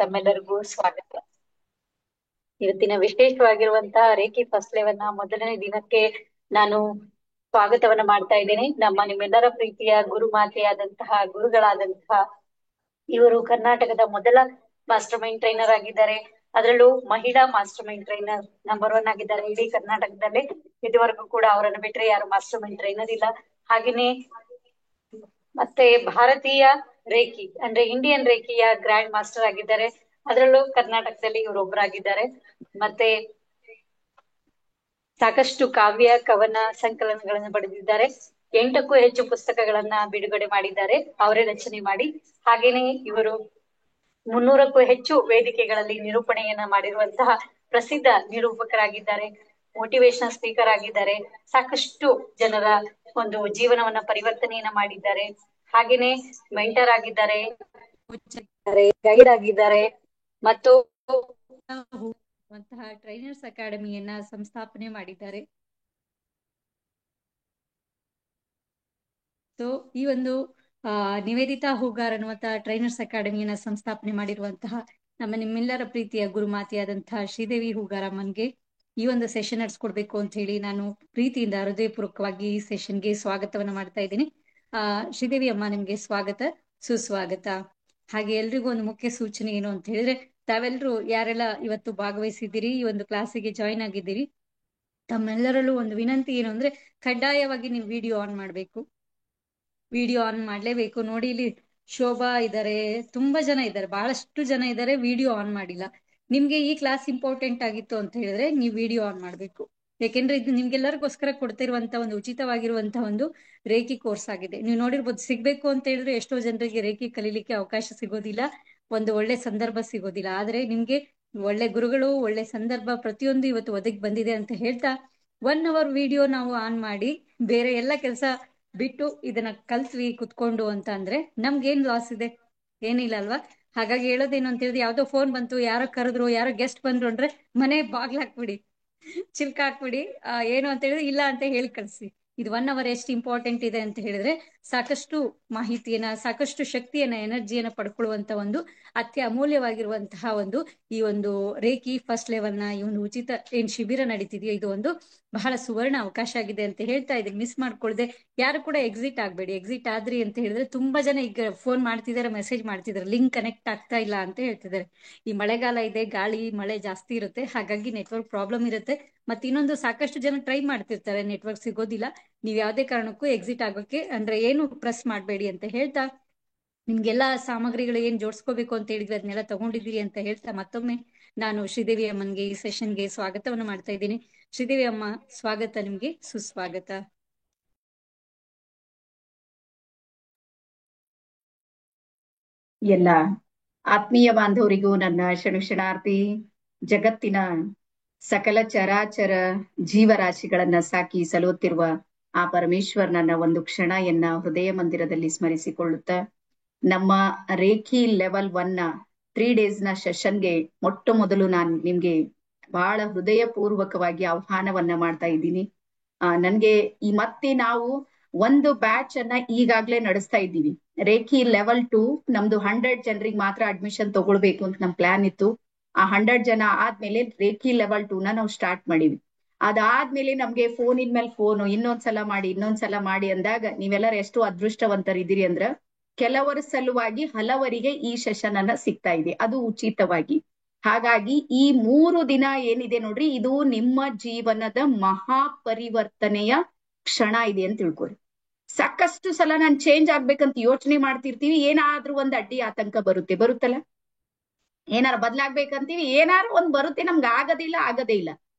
ತಮ್ಮೆಲ್ಲರಿಗೂ ಸ್ವಾಗತ. ಇವತ್ತಿನ ವಿಶೇಷವಾಗಿರುವಂತಹ ರೇಖಿ ಫಸ್ಟ್ ಲೆವೆಲ್ನ ಮೊದಲನೇ ದಿನಕ್ಕೆ ನಾನು ಸ್ವಾಗತವನ್ನ ಮಾಡ್ತಾ ಇದ್ದೇನೆ. ನಿಮ್ಮೆಲ್ಲರ ಪ್ರೀತಿಯ ಗುರುಮಾತೆಯಾದಂತಹ ಗುರುಗಳಾದಂತಹ ಇವರು ಕರ್ನಾಟಕದ ಮೊದಲ ಮಾಸ್ಟರ್ ಮೈಂಡ್ ಟ್ರೈನರ್ ಆಗಿದ್ದಾರೆ. ಅದರಲ್ಲೂ ಮಹಿಳಾ ಮಾಸ್ಟರ್ ಮೈಂಡ್ ಟ್ರೈನರ್ ನಂಬರ್ 1 ಆಗಿದ್ದಾರೆ ಇಡೀ ಕರ್ನಾಟಕದಲ್ಲಿ. ಇದುವರೆಗೂ ಕೂಡ ಅವರನ್ನು ಬಿಟ್ರೆ ಯಾರು ಮಾಸ್ಟರ್ ಮೈಂಡ್ ಟ್ರೈನರ್ ಇಲ್ಲ. ಹಾಗೇನೆ ಮತ್ತೆ ಭಾರತೀಯ ರೇಖಿ ಅಂದ್ರೆ ಇಂಡಿಯನ್ ರೇಖಿಯ ಗ್ರ್ಯಾಂಡ್ ಮಾಸ್ಟರ್ ಆಗಿದ್ದಾರೆ. ಅದರಲ್ಲೂ ಕರ್ನಾಟಕದಲ್ಲಿ ಇವರೊಬ್ಬರಾಗಿದ್ದಾರೆ. ಮತ್ತೆ ಸಾಕಷ್ಟು ಕಾವ್ಯ ಕವನ ಸಂಕಲನಗಳನ್ನು ಬರೆದಿದ್ದಾರೆ. 8ಕ್ಕೂ ಹೆಚ್ಚು ಪುಸ್ತಕಗಳನ್ನ ಬಿಡುಗಡೆ ಮಾಡಿದ್ದಾರೆ ಅವರೇ ರಚನೆ ಮಾಡಿ. ಹಾಗೇನೆ ಇವರು 300ಕ್ಕೂ ಹೆಚ್ಚು ವೇದಿಕೆಗಳಲ್ಲಿ ನಿರೂಪಣೆಯನ್ನ ಮಾಡಿರುವಂತಹ ಪ್ರಸಿದ್ಧ ನಿರೂಪಕರಾಗಿದ್ದಾರೆ. ಮೋಟಿವೇಶನಲ್ ಸ್ಪೀಕರ್ ಆಗಿದ್ದಾರೆ. ಸಾಕಷ್ಟು ಜನರ ಒಂದು ಜೀವನವನ್ನ ಪರಿವರ್ತನೆಯನ್ನ ಮಾಡಿದ್ದಾರೆ. ಹಾಗೇನೆ ಮೆಂಟರ್ ಆಗಿದ್ದಾರೆ, ಗೈಡ್ ಆಗಿದ್ದಾರೆ ಮತ್ತು ಟ್ರೈನರ್ಸ್ ಅಕಾಡೆಮಿಯನ್ನ ಸಂಸ್ಥಾಪನೆ ಮಾಡಿದ್ದಾರೆ. ಸೊ ಈ ಒಂದು ನಿವೇದಿತಾ ಹೂಗಾರ್ ಅನ್ನುವಂತಹ ಟ್ರೈನರ್ಸ್ ಅಕಾಡೆಮಿಯನ್ನ ಸಂಸ್ಥಾಪನೆ ಮಾಡಿರುವಂತಹ ನಿಮ್ಮೆಲ್ಲರ ಪ್ರೀತಿಯ ಗುರುಮಾತೆಯಾದಂತಹ ಶ್ರೀದೇವಿ ಹೂಗಾರಮ್ಮನ್ಗೆ ಈ ಒಂದು ಸೆಷನ್ ನಡೆಸ್ಕೊಡ್ಬೇಕು ಅಂತ ಹೇಳಿ ನಾನು ಪ್ರೀತಿಯಿಂದ ಹೃದಯಪೂರ್ವಕವಾಗಿ ಈ ಸೆಷನ್ಗೆ ಸ್ವಾಗತವನ್ನ ಮಾಡ್ತಾ ಇದ್ದೀನಿ. ಶ್ರೀದೇವಿ ಅಮ್ಮ, ನಿಮ್ಗೆ ಸ್ವಾಗತ, ಸುಸ್ವಾಗತ. ಹಾಗೆ ಎಲ್ರಿಗೂ ಒಂದು ಮುಖ್ಯ ಸೂಚನೆ ಏನು ಅಂತ ಹೇಳಿದ್ರೆ, ತಾವೆಲ್ಲರೂ ಯಾರೆಲ್ಲ ಇವತ್ತು ಭಾಗವಹಿಸಿದ್ದೀರಿ, ಈ ಒಂದು ಕ್ಲಾಸಿಗೆ ಜಾಯಿನ್ ಆಗಿದ್ದೀರಿ, ತಮ್ಮೆಲ್ಲರಲ್ಲೂ ಒಂದು ವಿನಂತಿ ಏನು ಅಂದ್ರೆ ಕಡ್ಡಾಯವಾಗಿ ನೀವು ವಿಡಿಯೋ ಆನ್ ಮಾಡ್ಬೇಕು. ವಿಡಿಯೋ ಆನ್ ಮಾಡ್ಲೇಬೇಕು. ನೋಡಿ, ಇಲ್ಲಿ ಶೋಭಾ ಇದ್ದಾರೆ, ತುಂಬಾ ಜನ ಇದ್ದಾರೆ, ಬಹಳಷ್ಟು ಜನ ಇದ್ದಾರೆ, ವಿಡಿಯೋ ಆನ್ ಮಾಡಿಲ್ಲ. ನಿಮ್ಗೆ ಈ ಕ್ಲಾಸ್ ಇಂಪಾರ್ಟೆಂಟ್ ಆಗಿತ್ತು ಅಂತ ಹೇಳಿದ್ರೆ ನೀವು ವಿಡಿಯೋ ಆನ್ ಮಾಡ್ಬೇಕು. ಯಾಕೆಂದ್ರೆ ಇದು ನಿಮ್ಗೆಲ್ಲರಿಗೋಸ್ಕರ ಕೊಡ್ತಿರುವಂತ ಒಂದು ಉಚಿತವಾಗಿರುವಂತಹ ಒಂದು ರೇಖಿ ಕೋರ್ಸ್ ಆಗಿದೆ. ನೀವು ನೋಡಿರ್ಬೋದು, ಸಿಗ್ಬೇಕು ಅಂತ ಹೇಳಿದ್ರೆ ಎಷ್ಟೋ ಜನರಿಗೆ ರೇಖಿ ಕಲೀಲಿಕ್ಕೆ ಅವಕಾಶ ಸಿಗೋದಿಲ್ಲ, ಒಂದು ಒಳ್ಳೆ ಸಂದರ್ಭ ಸಿಗೋದಿಲ್ಲ. ಆದ್ರೆ ನಿಮ್ಗೆ ಒಳ್ಳೆ ಗುರುಗಳು, ಒಳ್ಳೆ ಸಂದರ್ಭ ಪ್ರತಿಯೊಂದು ಇವತ್ತು ಒದಗಿ ಬಂದಿದೆ ಅಂತ ಹೇಳ್ತಾ 1 hour ವಿಡಿಯೋ ನಾವು ಆನ್ ಮಾಡಿ ಬೇರೆ ಎಲ್ಲ ಕೆಲಸ ಬಿಟ್ಟು ಇದನ್ನ ಕಲ್ತ್ವಿ ಕುತ್ಕೊಂಡು ಅಂತ ಅಂದ್ರೆ ನಮ್ಗೇನ್ ಲಾಸ್ ಇದೆ? ಏನಿಲ್ಲ ಅಲ್ವಾ? ಹಾಗಾಗಿ ಹೇಳೋದೇನು ಅಂತ ಹೇಳಿದ್ರೆ, ಯಾವ್ದೋ ಫೋನ್ ಬಂತು, ಯಾರೋ ಕರೆದ್ರು, ಯಾರೋ ಗೆಸ್ಟ್ ಬಂದ್ರು ಅಂದ್ರೆ ಮನೆ ಬಾಗ್ಲ ಹಾಕ್ಬಿಡಿ, ಚಿಲ್ಕ ಹಾಕ್ಬಿಡಿ. ಏನು ಅಂತ ಹೇಳಿದ್ರೆ ಇಲ್ಲ ಅಂತ ಹೇಳಿ ಕಳ್ಸಿ. ಇದು 1 hour ಎಷ್ಟು ಇಂಪಾರ್ಟೆಂಟ್ ಇದೆ ಅಂತ ಹೇಳಿದ್ರೆ, ಸಾಕಷ್ಟು ಮಾಹಿತಿಯನ್ನ, ಸಾಕಷ್ಟು ಶಕ್ತಿಯನ್ನ, ಎನರ್ಜಿಯನ್ನ ಪಡ್ಕೊಳ್ಳುವಂತ ಒಂದು ಅತ್ಯಮೂಲ್ಯವಾಗಿರುವಂತಹ ಈ ಒಂದು ರೇಖಿ ಫಸ್ಟ್ ಲೆವೆಲ್ನ ಈ ಒಂದು ಉಚಿತ ಏನ್ ಶಿಬಿರ ನಡೀತಿದೆಯೋ, ಇದು ಒಂದು ಬಹಳ ಸುವರ್ಣ ಅವಕಾಶ ಆಗಿದೆ ಅಂತ ಹೇಳ್ತಾ ಇದ್ದೀನಿ. ಮಿಸ್ ಮಾಡ್ಕೊಳ್ದೆ ಯಾರು ಕೂಡ ಎಕ್ಸಿಟ್ ಆಗ್ಬೇಡಿ. ಎಕ್ಸಿಟ್ ಆದ್ರಿ ಅಂತ ಹೇಳಿದ್ರೆ ತುಂಬಾ ಜನ ಈಗ ಫೋನ್ ಮಾಡ್ತಿದ್ದಾರೆ, ಮೆಸೇಜ್ ಮಾಡ್ತಿದ್ದಾರೆ, ಲಿಂಕ್ ಕನೆಕ್ಟ್ ಆಗ್ತಾ ಇಲ್ಲ ಅಂತ ಹೇಳ್ತಿದ್ದಾರೆ. ಈ ಮಳೆಗಾಲ ಇದೆ, ಗಾಳಿ ಮಳೆ ಜಾಸ್ತಿ ಇರುತ್ತೆ, ಹಾಗಾಗಿ ನೆಟ್ವರ್ಕ್ ಪ್ರಾಬ್ಲಮ್ ಇರುತ್ತೆ. ಮತ್ತೆ ಇನ್ನೊಂದು, ಸಾಕಷ್ಟು ಜನ ಟ್ರೈ ಮಾಡ್ತಿರ್ತಾರೆ, ನೆಟ್ವರ್ಕ್ ಸಿಗೋದಿಲ್ಲ. ನೀವ್ ಯಾವ್ದೇ ಕಾರಣಕ್ಕೂ ಎಕ್ಸಿಟ್ ಆಗೋಕೆ ಅಂದ್ರೆ ಏನು ಪ್ರೆಸ್ ಮಾಡ್ಬೇಡಿ ಅಂತ ಹೇಳ್ತಾ, ನಿಮ್ಗೆಲ್ಲಾ ಸಾಮಗ್ರಿಗಳು ಏನ್ ಜೋಡಿಸ್ಕೋಬೇಕು ಅಂತ ಹೇಳಿದ್ವಿ ಅದನ್ನೆಲ್ಲ ತಗೊಂಡಿದ್ದೀರಿ ಅಂತ ಹೇಳ್ತಾ, ಮತ್ತೊಮ್ಮೆ ನಾನು ಶ್ರೀದೇವಿ ಅಮ್ಮನ್ಗೆ ಈ ಸೆಷನ್ಗೆ ಸ್ವಾಗತವನ್ನು ಮಾಡ್ತಾ ಇದ್ದೀನಿ. ಶ್ರೀದೇವಿ ಅಮ್ಮ, ಸ್ವಾಗತ, ನಿಮ್ಗೆ ಸುಸ್ವಾಗತ. ಎಲ್ಲ ಆತ್ಮೀಯ ಬಾಂಧವರಿಗೂ ನನ್ನ ಶರಣಾರ್ಥಿ. ಜಗತ್ತಿನ ಸಕಲ ಚರಾಚರ ಜೀವರಾಶಿಗಳನ್ನ ಸಾಕಿ ಸಲುತ್ತಿರುವ ಆ ಪರಮೇಶ್ವರನನ್ನ ಒಂದು ಕ್ಷಣ ಹೃದಯ ಮಂದಿರದಲ್ಲಿ ಸ್ಮರಿಸಿಕೊಳ್ಳುತ್ತಾ, ನಮ್ಮ ರೇಖಿ ಲೆವೆಲ್ 1 3 days ಸೆಷನ್ಗೆ ಮೊಟ್ಟ ಮೊದಲು ನಾನು ನಿಮ್ಗೆ ಬಹಳ ಹೃದಯ ಪೂರ್ವಕವಾಗಿ ಆಹ್ವಾನವನ್ನ ಮಾಡ್ತಾ ಇದ್ದೀನಿ. ನನ್ಗೆ ಮತ್ತೆ ನಾವು ಒಂದು ಬ್ಯಾಚ್ ಅನ್ನ ಈಗಾಗ್ಲೇ ನಡೆಸ್ತಾ ಇದ್ದೀವಿ. ರೇಖಿ ಲೆವೆಲ್ 2 ನಮ್ದು 100 ಜನರಿಗೆ ಮಾತ್ರ ಅಡ್ಮಿಷನ್ ತಗೊಳ್ಬೇಕು ಅಂತ ನಮ್ ಪ್ಲಾನ್ ಇತ್ತು. ಆ 100 ಜನ ಆದ್ಮೇಲೆ ರೇಖಿ ಲೆವೆಲ್ 2 ನಾವು ಸ್ಟಾರ್ಟ್ ಮಾಡಿವಿ. ಅದಾದ್ಮೇಲೆ ನಮ್ಗೆ ಫೋನಿನ ಮೇಲೆ ಫೋನು, ಇನ್ನೊಂದ್ಸಲ ಮಾಡಿ ಅಂದಾಗ ನೀವೆಲ್ಲರೂ ಎಷ್ಟು ಅದೃಷ್ಟವಂತರಿದ್ದೀರಿ ಅಂದ್ರ, ಕೆಲವರ ಸಲುವಾಗಿ ಹಲವರಿಗೆ ಈ ಸೆಷನ್ ಅನ್ನ ಸಿಗ್ತಾ ಇದೆ, ಅದು ಉಚಿತವಾಗಿ. ಹಾಗಾಗಿ ಈ 3 ದಿನ ಏನಿದೆ ನೋಡ್ರಿ, ಇದು ನಿಮ್ಮ ಜೀವನದ ಮಹಾ ಪರಿವರ್ತನೆಯ ಕ್ಷಣ ಇದೆ ಅಂತ ತಿಳ್ಕೊರಿ. ಸಾಕಷ್ಟು ಸಲ ನಾನ್ ಚೇಂಜ್ ಆಗ್ಬೇಕಂತ ಯೋಚನೆ ಮಾಡ್ತಿರ್ತೀವಿ, ಏನಾದ್ರೂ ಒಂದ್ ಅಡ್ಡಿ ಆತಂಕ ಬರುತ್ತಲ್ಲ, ಏನಾರು ಬದ್ಲಾಗ್ಬೇಕಂತೀವಿ, ಏನಾರು ಒಂದ್ ಬರುತ್ತೆ, ನಮ್ಗೆ ಆಗದೇ ಇಲ್ಲ.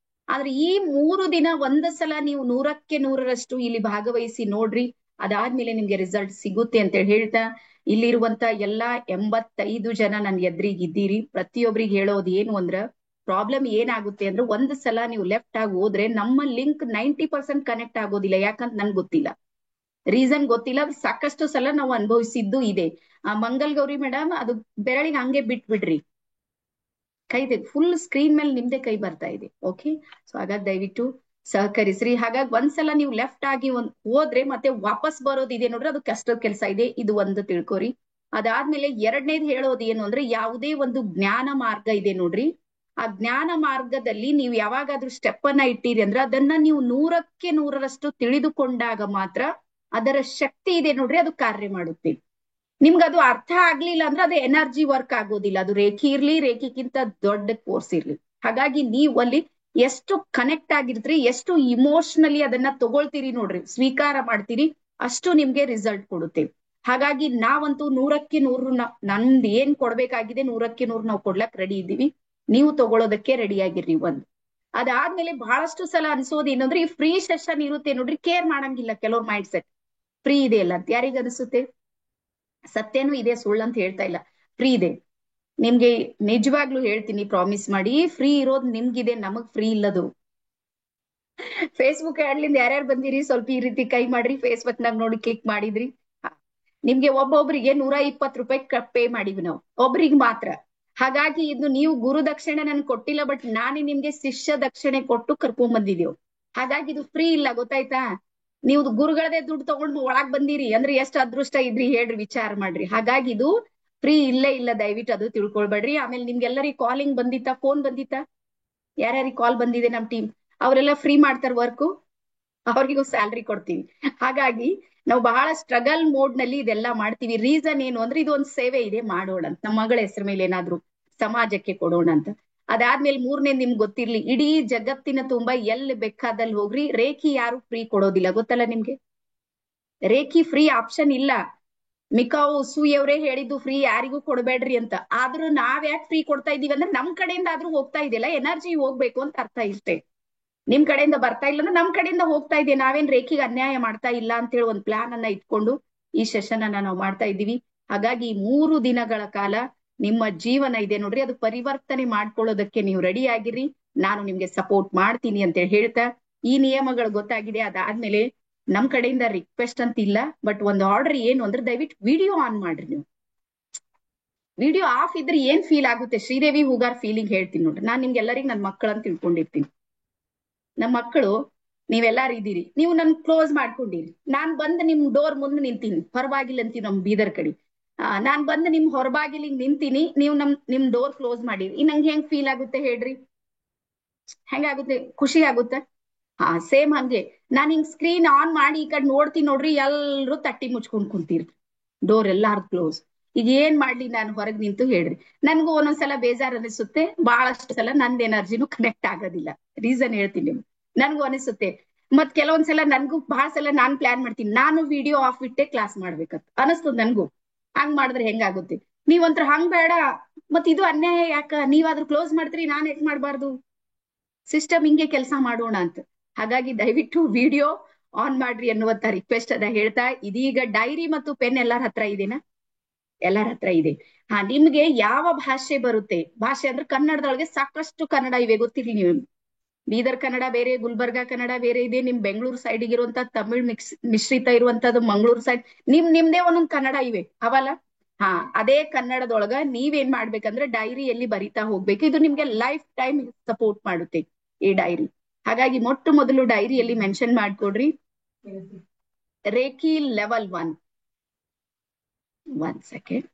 ಆದ್ರೆ ಈ 3 ದಿನ ಒಂದ್ ಸಲ ನೀವು 100ಕ್ಕೆ 100ರಷ್ಟು ಇಲ್ಲಿ ಭಾಗವಹಿಸಿ ನೋಡ್ರಿ, ಅದಾದ್ಮೇಲೆ ನಿಮ್ಗೆ ರಿಸಲ್ಟ್ ಸಿಗುತ್ತೆ ಅಂತ ಹೇಳ್ತಾ, ಇಲ್ಲಿರುವಂತ ಎಲ್ಲಾ 85 ಜನ ನನ್ ಎದುರಿಗಿದ್ದೀರಿ. ಪ್ರತಿಯೊಬ್ರಿಗೆ ಹೇಳೋದು ಏನು ಅಂದ್ರ, ಪ್ರಾಬ್ಲಮ್ ಏನಾಗುತ್ತೆ ಅಂದ್ರೆ, ಒಂದ್ ಸಲ ನೀವು ಲೆಫ್ಟ್ ಆಗಿ ಹೋದ್ರೆ ನಮ್ಮ ಲಿಂಕ್ 90% ಕನೆಕ್ಟ್ ಆಗೋದಿಲ್ಲ. ಯಾಕಂತ ನನ್ಗೆ ಗೊತ್ತಿಲ್ಲ, ರೀಸನ್ ಗೊತ್ತಿಲ್ಲ. ಸಾಕಷ್ಟು ಸಲ ನಾವು ಅನುಭವಿಸಿದ್ದು ಇದೆ. ಮಂಗಲ್ ಗೌರಿ ಮೇಡಮ್, ಅದು ಬೆರಳಿಗೆ ಹಂಗೆ ಬಿಟ್ಬಿಡ್ರಿ, ಕೈ ಫುಲ್ ಸ್ಕ್ರೀನ್ ಮೇಲೆ ನಿಮ್ದೆ ಕೈ ಬರ್ತಾ ಇದೆ. ಓಕೆ, ಸೊ ಹಾಗಾಗಿ ದಯವಿಟ್ಟು ಸಹಕರಿಸ್ರಿ. ಹಾಗಾಗಿ ಒಂದ್ಸಲ ನೀವು ಲೆಫ್ಟ್ ಆಗಿ ಹೋದ್ರೆ ಮತ್ತೆ ವಾಪಸ್ ಬರೋದಿದೆ ನೋಡ್ರಿ, ಅದು ಕಷ್ಟದ ಕೆಲಸ ಇದೆ, ಇದು ಒಂದು ತಿಳ್ಕೊರಿ. ಅದಾದ್ಮೇಲೆ ಎರಡನೇದು ಹೇಳೋದು ಏನು ಅಂದ್ರೆ ಯಾವುದೇ ಒಂದು ಜ್ಞಾನ ಮಾರ್ಗ ಇದೆ ನೋಡ್ರಿ, ಆ ಜ್ಞಾನ ಮಾರ್ಗದಲ್ಲಿ ನೀವು ಯಾವಾಗಾದ್ರೂ ಸ್ಟೆಪ್ ಅನ್ನ ಇಟ್ಟಿರಿ ಅಂದ್ರೆ ಅದನ್ನ ನೀವು 100% ತಿಳಿದುಕೊಂಡಾಗ ಮಾತ್ರ ಅದರ ಶಕ್ತಿ ಇದೆ ನೋಡ್ರಿ, ಅದು ಕಾರ್ಯ ಮಾಡುತ್ತೆ. ನಿಮ್ಗೆ ಅದು ಅರ್ಥ ಆಗ್ಲಿಲ್ಲ ಅಂದ್ರೆ ಅದು ಎನರ್ಜಿ ವರ್ಕ್ ಆಗೋದಿಲ್ಲ. ಅದು ರೇಖಿ ಇರ್ಲಿ, ರೇಖಿಗಿಂತ ದೊಡ್ಡ ಕೋರ್ಸ್ ಇರ್ಲಿ. ಹಾಗಾಗಿ ನೀವು ಅಲ್ಲಿ ಎಷ್ಟು ಕನೆಕ್ಟ್ ಆಗಿರ್ತೀರಿ, ಎಷ್ಟು ಇಮೋಷನಲಿ ಅದನ್ನ ತಗೊಳ್ತೀರಿ ನೋಡ್ರಿ, ಸ್ವೀಕಾರ ಮಾಡ್ತೀರಿ, ಅಷ್ಟು ನಿಮ್ಗೆ ರಿಸಲ್ಟ್ ಕೊಡುತ್ತೆ. ಹಾಗಾಗಿ ನಾವಂತೂ 100% ನಮ್ದು ಏನ್ ಕೊಡ್ಬೇಕಾಗಿದೆ 100% ನಾವು ಕೊಡ್ಲಕ್ ರೆಡಿ ಇದ್ದೀವಿ. ನೀವು ತಗೊಳೋದಕ್ಕೆ ರೆಡಿ ಆಗಿರ್ರಿ. ಅದಾದ್ಮೇಲೆ ಬಹಳಷ್ಟು ಸಲ ಅನ್ಸೋದು ಏನಂದ್ರೆ ಈ ಫ್ರೀ ಸೆಷನ್ ಇರುತ್ತೆ ನೋಡ್ರಿ, ಕೇರ್ ಮಾಡಂಗಿಲ್ಲ ಕೆಲವ್ರ ಮೈಂಡ್ ಸೆಟ್. ಫ್ರೀ ಇದೆ ಅಲ್ಲ ಅಂತ ಯಾರಿಗ ಅನಿಸುತ್ತೆ? ಸತ್ಯನೂ ಇದೆ, ಸುಳ್ಳಂತ ಹೇಳ್ತಾ ಇಲ್ಲ, ಫ್ರೀ ಇದೆ. ನಿಮ್ಗೆ ನಿಜವಾಗ್ಲೂ ಹೇಳ್ತೀನಿ, ಪ್ರಾಮಿಸ್ ಮಾಡಿ, ಫ್ರೀ ಇರೋದು ನಿಮ್ಗಿದೆ, ನಮಗ್ ಫ್ರೀ ಇಲ್ಲದು. ಫೇಸ್ಬುಕ್ ಆಡ್ಲಿಂದ ಯಾರ್ಯಾರು ಬಂದಿರಿ ಸ್ವಲ್ಪ ಈ ರೀತಿ ಕೈ ಮಾಡ್ರಿ. ಫೇಸ್ಬುಕ್ ನಾಗ ನೋಡಿ ಕ್ಲಿಕ್ ಮಾಡಿದ್ರಿ, ನಿಮ್ಗೆ ಒಬ್ಬೊಬ್ರಿಗೆ 120 ರೂಪಾಯಿ ಪೇ ಮಾಡಿವಿ ನಾವು, ಒಬ್ರಿಗೆ ಮಾತ್ರ. ಹಾಗಾಗಿ ಇದು ನೀವು ಗುರು ದಕ್ಷಿಣೆ ನನ್ ಕೊಟ್ಟಿಲ್ಲ, ಬಟ್ ನಾನೇ ನಿಮ್ಗೆ ಶಿಷ್ಯ ದಕ್ಷಿಣೆ ಕೊಟ್ಟು ಕರ್ಕೊಂಡ್ ಬಂದಿದ್ದೇವು. ಹಾಗಾಗಿ ಇದು ಫ್ರೀ ಇಲ್ಲ, ಗೊತ್ತಾಯ್ತಾ? ನೀವು ಗುರುಗಳದೇ ದುಡ್ಡು ತಗೊಂಡು ಒಳಗ್ ಬಂದಿರಿ ಅಂದ್ರೆ ಎಷ್ಟು ಅದೃಷ್ಟ ಇದ್ರಿ ಹೇಳ್ರಿ, ವಿಚಾರ ಮಾಡ್ರಿ. ಹಾಗಾಗಿ ಇದು ಫ್ರೀ ಇಲ್ಲೇ ಇಲ್ಲ, ದಯವಿಟ್ಟು ಅದು ತಿಳ್ಕೊಳ್ಬೇಡ್ರಿ. ಆಮೇಲೆ ನಿಮ್ಗೆಲ್ಲರಿಗೆ ಕಾಲಿಂಗ್ ಬಂದಿತ್ತಾ, ಫೋನ್ ಬಂದಿತ್ತಾ? ಯಾರ್ಯಾರಿಗೆ ಕಾಲ್ ಬಂದಿದೆ ನಮ್ ಟೀಮ್ ಅವರೆಲ್ಲ ಫ್ರೀ ಮಾಡ್ತಾರ ವರ್ಕು, ಅವ್ರಿಗೂ ಸ್ಯಾಲ್ರಿ ಕೊಡ್ತೀವಿ. ಹಾಗಾಗಿ ನಾವು ಬಹಳ ಸ್ಟ್ರಗಲ್ ಮೋಡ್ ನಲ್ಲಿ ಇದೆಲ್ಲ ಮಾಡ್ತೀವಿ. ರೀಸನ್ ಏನು ಅಂದ್ರೆ ಇದು ಒಂದು ಸೇವೆ ಇದೆ, ಮಾಡೋಣ ಅಂತ, ನಮ್ಮ ಮಗಳ ಹೆಸರು ಮೇಲೆ ಏನಾದ್ರು ಸಮಾಜಕ್ಕೆ ಕೊಡೋಣ ಅಂತ. ಅದಾದ್ಮೇಲೆ ಮೂರನೇ ನಿಮ್ಗೆ ಗೊತ್ತಿರ್ಲಿ, ಇಡೀ ಜಗತ್ತಿನ ತುಂಬಾ ಎಲ್ಲಿ ಬೇಕಾದಲ್ಲಿ ಹೋಗ್ರಿ, ರೇಖಿ ಯಾರು ಫ್ರೀ ಕೊಡೋದಿಲ್ಲ, ಗೊತ್ತಲ್ಲ ನಿಮ್ಗೆ? ರೇಖಿ ಫ್ರೀ ಆಪ್ಷನ್ ಇಲ್ಲ. ಮಿಕಾವು ಸೂಯವರೇ ಹೇಳಿದ್ದು ಫ್ರೀ ಯಾರಿಗೂ ಕೊಡಬೇಡ್ರಿ ಅಂತ. ಆದ್ರೂ ನಾವ್ ಯಾಕೆ ಫ್ರೀ ಕೊಡ್ತಾ ಇದೀವಿ ಅಂದ್ರೆ ನಮ್ ಕಡೆಯಿಂದ ಆದ್ರೂ ಹೋಗ್ತಾ ಇದೆಯಲ್ಲ, ಎನರ್ಜಿ ಹೋಗ್ಬೇಕು ಅಂತ ಅರ್ಥ ಇಷ್ಟೇ. ನಿಮ್ ಕಡೆಯಿಂದ ಬರ್ತಾ ಇಲ್ಲ ಅಂದ್ರೆ ನಮ್ ಕಡೆಯಿಂದ ಹೋಗ್ತಾ ಇದೆ. ನಾವೇನ್ ರೇಖಿಗೆ ಅನ್ಯಾಯ ಮಾಡ್ತಾ ಇಲ್ಲ ಅಂತ ಹೇಳಿ ಒಂದು ಪ್ಲಾನ್ ಅನ್ನ ಇಟ್ಕೊಂಡು ಈ ಸೆಷನ್ ಅನ್ನ ನಾವು ಮಾಡ್ತಾ ಇದ್ದೀವಿ. ಹಾಗಾಗಿ 3 ದಿನಗಳ ಕಾಲ ನಿಮ್ಮ ಜೀವನ ಇದೆ ನೋಡ್ರಿ, ಅದು ಪರಿವರ್ತನೆ ಮಾಡ್ಕೊಳ್ಳೋದಕ್ಕೆ ನೀವು ರೆಡಿ ಆಗಿರಿ. ನಾನು ನಿಮ್ಗೆ ಸಪೋರ್ಟ್ ಮಾಡ್ತೀನಿ ಅಂತ ಹೇಳ್ತಾ, ಈ ನಿಯಮಗಳು ಗೊತ್ತಾಗಿದೆ. ಅದಾದ್ಮೇಲೆ ನಮ್ ಕಡೆಯಿಂದ ರಿಕ್ವೆಸ್ಟ್ ಅಂತ ಇಲ್ಲ, ಬಟ್ ಒಂದು ಆರ್ಡರ್ ಏನು ಅಂದ್ರೆ ದಯವಿಟ್ಟು ವಿಡಿಯೋ ಆನ್ ಮಾಡ್ರಿ. ನೀವು ವಿಡಿಯೋ ಆಫ್ ಇದ್ರೆ ಏನ್ ಫೀಲ್ ಆಗುತ್ತೆ? ಶ್ರೀದೇವಿ ಹೂಗಾರ್ ಫೀಲಿಂಗ್ ಹೇಳ್ತೀನಿ ನೋಡ್ರಿ. ನಾನ್ ನಿಮ್ಗೆಲ್ಲರಿಗೂ ನನ್ ಮಕ್ಕಳಂತ ತಿಳ್ಕೊಂಡಿರ್ತೀನಿ. ನಮ್ಮ ಮಕ್ಕಳು ನೀವೆಲ್ಲಾರು ಇದ್ದೀರಿ, ನೀವು ನನ್ ಕ್ಲೋಸ್ ಮಾಡ್ಕೊಂಡಿರಿ, ನಾನ್ ಬಂದ್ ನಿಮ್ ಡೋರ್ ಮುಂದೆ ನಿಂತೀನಿ, ಹೊರಬಾಗಿಲ್ ಅಂತೀವಿ ನಮ್ ಬೀದರ್ ಕಡೆ. ನಾನ್ ಬಂದ್ ನಿಮ್ ಹೊರಬಾಗಿಲಿಗೆ ನಿಂತೀನಿ, ನೀವು ನಿಮ್ ಡೋರ್ ಕ್ಲೋಸ್ ಮಾಡಿರಿ, ನಂಗೆ ಹೆಂಗ್ ಫೀಲ್ ಆಗುತ್ತೆ ಹೇಳ್ರಿ? ಹೆಂಗಾಗುತ್ತೆ? ಖುಷಿ ಆಗುತ್ತೆ? ಸೇಮ್ ಹಂಗೆ ನಾನ್ ಹಿಂಗ್ ಸ್ಕ್ರೀನ್ ಆನ್ ಮಾಡಿ ಈ ಕಡೆ ನೋಡ್ತೀನಿ ನೋಡ್ರಿ, ಎಲ್ರು ತಟ್ಟಿ ಮುಚ್ಕೊಂಡ್ ಕುಂತೀರಿ, ಡೋರ್ ಎಲ್ಲಾರು ಕ್ಲೋಸ್. ಈಗ ಏನ್ ಮಾಡ್ಲಿ ನಾನು ಹೊರಗ್ ನಿಂತು ಹೇಳ್ರಿ? ನನ್ಗೂ ಒಂದೊಂದ್ಸಲ ಬೇಜಾರ್ ಅನಿಸುತ್ತೆ, ಬಹಳಷ್ಟು ಸಲ ನಂದ್ ಎನರ್ಜಿನೂ ಕನೆಕ್ಟ್ ಆಗೋದಿಲ್ಲ. ರೀಸನ್ ಹೇಳ್ತೀನಿ ನಿಮ್ಗೆ, ನನ್ಗೂ ಅನಿಸುತ್ತೆ. ಮತ್ ಕೆಲವೊಂದ್ಸಲ ನನ್ಗೂ ಬಹಳ ಸಲ ನಾನ್ ಪ್ಲಾನ್ ಮಾಡ್ತೀನಿ, ನಾನು ವಿಡಿಯೋ ಆಫ್ ಇಟ್ಟೆ ಕ್ಲಾಸ್ ಮಾಡ್ಬೇಕಂತ ಅನಿಸ್ತದ ನನ್ಗೂ. ಹಂಗ್ ಮಾಡಿದ್ರೆ ಹೆಂಗಾಗುತ್ತೆ? ನೀವಂತ್ರ ಹಂಗ್ ಬೇಡ, ಮತ್ ಇದು ಅನ್ಯಾಯ ಯಾಕ? ನೀವಾದ್ರೂ ಕ್ಲೋಸ್ ಮಾಡ್ತೀರಿ, ನಾನ್ ಯಾಕೆ ಮಾಡ್ಬಾರ್ದು? ಸಿಸ್ಟಮ್ ಹಿಂಗೆ ಕೆಲಸ ಮಾಡೋಣ ಅಂತ. ಹಾಗಾಗಿ ದಯವಿಟ್ಟು ವಿಡಿಯೋ ಆನ್ ಮಾಡ್ರಿ ಅನ್ನುವಂತ ರಿಕ್ವೆಸ್ಟ್ ಅದ ಹೇಳ್ತಾ, ಇದೀಗ ಡೈರಿ ಮತ್ತು ಪೆನ್ ಎಲ್ಲಾರ ಹತ್ರ ಇದೆನಾ? ಎಲ್ಲಾರ ಹತ್ರ ಇದೆ. ನಿಮ್ಗೆ ಯಾವ ಭಾಷೆ ಬರುತ್ತೆ? ಭಾಷೆ ಅಂದ್ರೆ ಕನ್ನಡದೊಳಗೆ ಸಾಕಷ್ಟು ಕನ್ನಡ ಇವೆ, ಗೊತ್ತಿರ್ಲಿ ನೀವು. ಬೀದರ್ ಕನ್ನಡ ಬೇರೆ, ಗುಲ್ಬರ್ಗಾ ಕನ್ನಡ ಬೇರೆ ಇದೆ, ನಿಮ್ ಬೆಂಗಳೂರು ಸೈಡ್ ಇರುವಂತ ತಮಿಳ್ ಮಿಶ್ರಿತ ಇರುವಂತದ್ದು ಮಂಗಳೂರು ಸೈಡ್, ನಿಮ್ದೇ ಒಂದೊಂದು ಕನ್ನಡ ಇವೆ ಅವಲ್ಲ. ಅದೇ ಕನ್ನಡದೊಳಗ ನೀವೇನ್ ಮಾಡ್ಬೇಕಂದ್ರೆ ಡೈರಿಯಲ್ಲಿ ಬರಿತಾ ಹೋಗ್ಬೇಕು. ಇದು ನಿಮ್ಗೆ ಲೈಫ್ ಟೈಮ್ ಸಪೋರ್ಟ್ ಮಾಡುತ್ತೆ ಈ ಡೈರಿ. ಹಾಗಾಗಿ ಮೊಟ್ಟ ಮೊದಲು ಡೈರಿಯಲ್ಲಿ ಮೆನ್ಷನ್ ಮಾಡ್ಕೊಡ್ರಿ, reiki level 1. 1 second.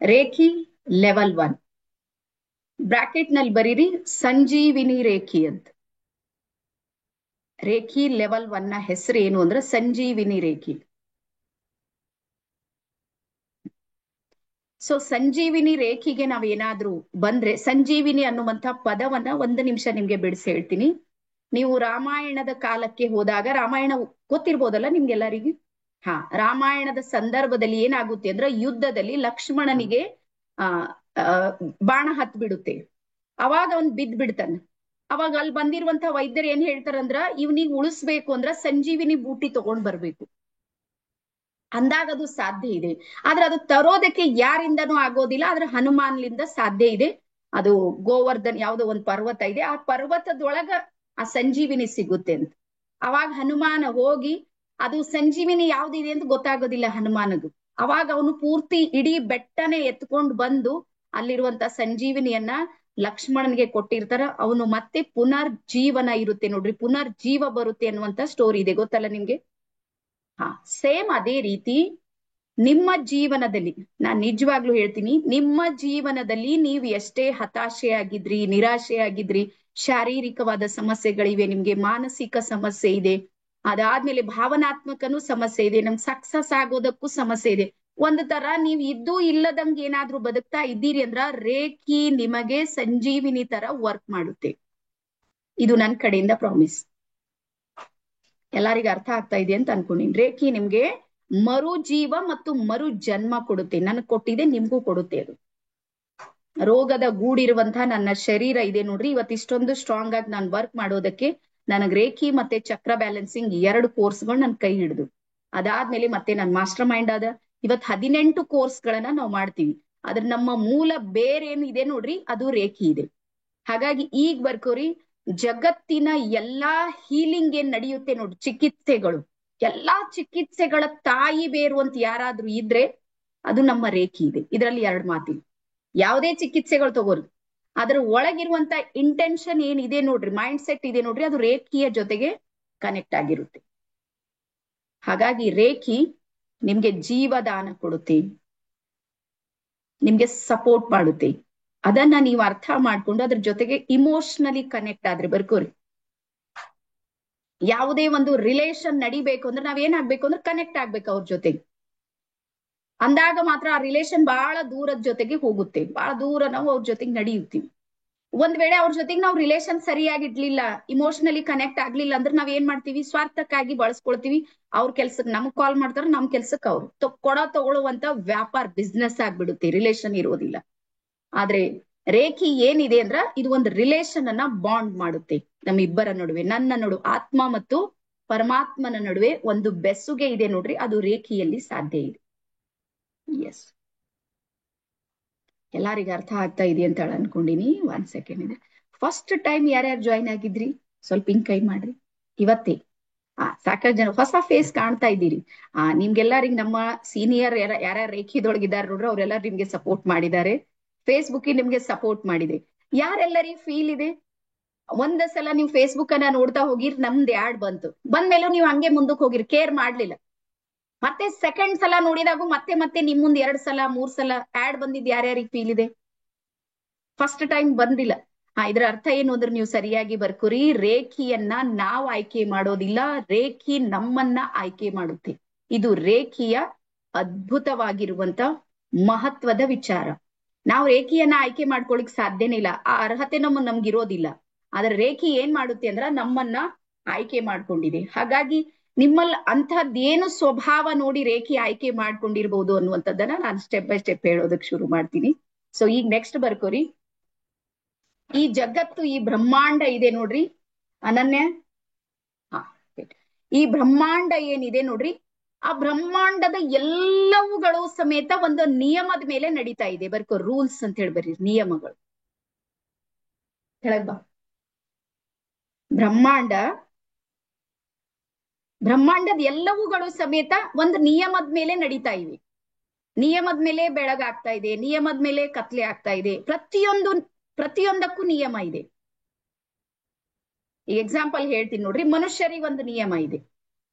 Reiki level 1 bracket ನಲ್ಲಿ ಬರೀರಿ ಸಂಜೀವಿನಿ ರೇಖಿ ಅಂತ. ರೇಖಿ ಲೆವೆಲ್ 1 ನ ಹೆಸರು ಏನು ಅಂದ್ರೆ ಸಂಜೀವಿನಿ ರೇಖಿ. ಸೊ ಸಂಜೀವಿನಿ ರೇಖಿಗೆ ನಾವೇನಾದ್ರೂ ಬಂದ್ರೆ, ಸಂಜೀವಿನಿ ಅನ್ನುವಂಥ ಪದವನ್ನ 1 ನಿಮಿಷ ನಿಮ್ಗೆ ಬಿಡಿಸಿ ಹೇಳ್ತೀನಿ. ನೀವು ರಾಮಾಯಣದ ಕಾಲಕ್ಕೆ ಹೋದಾಗ, ರಾಮಾಯಣ ಗೊತ್ತಿರ್ಬೋದಲ್ಲ ನಿಮ್ಗೆಲ್ಲರಿಗೆ? ರಾಮಾಯಣದ ಸಂದರ್ಭದಲ್ಲಿ ಏನಾಗುತ್ತೆ ಅಂದ್ರೆ ಯುದ್ಧದಲ್ಲಿ ಲಕ್ಷ್ಮಣನಿಗೆ ಬಾಣ ಹತ್ ಬಿಡುತ್ತೆ. ಅವಾಗ ಅವನ್ ಬಿದ್ದಾನೆ. ಅವಾಗ ಅಲ್ಲಿ ಬಂದಿರುವಂತ ವೈದ್ಯರು ಏನ್ ಹೇಳ್ತಾರಂದ್ರ, ಇವ್ನಿಗೆ ಉಳಿಸ್ಬೇಕು ಅಂದ್ರ ಸಂಜೀವಿನಿ ಬೂಟಿ ತಗೊಂಡ್ ಬರ್ಬೇಕು ಅಂದಾಗ ಅದು ಸಾಧ್ಯ ಇದೆ. ಆದ್ರೆ ಅದು ತರೋದಕ್ಕೆ ಯಾರಿಂದನೂ ಆಗೋದಿಲ್ಲ, ಆದ್ರೆ ಹನುಮಾನ್ಲಿಂದ ಸಾಧ್ಯ ಇದೆ. ಅದು ಗೋವರ್ಧನ್ ಯಾವ್ದೋ ಒಂದು ಪರ್ವತ ಇದೆ, ಆ ಪರ್ವತದೊಳಗ ಆ ಸಂಜೀವಿನಿ ಸಿಗುತ್ತೆ ಅಂತ. ಅವಾಗ ಹನುಮಾನ ಹೋಗಿ, ಅದು ಸಂಜೀವಿನಿ ಯಾವ್ದಿದೆ ಅಂತ ಗೊತ್ತಾಗೋದಿಲ್ಲ ಹನುಮಾನಗೂ. ಅವಾಗ ಅವನು ಪೂರ್ತಿ ಇಡೀ ಬೆಟ್ಟನೆ ಎತ್ಕೊಂಡು ಬಂದು ಅಲ್ಲಿರುವಂತ ಸಂಜೀವಿನಿಯನ್ನ ಲಕ್ಷ್ಮಣನ್ಗೆ ಕೊಟ್ಟಿರ್ತಾರ. ಅವನು ಮತ್ತೆ ಪುನರ್ಜೀವನ ಇರುತ್ತೆ ನೋಡ್ರಿ, ಪುನರ್ಜೀವ ಬರುತ್ತೆ ಅನ್ನುವಂತ ಸ್ಟೋರಿ ಇದೆ, ಗೊತ್ತಲ್ಲ ನಿಮ್ಗೆ? ಹಾ, ಸೇಮ್ ಅದೇ ರೀತಿ ನಿಮ್ಮ ಜೀವನದಲ್ಲಿ ನಾನ್ ನಿಜವಾಗ್ಲೂ ಹೇಳ್ತೀನಿ, ನಿಮ್ಮ ಜೀವನದಲ್ಲಿ ನೀವು ಎಷ್ಟೇ ಹತಾಶೆ ಆಗಿದ್ರಿ, ನಿರಾಶೆ ಆಗಿದ್ರಿ, ಶಾರೀರಿಕವಾದ ಸಮಸ್ಯೆಗಳಿವೆ, ನಿಮ್ಗೆ ಮಾನಸಿಕ ಸಮಸ್ಯೆ ಇದೆ, ಅದಾದ್ಮೇಲೆ ಭಾವನಾತ್ಮಕನೂ ಸಮಸ್ಯೆ ಇದೆ, ನಮ್ಗೆ ಸಕ್ಸಸ್ ಆಗೋದಕ್ಕೂ ಸಮಸ್ಯೆ ಇದೆ, ಒಂದ್ ತರ ನೀವ್ ಇದ್ದು ಇಲ್ಲದಂಗೆ ಏನಾದ್ರೂ ಬದುಕ್ತಾ ಇದ್ದೀರಿ ಅಂದ್ರ ರೇಖಿ ನಿಮಗೆ ಸಂಜೀವಿನಿ ತರ ವರ್ಕ್ ಮಾಡುತ್ತೆ. ಇದು ನನ್ ಕಡೆಯಿಂದ ಪ್ರಾಮಿಸ್. ಎಲ್ಲರಿಗೂ ಅರ್ಥ ಆಗ್ತಾ ಇದೆ ಅಂತ ಅನ್ಕೊಂಡಿನಿ. ರೇಖಿ ನಿಮ್ಗೆ ಮರು ಜೀವ ಮತ್ತು ಮರು ಜನ್ಮ ಕೊಡುತ್ತೆ. ನನಗ್ ಕೊಟ್ಟಿದೆ, ನಿಮ್ಗೂ ಕೊಡುತ್ತೆ. ಅದು ರೋಗದ ಗೂಡಿರುವಂತಹ ನನ್ನ ಶರೀರ ಇದೆ ನೋಡ್ರಿ, ಇವತ್ತಿಷ್ಟೊಂದು ಸ್ಟ್ರಾಂಗ್ ಆಗಿ ನಾನು ವರ್ಕ್ ಮಾಡೋದಕ್ಕೆ ನನಗ್ ರೇಖಿ ಮತ್ತೆ ಚಕ್ರ ಬ್ಯಾಲೆನ್ಸಿಂಗ್ 2 ಕೋರ್ಸ್ಗಳು ನನ್ ಕೈ ಹಿಡಿದು, ಅದಾದ್ಮೇಲೆ ಮತ್ತೆ ನನ್ ಮಾಸ್ಟರ್ ಮೈಂಡ್ ಆದ ಇವತ್ 18 ಕೋರ್ಸ್ಗಳನ್ನ ನಾವು ಮಾಡ್ತೀವಿ. ಅದ್ರ ನಮ್ಮ ಮೂಲ ಬೇರೇನಿದೆ ನೋಡ್ರಿ, ಅದು ರೇಖಿ ಇದೆ. ಹಾಗಾಗಿ ಈಗ ಬರ್ಕೋರಿ, ಜಗತ್ತಿನ ಎಲ್ಲಾ ಹೀಲಿಂಗ್ ಏನ್ ನಡೆಯುತ್ತೆ ನೋಡ್ರಿ, ಚಿಕಿತ್ಸೆಗಳು, ಎಲ್ಲಾ ಚಿಕಿತ್ಸೆಗಳ ತಾಯಿ ಬೇರು ಅಂತ ಯಾರಾದ್ರೂ ಇದ್ರೆ ಅದು ನಮ್ಮ ರೇಖಿ ಇದೆ. ಇದರಲ್ಲಿ 2 ಮಾತಿಲ್ಲ. ಯಾವುದೇ ಚಿಕಿತ್ಸೆಗಳು ತಗೋರಿ, ಅದ್ರ ಒಳಗಿರುವಂತ ಇಂಟೆನ್ಷನ್ ಏನಿದೆ ನೋಡ್ರಿ, ಮೈಂಡ್ ಸೆಟ್ ಇದೆ ನೋಡ್ರಿ, ಅದು ರೇಖಿಯ ಜೊತೆಗೆ ಕನೆಕ್ಟ್ ಆಗಿರುತ್ತೆ. ಹಾಗಾಗಿ ರೇಖಿ ನಿಮ್ಗೆ ಜೀವದಾನ ಕೊಡುತ್ತೆ, ನಿಮ್ಗೆ ಸಪೋರ್ಟ್ ಮಾಡುತ್ತೆ. ಅದನ್ನ ನೀವು ಅರ್ಥ ಮಾಡ್ಕೊಂಡು ಅದ್ರ ಜೊತೆಗೆ ಇಮೋಷನಲಿ ಕನೆಕ್ಟ್ ಆದ್ರೆ ಬರ್ಕೋರಿ. ಯಾವುದೇ ಒಂದು ರಿಲೇಶನ್ ನಡಿಬೇಕು ಅಂದ್ರೆ ನಾವೇನಾಗ್ಬೇಕು ಅಂದ್ರೆ ಕನೆಕ್ಟ್ ಆಗ್ಬೇಕು ಅವ್ರ ಜೊತೆಗೆ. ಅಂದಾಗ ಮಾತ್ರ ಆ ರಿಲೇಶನ್ ಬಹಳ ದೂರದ ಜೊತೆಗೆ ಹೋಗುತ್ತೆ, ಬಹಳ ದೂರ ನಾವು ಅವ್ರ ಜೊತೆಗೆ ನಡೆಯುತ್ತೀವಿ. ಒಂದ್ ವೇಳೆ ಅವ್ರ ಜೊತೆಗೆ ನಾವು ರಿಲೇಶನ್ ಸರಿಯಾಗಿಡ್ಲಿಲ್ಲ, ಇಮೋಷನಲಿ ಕನೆಕ್ಟ್ ಆಗ್ಲಿಲ್ಲ ಅಂದ್ರೆ ನಾವ್ ಏನ್ ಮಾಡ್ತೀವಿ, ಸ್ವಾರ್ಥಕ್ಕಾಗಿ ಬಳಸ್ಕೊಳ್ತೀವಿ. ಅವ್ರ ಕೆಲ್ಸಕ್ಕೆ ನಮಗ್ ಕಾಲ್ ಮಾಡ್ತಾರ, ನಮ್ ಕೆಲ್ಸಕ್ಕೆ ಅವ್ರು ಕೊಡ ತಗೊಳ್ಳುವಂತ ವ್ಯಾಪಾರ, ಬಿಸ್ನೆಸ್ ಆಗ್ಬಿಡುತ್ತೆ, ರಿಲೇಶನ್ ಇರೋದಿಲ್ಲ. ಆದ್ರೆ ರೇಖಿ ಏನಿದೆ ಅಂದ್ರ ಇದು ಒಂದು ರಿಲೇಶನ್ ಅನ್ನ ಬಾಂಡ್ ಮಾಡುತ್ತೆ ನಮ್ಮಿಬ್ಬರ ನಡುವೆ, ನನ್ನ ನಡುವೆ, ಆತ್ಮ ಮತ್ತು ಪರಮಾತ್ಮನ ನಡುವೆ ಒಂದು ಬೆಸುಗೆ ಇದೆ ನೋಡ್ರಿ, ಅದು ರೇಖಿಯಲ್ಲಿ ಸಾಧ್ಯ ಇದೆ. ಎಸ್, ಎಲ್ಲರಿಗ ಅರ್ಥ ಆಗ್ತಾ ಇದೆ ಅಂತ ಅನ್ಕೊಂಡಿನಿ. 1 ಸೆಕೆಂಡ್ ಇದೆ. ಫಸ್ಟ್ ಟೈಮ್ ಯಾರ್ಯಾರು ಜಾಯ್ನ್ ಆಗಿದ್ರಿ ಸ್ವಲ್ಪ ಹಿಂಗ್ ಕೈ ಮಾಡ್ರಿ. ಇವತ್ತೇ ಸಾಕಷ್ಟು ಜನ ಹೊಸ ಫೇಸ್ ಕಾಣ್ತಾ ಇದ್ದೀರಿ. ನಿಮ್ಗೆಲ್ಲರಿಗೂ ನಮ್ಮ ಸೀನಿಯರ್ ಯಾರ್ಯಾರು ರೇಖಿದೊಳಗಿದ್ದಾರೆ ನೋಡ್ರಿ, ಅವರೆಲ್ಲ ನಿಮ್ಗೆ ಸಪೋರ್ಟ್ ಮಾಡಿದ್ದಾರೆ. ಫೇಸ್ಬುಕ್ ನಿಮ್ಗೆ ಸಪೋರ್ಟ್ ಮಾಡಿದೆ. ಯಾರೆಲ್ಲರಿಗೂ ಫೀಲ್ ಇದೆ, ಒಂದ್ ಸಲ ನೀವು ಫೇಸ್ಬುಕ್ ಅನ್ನ ನೋಡ್ತಾ ಹೋಗಿರ್, ನಮ್ದು ಆಡ್ ಬಂತು, ಬಂದ್ಮೇಲೂ ನೀವು ಹಂಗೆ ಮುಂದಕ್ಕೆ ಹೋಗಿರ್, ಕೇರ್ ಮಾಡ್ಲಿಲ್ಲ. ಮತ್ತೆ ಸೆಕೆಂಡ್ ಸಲ ನೋಡಿದಾಗೂ ಮತ್ತೆ ಮತ್ತೆ ನಿಮ್ ಮುಂದೆ 2 ಸಲ 3 ಸಲ ಆಡ್ ಬಂದಿದ್ ಯಾರ್ಯಾರಿಗೆ ಫೀಲ್ ಇದೆ? ಫಸ್ಟ್ ಟೈಮ್ ಬಂದಿಲ್ಲ. ಇದ್ರ ಅರ್ಥ ಏನು ಅಂದ್ರೆ ನೀವು ಸರಿಯಾಗಿ ಬರ್ಕೋರಿ, ರೇಖಿಯನ್ನ ನಾವು ಆಯ್ಕೆ ಮಾಡೋದಿಲ್ಲ, ರೇಖಿ ನಮ್ಮನ್ನ ಆಯ್ಕೆ ಮಾಡುತ್ತೆ. ಇದು ರೇಖಿಯ ಅದ್ಭುತವಾಗಿರುವಂತ ಮಹತ್ವದ ವಿಚಾರ. ನಾವು ರೇಖಿಯನ್ನ ಆಯ್ಕೆ ಮಾಡ್ಕೊಳಿಕ್ ಸಾಧ್ಯನೇ ಇಲ್ಲ, ಆ ಅರ್ಹತೆ ನಮ್ಗಿರೋದಿಲ್ಲ. ಆದ್ರೆ ರೇಖಿ ಏನ್ ಮಾಡುತ್ತೆ ಅಂದ್ರ ನಮ್ಮನ್ನ ಆಯ್ಕೆ ಮಾಡ್ಕೊಂಡಿದೆ. ಹಾಗಾಗಿ ನಿಮ್ಮಲ್ಲಿ ಅಂತಹದ್ದೇನು ಸ್ವಭಾವ ನೋಡಿ ರೇಖಿ ಆಯ್ಕೆ ಮಾಡ್ಕೊಂಡಿರ್ಬೋದು ಅನ್ನುವಂಥದ್ದನ್ನ ನಾನು ಸ್ಟೆಪ್ ಬೈ ಸ್ಟೆಪ್ ಹೇಳೋದಕ್ಕೆ ಶುರು ಮಾಡ್ತೀನಿ. ಸೊ ಈಗ ನೆಕ್ಸ್ಟ್ ಬರ್ಕೋರಿ, ಈ ಜಗತ್ತು, ಈ ಬ್ರಹ್ಮಾಂಡ ಇದೆ ನೋಡ್ರಿ, ಅನನ್ಯ, ಈ ಬ್ರಹ್ಮಾಂಡ ಏನಿದೆ ನೋಡ್ರಿ, ಆ ಬ್ರಹ್ಮಾಂಡದ ಎಲ್ಲವುಗಳು ಸಮೇತ ಒಂದು ನಿಯಮದ ಮೇಲೆ ನಡೀತಾ ಇದೆ. ಬರ್ಕೋ, ರೂಲ್ಸ್ ಅಂತ ಹೇಳ್ಬರ್ರಿ, ನಿಯಮಗಳು. ಹೇಳಕ್ ಬಾ. ಬ್ರಹ್ಮಾಂಡದ ಎಲ್ಲವುಗಳು ಸಮೇತ ಒಂದು ನಿಯಮದ ಮೇಲೆ ನಡೀತಾ ಇವೆ. ನಿಯಮದ ಮೇಲೆ ಬೆಳಗಾಗ್ತಾ ಇದೆ, ನಿಯಮದ ಮೇಲೆ ಕತ್ಲೆ ಆಗ್ತಾ ಇದೆ. ಪ್ರತಿಯೊಂದಕ್ಕೂ ನಿಯಮ ಇದೆ. ಈ ಎಕ್ಸಾಂಪಲ್ ಹೇಳ್ತೀನಿ ನೋಡ್ರಿ, ಮನುಷ್ಯರಿಗೆ ಒಂದು ನಿಯಮ ಇದೆ.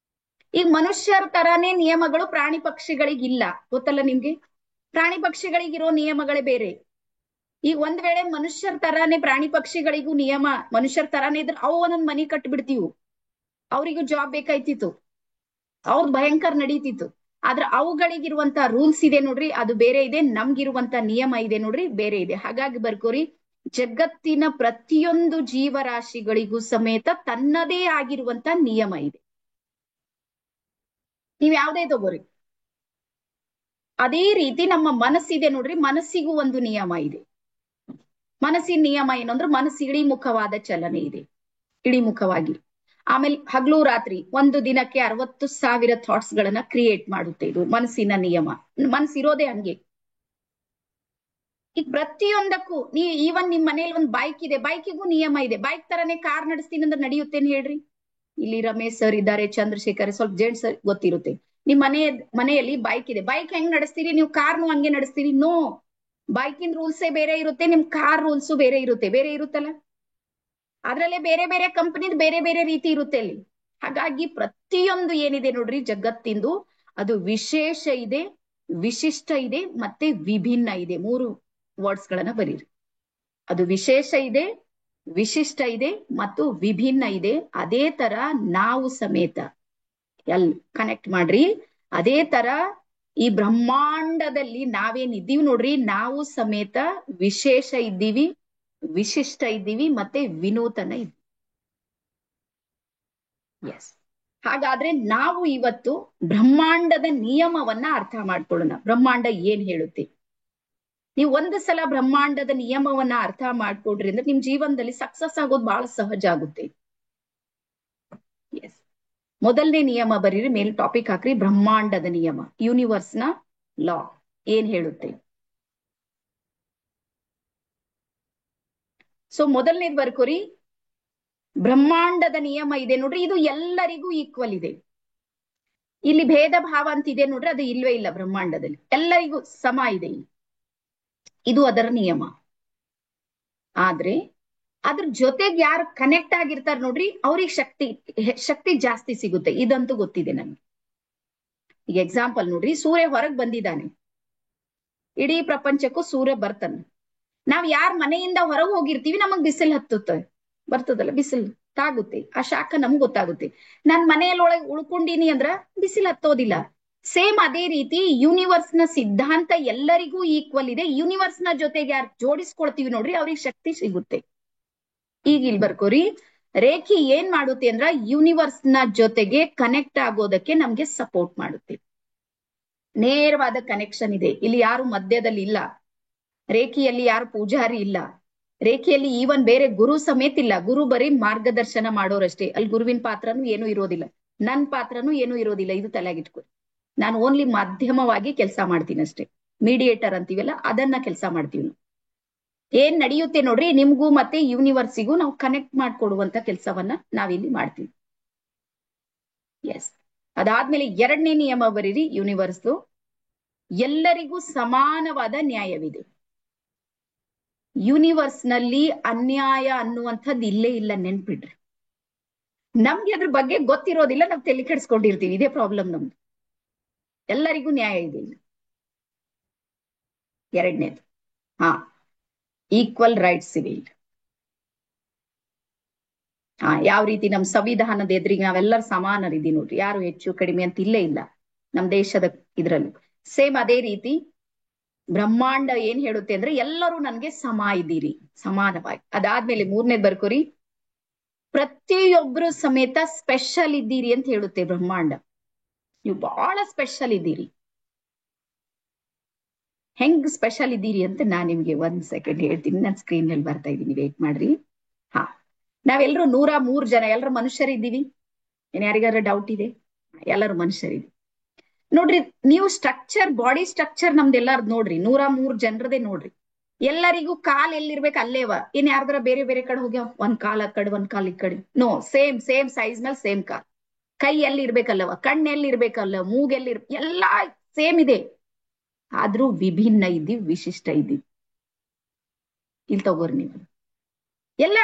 ಈಗ ಮನುಷ್ಯರ ತರಾನೇ ನಿಯಮಗಳು ಪ್ರಾಣಿ ಪಕ್ಷಿಗಳಿಗಿಲ್ಲ, ಗೊತ್ತಲ್ಲ ನಿಮ್ಗೆ? ಪ್ರಾಣಿ ಪಕ್ಷಿಗಳಿಗಿರೋ ನಿಯಮಗಳೇ ಬೇರೆ. ಈಗ ಒಂದ್ ವೇಳೆ ಮನುಷ್ಯರ ತರಾನೇ ಪ್ರಾಣಿ ಪಕ್ಷಿಗಳಿಗೂ ನಿಯಮ ಮನುಷ್ಯರ ತರಾನೇ ಇದ್ರೆ ಅವು ಒಂದೊಂದ್ ಮನಿ ಕಟ್ಬಿಡ್ತೀವು, ಅವ್ರಿಗೂ ಜಾಬ್ ಬೇಕಾಯ್ತಿತ್ತು, ಅವ್ರದ್ ಭಯಂಕರ ನಡೀತಿತ್ತು. ಆದ್ರೆ ಅವುಗಳಿಗಿರುವಂತ ರೂಲ್ಸ್ ಇದೆ ನೋಡ್ರಿ, ಅದು ಬೇರೆ ಇದೆ. ನಮ್ಗಿರುವಂತ ನಿಯಮ ಇದೆ ನೋಡ್ರಿ, ಬೇರೆ ಇದೆ. ಹಾಗಾಗಿ ಬರ್ಕೋರಿ, ಜಗತ್ತಿನ ಪ್ರತಿಯೊಂದು ಜೀವರಾಶಿಗಳಿಗೂ ಸಮೇತ ತನ್ನದೇ ಆಗಿರುವಂತ ನಿಯಮ ಇದೆ. ನೀವ್ ಯಾವ್ದೇ ತಗೋರಿ. ಅದೇ ರೀತಿ ನಮ್ಮ ಮನಸ್ಸಿದೆ ನೋಡ್ರಿ, ಮನಸ್ಸಿಗೂ ಒಂದು ನಿಯಮ ಇದೆ. ಮನಸ್ಸಿನ ನಿಯಮ ಏನಂದ್ರೆ ಮನಸ್ಸು ಇಳಿಮುಖವಾದ ಚಲನೆ ಇದೆ, ಇಳಿಮುಖವಾಗಿ. ಆಮೇಲೆ ಹಗಲು ರಾತ್ರಿ ಒಂದು ದಿನಕ್ಕೆ 60,000 ಥಾಟ್ಸ್ ಗಳನ್ನ ಕ್ರಿಯೇಟ್ ಮಾಡುತ್ತೆ. ಇದು ಮನಸ್ಸಿನ ನಿಯಮ, ಮನಸ್ಸಿರೋದೇ ಹಂಗೆ. ಈಗ ಪ್ರತಿಯೊಂದಕ್ಕೂ ಈವನ್ ನಿಮ್ ಮನೇಲಿ ಒಂದು ಬೈಕ್ ಇದೆ, ಬೈಕಿಗೂ ನಿಯಮ ಇದೆ. ಬೈಕ್ ತರನೇ ಕಾರ್ ನಡೆಸ್ತೀನಿ ಅಂದ್ರೆ ನಡೆಯುತ್ತೇನೆ ಹೇಳ್ರಿ? ಇಲ್ಲಿ ರಮೇಶ್ ಸರ್ ಇದ್ದಾರೆ, ಚಂದ್ರಶೇಖರ್, ಸ್ವಲ್ಪ ಜೆಂಟ್ಸ್ ಗೊತ್ತಿರುತ್ತೆ. ನಿಮ್ ಮನೆಯಲ್ಲಿ ಬೈಕ್ ಇದೆ, ಬೈಕ್ ಹೆಂಗ್ ನಡೆಸ್ತೀರಿ ನೀವು? ಕಾರ್ನು ಹಂಗೆ ನಡೆಸ್ತೀರಿ? ನೋ, ಬೈಕಿನ ರೂಲ್ಸೇ ಬೇರೆ ಇರುತ್ತೆ, ನಿಮ್ ಕಾರ್ ರೂಲ್ಸು ಬೇರೆ ಇರುತ್ತೆ. ಬೇರೆ ಇರುತ್ತಲ್ಲ, ಅದ್ರಲ್ಲೇ ಬೇರೆ ಬೇರೆ ಕಂಪನಿದ್ ಬೇರೆ ಬೇರೆ ರೀತಿ ಇರುತ್ತೆ ಅಲ್ಲಿ. ಹಾಗಾಗಿ ಪ್ರತಿಯೊಂದು ಏನಿದೆ ನೋಡ್ರಿ ಜಗತ್ತಿಂದು ಅದು ವಿಶೇಷ ಇದೆ, ವಿಶಿಷ್ಟ ಇದೆ, ಮತ್ತೆ ವಿಭಿನ್ನ ಇದೆ. 3 ವರ್ಡ್ಸ್ ಗಳನ್ನ ಬರೀರಿ. ಅದು ವಿಶೇಷ ಇದೆ, ವಿಶಿಷ್ಟ ಇದೆ ಮತ್ತು ವಿಭಿನ್ನ ಇದೆ. ಅದೇ ತರ ನಾವು ಸಮೇತ ಕನೆಕ್ಟ್ ಮಾಡ್ರಿ. ಅದೇ ತರ ಈ ಬ್ರಹ್ಮಾಂಡದಲ್ಲಿ ನಾವೇನಿದ್ದೀವಿ ನೋಡ್ರಿ, ನಾವು ಸಮೇತ ವಿಶೇಷ ಇದ್ದೀವಿ, ವಿಶಿಷ್ಟ ಇದ್ದೀವಿ, ಮತ್ತೆ ವಿನೂತನ ಇದ್ದೀವಿ. ಎಸ್. ಹಾಗಾದ್ರೆ ನಾವು ಇವತ್ತು ಬ್ರಹ್ಮಾಂಡದ ನಿಯಮವನ್ನ ಅರ್ಥ ಮಾಡ್ಕೊಳ್ಳೋಣ. ಬ್ರಹ್ಮಾಂಡ ಏನ್ ಹೇಳುತ್ತೆ? ನೀವು ಒಂದು ಸಲ ಬ್ರಹ್ಮಾಂಡದ ನಿಯಮವನ್ನ ಅರ್ಥ ಮಾಡ್ಕೊಡ್ರಿ ಅಂದ್ರೆ ನಿಮ್ ಜೀವನದಲ್ಲಿ ಸಕ್ಸಸ್ ಆಗೋದು ಬಹಳ ಸಹಜ ಆಗುತ್ತೆ. ಎಸ್. ಮೊದಲನೇ ನಿಯಮ ಬರೀರಿ, ಮೇಲೆ ಟಾಪಿಕ್ ಹಾಕ್ರಿ. ಬ್ರಹ್ಮಾಂಡದ ನಿಯಮ, ಯೂನಿವರ್ಸ್ ನ ಲಾ ಏನ್ ಹೇಳುತ್ತೆ? ಸೊ ಮೊದಲನೇದ್ ಬರ್ಕೋರಿ, ಬ್ರಹ್ಮಾಂಡದ ನಿಯಮ ಇದೆ ನೋಡ್ರಿ, ಇದು ಎಲ್ಲರಿಗೂ ಈಕ್ವಲ್ ಇದೆ. ಇಲ್ಲಿ ಭೇದ ಭಾವ ಅಂತ ಇದೆ ನೋಡ್ರಿ, ಅದು ಇಲ್ವೇ ಇಲ್ಲ. ಬ್ರಹ್ಮಾಂಡದಲ್ಲಿ ಎಲ್ಲರಿಗೂ ಸಮ ಇದೆ. ಇದು ಅದರ ನಿಯಮ. ಆದ್ರೆ ಅದ್ರ ಜೊತೆಗೆ ಯಾರು ಕನೆಕ್ಟ್ ಆಗಿರ್ತಾರೆ ನೋಡ್ರಿ, ಅವ್ರಿಗೆ ಶಕ್ತಿ ಜಾಸ್ತಿ ಸಿಗುತ್ತೆ. ಇದಂತೂ ಗೊತ್ತಿದೆ ನನ್ಗೆ. ಈಗ ಎಕ್ಸಾಂಪಲ್ ನೋಡ್ರಿ, ಸೂರ್ಯ ಹೊರಗ್ ಬಂದಿದ್ದಾನೆ, ಇಡೀ ಪ್ರಪಂಚಕ್ಕೂ ಸೂರ್ಯ ಬರ್ತಾನೆ. ನಾವ್ ಯಾರ್ ಮನೆಯಿಂದ ಹೊರಗೆ ಹೋಗಿರ್ತೀವಿ, ನಮಗ್ ಬಿಸಿಲು ಹತ್ತುತ್ತೆ, ಬರ್ತದಲ್ಲ ಬಿಸಿಲು ತಾಗುತ್ತೆ, ಆ ಶಾಖ ನಮ್ಗ್ ಗೊತ್ತಾಗುತ್ತೆ. ನಾನ್ ಮನೆಯೊಳಗೆ ಉಳ್ಕೊಂಡಿನಿ ಅಂದ್ರ ಬಿಸಿಲು ಹತ್ತೋದಿಲ್ಲ. ಸೇಮ್ ಅದೇ ರೀತಿ ಯೂನಿವರ್ಸ್ ನ ಸಿದ್ಧಾಂತ ಎಲ್ಲರಿಗೂ ಈಕ್ವಲ್ ಇದೆ. ಯೂನಿವರ್ಸ್ ನ ಜೊತೆಗೆ ಯಾರು ಜೋಡಿಸ್ಕೊಳ್ತೀವಿ ನೋಡ್ರಿ, ಅವ್ರಿಗೆ ಶಕ್ತಿ ಸಿಗುತ್ತೆ. ಈಗ ಇಲ್ಲಿ ಬರ್ಕೋರಿ, ರೇಖೆ ಏನ್ ಮಾಡುತ್ತೆ ಅಂದ್ರ ಯೂನಿವರ್ಸ್ ನ ಜೊತೆಗೆ ಕನೆಕ್ಟ್ ಆಗೋದಕ್ಕೆ ನಮ್ಗೆ ಸಪೋರ್ಟ್ ಮಾಡುತ್ತೆ. ನೇರವಾದ ಕನೆಕ್ಷನ್ ಇದೆ. ಇಲ್ಲಿ ಯಾರು ಮಧ್ಯದಲ್ಲಿ ಇಲ್ಲ. ರೇಖೆಯಲ್ಲಿ ಯಾರು ಪೂಜಾರಿ ಇಲ್ಲ. ರೇಖೆಯಲ್ಲಿ ಈವನ್ ಬೇರೆ ಗುರು ಸಮೇತ ಇಲ್ಲ. ಗುರು ಬರೀ ಮಾರ್ಗದರ್ಶನ ಮಾಡೋರಷ್ಟೇ. ಅಲ್ಲಿ ಗುರುವಿನ ಪಾತ್ರನೂ ಏನೂ ಇರೋದಿಲ್ಲ, ನನ್ ಪಾತ್ರನೂ ಏನೂ ಇರೋದಿಲ್ಲ. ಇದು ತಲೆಯಾಗಿಟ್ಕೊ. ನಾನು ಓನ್ಲಿ ಮಾಧ್ಯಮವಾಗಿ ಕೆಲಸ ಮಾಡ್ತೀನಿ ಅಷ್ಟೇ. ಮೀಡಿಯೇಟರ್ ಅಂತೀವಲ್ಲ, ಅದನ್ನ ಕೆಲಸ ಮಾಡ್ತೀವಿ. ಏನ್ ನಡೆಯುತ್ತೆ ನೋಡ್ರಿ, ನಿಮ್ಗೂ ಮತ್ತೆ ಯೂನಿವರ್ಸಿಗೂ ನಾವು ಕನೆಕ್ಟ್ ಮಾಡ್ಕೊಡುವಂತ ಕೆಲಸವನ್ನ ನಾವಿಲ್ಲಿ ಮಾಡ್ತೀವಿ. ಎಸ್. ಅದಾದ್ಮೇಲೆ ಎರಡನೇ ನಿಯಮ ಬರೀರಿ, ಯೂನಿವರ್ಸ್ ಎಲ್ಲರಿಗೂ ಸಮಾನವಾದ ನ್ಯಾಯವಿದೆ. ಯೂನಿವರ್ಸ್ ನಲ್ಲಿ ಅನ್ಯಾಯ ಅನ್ನುವಂಥದ್ದು ಇಲ್ಲೇ ಇಲ್ಲ, ನೆನ್ಪಿಡ್ರಿ. ನಮ್ಗೆ ಅದ್ರ ಬಗ್ಗೆ ಗೊತ್ತಿರೋದಿಲ್ಲ, ನಾವು ತಲೆ ಕೆಡಿಸ್ಕೊಂಡಿರ್ತೀವಿ. ಇದೇ ಪ್ರಾಬ್ಲಮ್ ನಮ್ದು. ಎಲ್ಲರಿಗೂ ನ್ಯಾಯ ಇದೆ. ಎರಡನೇದು ಈಕ್ವಲ್ ರೈಟ್ಸ್ ಇವೆ ಇಲ್ಲಿ. ಯಾವ ರೀತಿ ನಮ್ ಸಂವಿಧಾನದ ಎದುರಿಗೆ ನಾವೆಲ್ಲರೂ ಸಮಾನರಿದ್ದೀವಿ ನೋಡ್ರಿ, ಯಾರು ಹೆಚ್ಚು ಕಡಿಮೆ ಅಂತ ಇಲ್ಲೇ ಇಲ್ಲ ನಮ್ ದೇಶದ ಇದ್ರಲ್ಲೂ. ಸೇಮ್ ಅದೇ ರೀತಿ ಬ್ರಹ್ಮಾಂಡ ಏನ್ ಹೇಳುತ್ತೆ ಅಂದ್ರೆ ಎಲ್ಲರೂ ನನ್ಗೆ ಸಮ ಇದ್ದೀರಿ, ಸಮಾನವಾಗಿ. ಅದಾದ್ಮೇಲೆ ಮೂರನೇದ್ ಬರ್ಕೋರಿ, ಪ್ರತಿಯೊಬ್ರು ಸಮೇತ ಸ್ಪೆಷಲ್ ಇದ್ದೀರಿ ಅಂತ ಹೇಳುತ್ತೆ ಬ್ರಹ್ಮಾಂಡ. ನೀವು ಬಹಳ ಸ್ಪೆಷಲ್ ಇದ್ದೀರಿ. ಹೆಂಗ್ ಸ್ಪೆಷಲ್ ಇದ್ದೀರಿ ಅಂತ ನಾನ್ ನಿಮ್ಗೆ 1 ಸೆಕೆಂಡ್ ಹೇಳ್ತೀನಿ. ನಾನು ಸ್ಕ್ರೀನ್ ನಲ್ಲಿ ಬರ್ತಾ ಇದ್ದೀನಿ, ವೇಟ್ ಮಾಡ್ರಿ. ನಾವೆಲ್ಲರೂ 103 ಜನ ಎಲ್ಲರೂ ಮನುಷ್ಯರಿದ್ದೀವಿ. ಏನ್ ಯಾರಿಗಾರ ಡೌಟ್ ಇದೆ? ಎಲ್ಲರೂ ಮನುಷ್ಯರಿದ್ದೀವಿ ನೋಡ್ರಿ. ನೀವು ಸ್ಟ್ರಕ್ಚರ್, ಬಾಡಿ ಸ್ಟ್ರಕ್ಚರ್ ನಮ್ದೆಲ್ಲಾರ್ದು ನೋಡ್ರಿ, 103 ಜನರದೇ ನೋಡ್ರಿ. ಎಲ್ಲರಿಗೂ ಕಾಲ್ ಎಲ್ಲಿರ್ಬೇಕು ಅಲ್ಲೇವ. ಏನ್ ಯಾರ್ದಾರ ಬೇರೆ ಬೇರೆ ಕಡೆ ಹೋಗ್ಯಾವ, ಒಂದ್ ಕಾಲ್ ಆ ಕಡೆ ಒಂದ್ ಕಾಲ್ ಈ ಕಡೆ? ನೋ, ಸೇಮ್ ಸೈಜ್ ಮೇಲೆ ಸೇಮ್ ಕಾಲ್. ಕೈ ಎಲ್ಲಿ ಇರ್ಬೇಕಲ್ಲವ, ಕಣ್ಣು ಎಲ್ಲಿ ಇರ್ಬೇಕಲ್ಲ, ಮೂಗ್ ಎಲ್ಲಿ ಎಲ್ಲಾ ಸೇಮ್ ಇದೆ. ಆದ್ರೂ ವಿಭಿನ್ನ ಇದ್ದೀವಿ, ವಿಶಿಷ್ಟ ಇದ್ದೀವಿ. ಇಲ್ಲಿ ತಗೋರಿ ನೀವು. ಎಲ್ಲ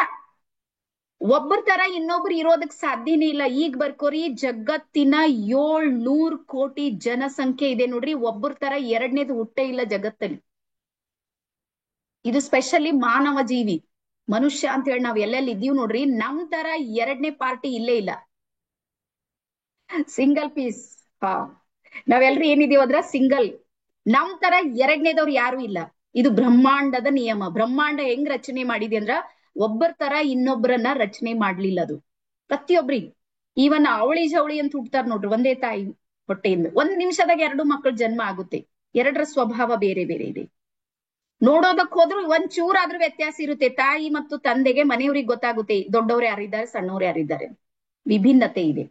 ಒಬ್ಬರ ತರ ಇನ್ನೊಬ್ರು ಇರೋದಕ್ ಸಾಧ್ಯನೇ ಇಲ್ಲ. ಈಗ ಬರ್ಕೋರಿ, ಜಗತ್ತಿನ 700 ಕೋಟಿ ಜನಸಂಖ್ಯೆ ಇದೆ ನೋಡ್ರಿ. ಒಬ್ಬರ ತರ ಎರಡನೇದು ಹುಟ್ಟೇ ಇಲ್ಲ ಜಗತ್ತಲ್ಲಿ. ಇದು ಸ್ಪೆಷಲಿ ಮಾನವ ಜೀವಿ, ಮನುಷ್ಯ ಅಂತ ಹೇಳಿ ನಾವ್ ಎಲ್ಲೆಲ್ಲಿ ಇದೀವಿ ನೋಡ್ರಿ, ನಮ್ ತರ ಎರಡನೇ ಪಾರ್ಟಿ ಇಲ್ಲೇ ಇಲ್ಲ. Single piece. ನಾವೆಲ್ರೂ ಏನಿದೀವ ಅದ್ರ ಸಿಂಗಲ್. ನಮ್ ತರ ಎರಡನೇದವ್ರು ಯಾರು ಇಲ್ಲ. ಇದು ಬ್ರಹ್ಮಾಂಡದ ನಿಯಮ. ಬ್ರಹ್ಮಾಂಡ ಹೆಂಗ್ ರಚನೆ ಮಾಡಿದೆ ಅಂದ್ರ ಒಬ್ಬರ ತರ ಇನ್ನೊಬ್ಬರನ್ನ ರಚನೆ ಮಾಡ್ಲಿಲ್ಲ. ಅದು ಪ್ರತಿಯೊಬ್ರಿಗೆ. ಈವನ್ ಅವಳಿ ಜವಳಿ ಅಂತ ಹುಡ್ತಾರ ನೋಡ್ರಿ, ಒಂದೇ ತಾಯಿ ಹೊಟ್ಟೆಯಿಂದ 1 ನಿಮಿಷದಾಗ 2 ಮಕ್ಕಳ ಜನ್ಮ ಆಗುತ್ತೆ. ಎರಡರ ಸ್ವಭಾವ ಬೇರೆ ಬೇರೆ ಇದೆ. ನೋಡೋದಕ್ ಹೋದ್ರು ಒಂದ್ ಚೂರಾದ್ರೂ ವ್ಯತ್ಯಾಸ ಇರುತ್ತೆ. ತಾಯಿ ಮತ್ತು ತಂದೆಗೆ, ಮನೆಯವ್ರಿಗೆ ಗೊತ್ತಾಗುತ್ತೆ ದೊಡ್ಡವ್ರು ಯಾರಿದ್ದಾರೆ, ಸಣ್ಣವ್ರು ಯಾರಿದ್ದಾರೆ. ವಿಭಿನ್ನತೆ ಇದೆ.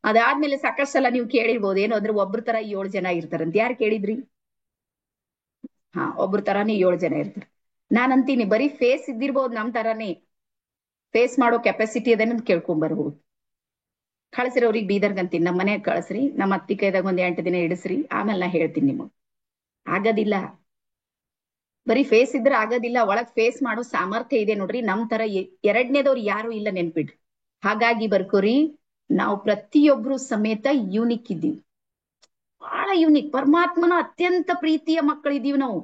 ಅದಾದ್ಮೇಲೆ ಸಾಕಷ್ಟು ಸಲ ನೀವು ಕೇಳಿರ್ಬೋದು, ಏನು ಅಂದ್ರೆ ಒಬ್ರ ತರ 7 ಜನ ಇರ್ತಾರಂತ. ಯಾರು ಕೇಳಿದ್ರಿ? ಒಬ್ರ ತರಾನೇ 7 ಜನ ಇರ್ತಾರೆ. ನಾನ್ ಅಂತೀನಿ, ಬರೀ ಫೇಸ್ ಇದ್ದಿರ್ಬೋದು ನಮ್ ತರಾನೇ, ಫೇಸ್ ಮಾಡೋ ಕೆಪಾಸಿಟಿ ಅದೇನಂತ ಕೇಳ್ಕೊಂಡ್ ಬರ್ಬೋದು. ಕಳ್ಸ್ರಿ ಅವ್ರಿಗೆ ಬೀದರ್ಗ್ ಅಂತೀನಿ, ನಮ್ಮ ಮನೆಯಾಗ ಕಳ್ಸ್ರಿ, ನಮ್ಮ ಅತ್ತಿ ಕೈದಾಗ 1 8 ದಿನ ಇಡಿಸ್ರಿ, ಆಮೇಲೆ ನಾ ಹೇಳ್ತೀನಿ ನಿಮಗ್. ಆಗೋದಿಲ್ಲ. ಬರೀ ಫೇಸ್ ಇದ್ರೆ ಆಗೋದಿಲ್ಲ. ಒಳಗ್ ಫೇಸ್ ಮಾಡೋ ಸಾಮರ್ಥ್ಯ ಇದೆ ನೋಡ್ರಿ. ನಮ್ ತರ ಎರಡನೇದವ್ರು ಯಾರು ಇಲ್ಲ, ನೆನ್ಪಿಡ್ರಿ. ಹಾಗಾಗಿ ಬರ್ಕೋರಿ, ನಾವು ಪ್ರತಿಯೊಬ್ರು ಸಮೇತ ಯೂನಿಕ್ ಇದ್ದೀವಿ, ಬಹಳ ಯೂನಿಕ್. ಪರಮಾತ್ಮನ ಅತ್ಯಂತ ಪ್ರೀತಿಯ ಮಕ್ಕಳಿದೀವಿ ನಾವು.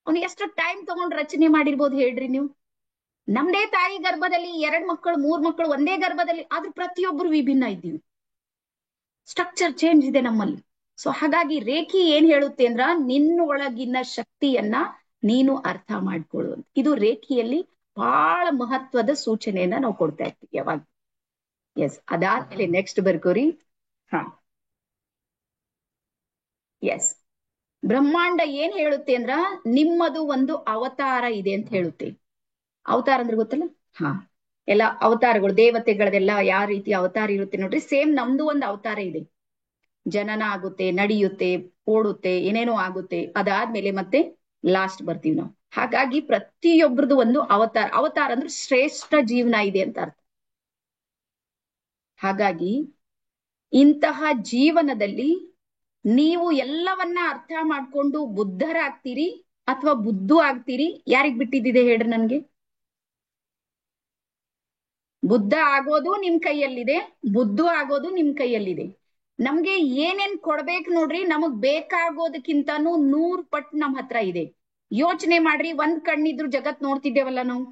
ಅವ್ನಿಗೆ ಎಷ್ಟು ಟೈಮ್ ತಗೊಂಡ್ ರಚನೆ ಮಾಡಿರ್ಬೋದು ಹೇಳ್ರಿ ನೀವು. ನಮ್ದೇ ತಾಯಿ ಗರ್ಭದಲ್ಲಿ 2 ಮಕ್ಕಳು 3 ಮಕ್ಕಳು ಒಂದೇ ಗರ್ಭದಲ್ಲಿ, ಆದ್ರೂ ಪ್ರತಿಯೊಬ್ರು ವಿಭಿನ್ನ ಇದ್ದೀವಿ. ಸ್ಟ್ರಕ್ಚರ್ ಚೇಂಜ್ ಇದೆ ನಮ್ಮಲ್ಲಿ. ಸೊ ಹಾಗಾಗಿ ರೇಖಿ ಏನ್ ಹೇಳುತ್ತೆ ಅಂದ್ರ, ನಿನ್ನೊಳಗಿನ ಶಕ್ತಿಯನ್ನ ನೀನು ಅರ್ಥ ಮಾಡ್ಕೊಳ್ಳುವಂತ. ಇದು ರೇಖಿಯಲ್ಲಿ ಬಹಳ ಮಹತ್ವದ ಸೂಚನೆಯನ್ನ ನಾವು ಕೊಡ್ತಾ ಇರ್ತೀವಿ ಯಾವಾಗ. ಎಸ್, ಅದಾದ್ಮೇಲೆ ನೆಕ್ಸ್ಟ್ ಬರ್ಕೋರಿ. ಹಾ, ಎಸ್, ಬ್ರಹ್ಮಾಂಡ ಏನ್ ಹೇಳುತ್ತೆ ಅಂದ್ರ, ನಿಮ್ಮದು ಒಂದು ಅವತಾರ ಇದೆ ಅಂತ ಹೇಳುತ್ತೆ. ಅವತಾರ ಅಂದ್ರೆ ಗೊತ್ತಲ್ಲ? ಹಾ, ಎಲ್ಲ ಅವತಾರಗಳು, ದೇವತೆಗಳದೆಲ್ಲ ಯಾವ ರೀತಿ ಅವತಾರ ಇರುತ್ತೆ ನೋಡ್ರಿ, ಸೇಮ್ ನಮ್ದು ಒಂದು ಅವತಾರ ಇದೆ. ಜನನ ಆಗುತ್ತೆ, ನಡೆಯುತ್ತೆ, ಓಡುತ್ತೆ, ಏನೇನೋ ಆಗುತ್ತೆ, ಅದಾದ್ಮೇಲೆ ಮತ್ತೆ ಲಾಸ್ಟ್ ಬರ್ತೀವಿ ನಾವು. ಹಾಗಾಗಿ ಪ್ರತಿಯೊಬ್ಬರದು ಒಂದು ಅವತಾರ. ಅವತಾರ ಅಂದ್ರೆ ಶ್ರೇಷ್ಠ ಜೀವನ ಇದೆ ಅಂತ ಅರ್ಥ. ಹಾಗಾಗಿ ಇಂತಹ ಜೀವನದಲ್ಲಿ ನೀವು ಎಲ್ಲವನ್ನ ಅರ್ಥ ಮಾಡ್ಕೊಂಡು ಬುದ್ಧರಾಗ್ತೀರಿ ಅಥವಾ ಬುದ್ಧು ಆಗ್ತೀರಿ, ಯಾರಿಗ್ ಬಿಟ್ಟಿದ್ದಿದೆ ಹೇಳ್ರಿ ನನ್ಗೆ? ಬುದ್ಧ ಆಗೋದು ನಿಮ್ ಕೈಯಲ್ಲಿದೆ, ಬುದ್ಧು ಆಗೋದು ನಿಮ್ ಕೈಯಲ್ಲಿದೆ. ನಮ್ಗೆ ಏನೇನ್ ಕೊಡ್ಬೇಕು ನೋಡ್ರಿ, ನಮಗ್ ಬೇಕಾಗೋದಕ್ಕಿಂತಾನು 100 ಪಟ್ಟು ನಮ್ ಹತ್ರ ಇದೆ. ಯೋಚನೆ ಮಾಡ್ರಿ, ಒಂದ್ ಕಣ್ಣಿದ್ರು ಜಗತ್ ನೋಡ್ತಿದ್ದೇವಲ್ಲ ನಾವು,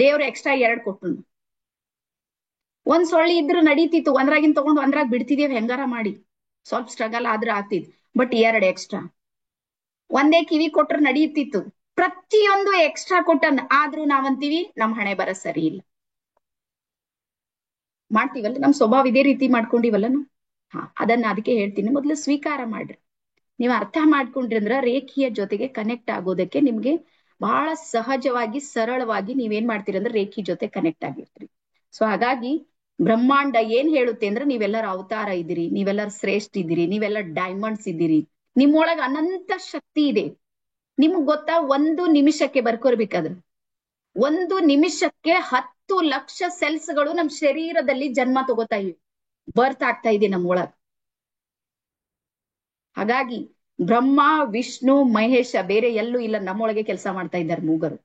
ದೇವ್ರ ಎಕ್ಸ್ಟ್ರಾ 2 ಕೊಟ್ಟು. ಒಂದ್ ಸೊಳ್ಳಿ ಇದ್ರು ನಡೀತಿತ್ತು, ಒಂದ್ರಾಗಿನ್ ತಗೊಂಡು ಒಂದ್ರಾಗ ಬಿಡ್ತಿದೇವ್ ಹೆಂಗಾರ ಮಾಡಿ, ಸ್ವಲ್ಪ ಸ್ಟ್ರಗಲ್ ಆದ್ರೆ ಆಗ್ತಿತ್ತು. But 2 extra. ಒಂದೇ ಕಿವಿ ಕೊಟ್ರೆ ನಡೀತಿತ್ತು, ಪ್ರತಿಯೊಂದು ಎಕ್ಸ್ಟ್ರಾ ಕೊಟ್ಟನ್. ಆದ್ರೂ ನಾವಂತೀವಿ ನಮ್ ಹಣೆ ಬರ ಸರಿ ಇಲ್ಲ. ಮಾಡ್ತೀವಲ್ಲ, ನಮ್ ಸ್ವಭಾವ ಇದೇ ರೀತಿ ಮಾಡ್ಕೊಂಡಿವಲ್ಲ ನಾವು. ಹಾ, ಅದನ್ನ ಅದಕ್ಕೆ ಹೇಳ್ತೀನಿ, ಮೊದ್ಲು ಸ್ವೀಕಾರ ಮಾಡ್ರಿ. ನೀವ್ ಅರ್ಥ ಮಾಡ್ಕೊಂಡ್ರಿ ಅಂದ್ರ ರೇಖಿಯ ಜೊತೆಗೆ ಕನೆಕ್ಟ್ ಆಗೋದಕ್ಕೆ ನಿಮ್ಗೆ ಬಹಳ ಸಹಜವಾಗಿ ಸರಳವಾಗಿ ನೀವೇನ್ ಮಾಡ್ತೀರಿ ಅಂದ್ರೆ ರೇಖಿ ಜೊತೆ ಕನೆಕ್ಟ್ ಆಗಿರ್ತೀರಿ. ಸೊ ಹಾಗಾಗಿ ಬ್ರಹ್ಮಾಂಡ ಏನ್ ಹೇಳುತ್ತೆ ಅಂದ್ರೆ, ನೀವೆಲ್ಲರ ಅವತಾರ ಇದ್ದೀರಿ, ನೀವೆಲ್ಲರ ಶ್ರೇಷ್ಠ ಇದ್ದೀರಿ, ನೀವೆಲ್ಲ ಡೈಮಂಡ್ಸ್ ಇದ್ದೀರಿ, ನಿಮ್ಮೊಳಗ ಅನಂತ ಶಕ್ತಿ ಇದೆ. ನಿಮ್ಗ್ ಗೊತ್ತಾ, 1 ನಿಮಿಷಕ್ಕೆ ಬರ್ಕೋರ್ಬೇಕಾದ್ರೆ 1 ನಿಮಿಷಕ್ಕೆ 10 ಲಕ್ಷ ಸೆಲ್ಸ್ಗಳು ನಮ್ ಶರೀರದಲ್ಲಿ ಜನ್ಮ ತಗೋತಾ ಇವೆ, ಬರ್ತ್ ಆಗ್ತಾ ಇದೆ ನಮ್ಮೊಳಗ. ಹಾಗಾಗಿ ಬ್ರಹ್ಮ ವಿಷ್ಣು ಮಹೇಶ ಬೇರೆ ಎಲ್ಲೂ ಇಲ್ಲ, ನಮ್ಮೊಳಗೆ ಕೆಲಸ ಮಾಡ್ತಾ ಇದ್ದಾರೆ ಮೂಗರು.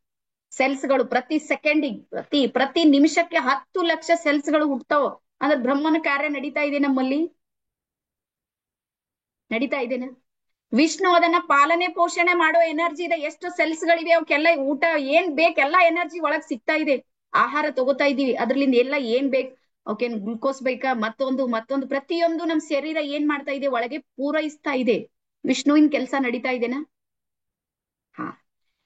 ಸೆಲ್ಸ್ಗಳು ಪ್ರತಿ ಸೆಕೆಂಡಿಗೆ ಪ್ರತಿ ನಿಮಿಷಕ್ಕೆ 10 ಲಕ್ಷ ಸೆಲ್ಸ್ಗಳು ಹುಟ್ಟತಾವ. ಅಂದ್ರೆ ಬ್ರಹ್ಮನ ಕಾರ್ಯ ನಡೀತಾ ಇದೆ ನಮ್ಮಲ್ಲಿ, ನಡೀತಾ ಇದೆನಾ? ವಿಷ್ಣು ಅದನ್ನ ಪಾಲನೆ ಪೋಷಣೆ ಮಾಡೋ ಎನರ್ಜಿ ಇದೆ. ಎಷ್ಟು ಸೆಲ್ಸ್ಗಳಿವೆ, ಅವಕ್ಕೆಲ್ಲ ಊಟ ಏನ್ ಬೇಕು ಎಲ್ಲಾ ಎನರ್ಜಿ ಒಳಗ್ ಸಿಗ್ತಾ ಇದೆ. ಆಹಾರ ತಗೋತಾ ಇದೀವಿ, ಅದ್ರಲಿಂದ ಎಲ್ಲ ಏನ್ ಬೇಕು, ಅವಕ್ಕೇನ್ ಗ್ಲುಕೋಸ್ ಬೇಕಾ, ಮತ್ತೊಂದು ಪ್ರತಿಯೊಂದು ನಮ್ ಶರೀರ ಏನ್ ಮಾಡ್ತಾ ಇದೆ, ಒಳಗೆ ಪೂರೈಸ್ತಾ ಇದೆ. ವಿಷ್ಣುವಿನ ಕೆಲಸ ನಡೀತಾ ಇದೆನಾ? ಹಾ,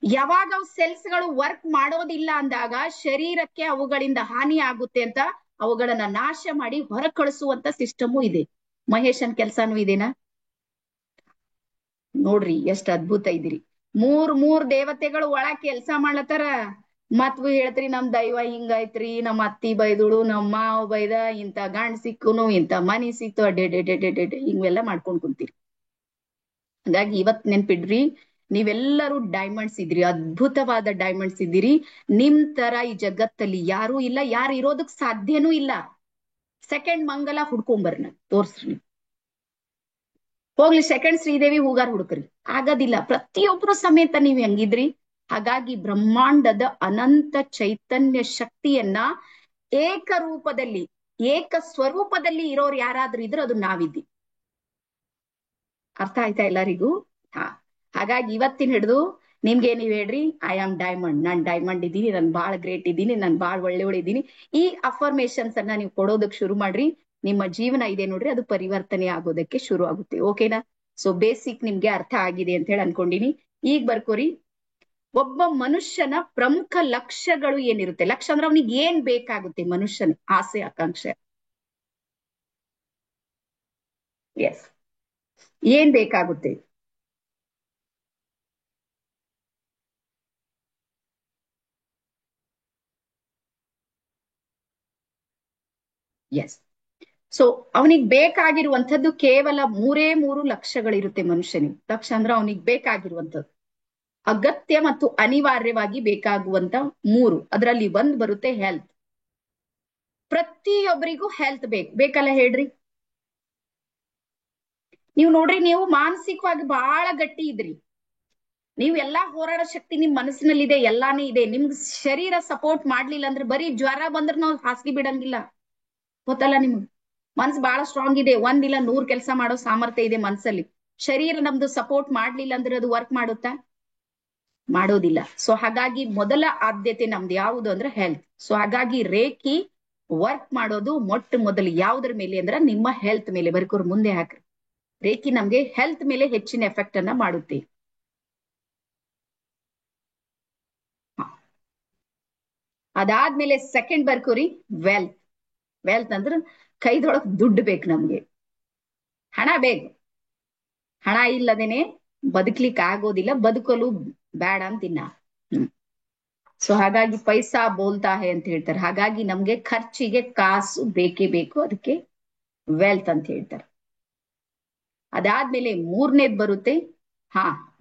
ಯಾವಾಗ ಅವು ಸೆಲ್ಸ್ಗಳು ವರ್ಕ್ ಮಾಡೋದಿಲ್ಲ ಅಂದಾಗ ಶರೀರಕ್ಕೆ ಅವುಗಳಿಂದ ಹಾನಿ ಆಗುತ್ತೆ ಅಂತ ಅವುಗಳನ್ನ ನಾಶ ಮಾಡಿ ಹೊರ ಕಳಿಸುವಂತ ಸಿಸ್ಟಮು ಇದೆ. ಮಹೇಶನ್ ಕೆಲ್ಸಾನು ಇದೆನಾ? ನೋಡ್ರಿ ಎಷ್ಟ್ ಅದ್ಭುತ ಇದ್ದೀರಿ. 3 ದೇವತೆಗಳು ಒಳಗ್ ಕೆಲ್ಸ ಮಾಡ್ಲತ್ತಾರ. ಮತ್ ಹೇಳ್ತ್ರಿ ನಮ್ ದೈವ ಹಿಂಗೈತ್ರಿ, ನಮ್ ಅತ್ತಿ ಬೈದುಳು, ನಮ್ ಮಾವ ಬೈದ, ಇಂತ ಗಂಡ್ ಸಿಕ್ಕುನು, ಇಂತ ಮನಿ ಸಿಕ್ತು, ಅಡ್ಡೆ ಹಿಂಗೆಲ್ಲ ಮಾಡ್ಕೊಂಡ್ ಕುಂತೀರಿ. ಹಾಗಾಗಿ ಇವತ್ ನೆನ್ಪಿಡ್ರಿ, ನೀವೆಲ್ಲರೂ ಡೈಮಂಡ್ಸ್ ಇದ್ದೀರಿ, ಅದ್ಭುತವಾದ ಡೈಮಂಡ್ಸ್ ಇದ್ದೀರಿ. ನಿಮ್ ತರ ಈ ಜಗತ್ತಲ್ಲಿ ಯಾರೂ ಇಲ್ಲ, ಯಾರು ಇರೋದಕ್ ಸಾಧ್ಯನೂ ಇಲ್ಲ. ಸೆಕೆಂಡ್ ಮಂಗಲ ಹುಡ್ಕೊಂಬರ್ನ ತೋರ್ಸ್ರಿ, ಹೋಗ್ಲಿ ಸೆಕೆಂಡ್ ಶ್ರೀದೇವಿ ಹೂಗಾರ್ ಹುಡುಕ್ರಿ, ಆಗೋದಿಲ್ಲ. ಪ್ರತಿಯೊಬ್ರು ಸಮೇತ ನೀವ್ ಹೆಂಗಿದ್ರಿ. ಹಾಗಾಗಿ ಬ್ರಹ್ಮಾಂಡದ ಅನಂತ ಚೈತನ್ಯ ಶಕ್ತಿಯನ್ನ ಏಕರೂಪದಲ್ಲಿ ಏಕ ಸ್ವರೂಪದಲ್ಲಿ ಇರೋರು ಯಾರಾದ್ರೂ ಇದ್ರೆ ಅದು ನಾವಿದ್ದಿ. ಅರ್ಥ ಆಯ್ತಾ ಎಲ್ಲರಿಗೂ? ಹಾ, ಹಾಗಾಗಿ ಇವತ್ತಿನ ಹಿಡಿದು ನಿಮ್ಗೆ ನೀವ್ ಹೇಳ್ರಿ, I am diamond, non diamond ಇದ್ದೀನಿ, ನಾನ್ ಬಾಳ್ ಗ್ರೇಟ್ ಇದ್ದೀನಿ, ನಾನ್ ಬಾಳ್ ಒಳ್ಳೆ ಇದ್ದೀನಿ. ಈ ಅಫರ್ಮೇಶನ್ಸ್ ಅನ್ನ ನೀವು ಕೊಡೋದಕ್ ಶುರು ಮಾಡ್ರಿ. ನಿಮ್ಮ ಜೀವನ ಇದೆ ನೋಡ್ರಿ, ಅದು ಪರಿವರ್ತನೆ ಆಗೋದಕ್ಕೆ ಶುರು ಆಗುತ್ತೆ. ಓಕೆನಾ? ಸೊ ಬೇಸಿಕ್ ನಿಮ್ಗೆ ಅರ್ಥ ಆಗಿದೆ ಅಂತ ಹೇಳಿ ಅನ್ಕೊಂಡಿನಿ. ಈಗ ಬರ್ಕೋರಿ, ಒಬ್ಬ ಮನುಷ್ಯನ ಪ್ರಮುಖ ಲಕ್ಷ್ಯಗಳು ಏನಿರುತ್ತೆ. ಲಕ್ಷ್ಯ ಅಂದ್ರೆ ಅವನಿಗೆ ಏನ್ ಬೇಕಾಗುತ್ತೆ, ಮನುಷ್ಯನ ಆಸೆ ಆಕಾಂಕ್ಷೆ. ಎಸ್, ಏನ್ ಬೇಕಾಗುತ್ತೆ? ಎಸ್. ಸೊ ಅವನಿಗೆ ಬೇಕಾಗಿರುವಂತದ್ದು ಕೇವಲ 3 ಲಕ್ಷ್ಯಗಳಿರುತ್ತೆ ಮನುಷ್ಯನಿಗೆ. ಲಕ್ಷ್ಯ ಅಂದ್ರೆ ಅವನಿಗೆ ಬೇಕಾಗಿರುವಂತದ್ದು, ಅಗತ್ಯ ಮತ್ತು ಅನಿವಾರ್ಯವಾಗಿ ಬೇಕಾಗುವಂತ 3. ಅದರಲ್ಲಿ ಒಂದ್ ಬರುತ್ತೆ ಹೆಲ್ತ್. ಪ್ರತಿಯೊಬ್ಬರಿಗೂ ಹೆಲ್ತ್ ಬೇಕಲ್ಲ ಹೇಳ್ರಿ. ನೀವು ನೋಡ್ರಿ, ನೀವು ಮಾನಸಿಕವಾಗಿ ಬಹಳ ಗಟ್ಟಿ ಇದ್ರಿ, ನೀವು ಎಲ್ಲಾ ಹೋರಾಡೋ ಶಕ್ತಿ ನಿಮ್ ಮನಸ್ಸಿನಲ್ಲಿದೆ, ಎಲ್ಲಾನೇ ಇದೆ. ನಿಮ್ಗ್ ಶರೀರ ಸಪೋರ್ಟ್ ಮಾಡ್ಲಿಲ್ಲ ಅಂದ್ರೆ ಬರೀ ಜ್ವರ ಬಂದ್ರೆ ನಾವು ಹಾಸಿಗೆ ಬಿಡಂಗಿಲ್ಲ. ಗೊತ್ತಲ್ಲ ನಿಮ್ಗ್ ಮನ್ಸ್ ಬಹಳ ಸ್ಟ್ರಾಂಗ್ ಇದೆ. ಒಂದಿಲ್ಲ 100 ಕೆಲಸ ಮಾಡೋ ಸಾಮರ್ಥ್ಯ ಇದೆ ಮನ್ಸಲ್ಲಿ. ಶರೀರ ನಮ್ದು ಸಪೋರ್ಟ್ ಮಾಡ್ಲಿಲ್ಲ ಅಂದ್ರೆ ಅದು ವರ್ಕ್ ಮಾಡುತ್ತಾ? ಮಾಡೋದಿಲ್ಲ. ಸೊ ಹಾಗಾಗಿ ಮೊದಲ ಆದ್ಯತೆ ನಮ್ದು ಯಾವುದು ಅಂದ್ರೆ ಹೆಲ್ತ್. ಸೊ ಹಾಗಾಗಿ ರೇಖಿ ವರ್ಕ್ ಮಾಡೋದು ಮೊಟ್ಟ ಮೊದಲು ಯಾವ್ದ್ರ ಮೇಲೆ ಅಂದ್ರ ನಿಮ್ಮ ಹೆಲ್ತ್ ಮೇಲೆ. ಬರ್ಕೋರ್ ಮುಂದೆ ಹಾಕ್ರಿ. ರೇಖಿ ನಮ್ಗೆ ಹೆಲ್ತ್ ಮೇಲೆ ಹೆಚ್ಚಿನ ಎಫೆಕ್ಟ್ ಅನ್ನ ಮಾಡುತ್ತೆ. ಅದಾದ್ಮೇಲೆ ಸೆಕೆಂಡ್ ಬರ್ಕೋರಿ ವೆಲ್ತ್. ವೆಲ್ತ್ ಅಂದ್ರೆ ಕೈದೊಳಗ್ ದುಡ್ಡು ಬೇಕು ನಮ್ಗೆ, ಹಣ ಬೇಕು. ಹಣ ಇಲ್ಲದೇನೆ ಬದುಕ್ಲಿಕ್ಕೆ ಆಗೋದಿಲ್ಲ, ಬದುಕಲು ಬೇಡ ಅಂತಿನ್ನ. ಸೊ ಹಾಗಾಗಿ ಪೈಸಾ ಬೋಲ್ತಾ ಹೇ ಅಂತ ಹೇಳ್ತಾರೆ. ಹಾಗಾಗಿ ನಮ್ಗೆ ಖರ್ಚಿಗೆ ಕಾಸು ಬೇಕೇ ಬೇಕು, ಅದಕ್ಕೆ ವೆಲ್ತ್ ಅಂತ ಹೇಳ್ತಾರೆ. ಅದಾದ್ಮೇಲೆ ಮೂರನೇದ್ ಬರುತ್ತೆ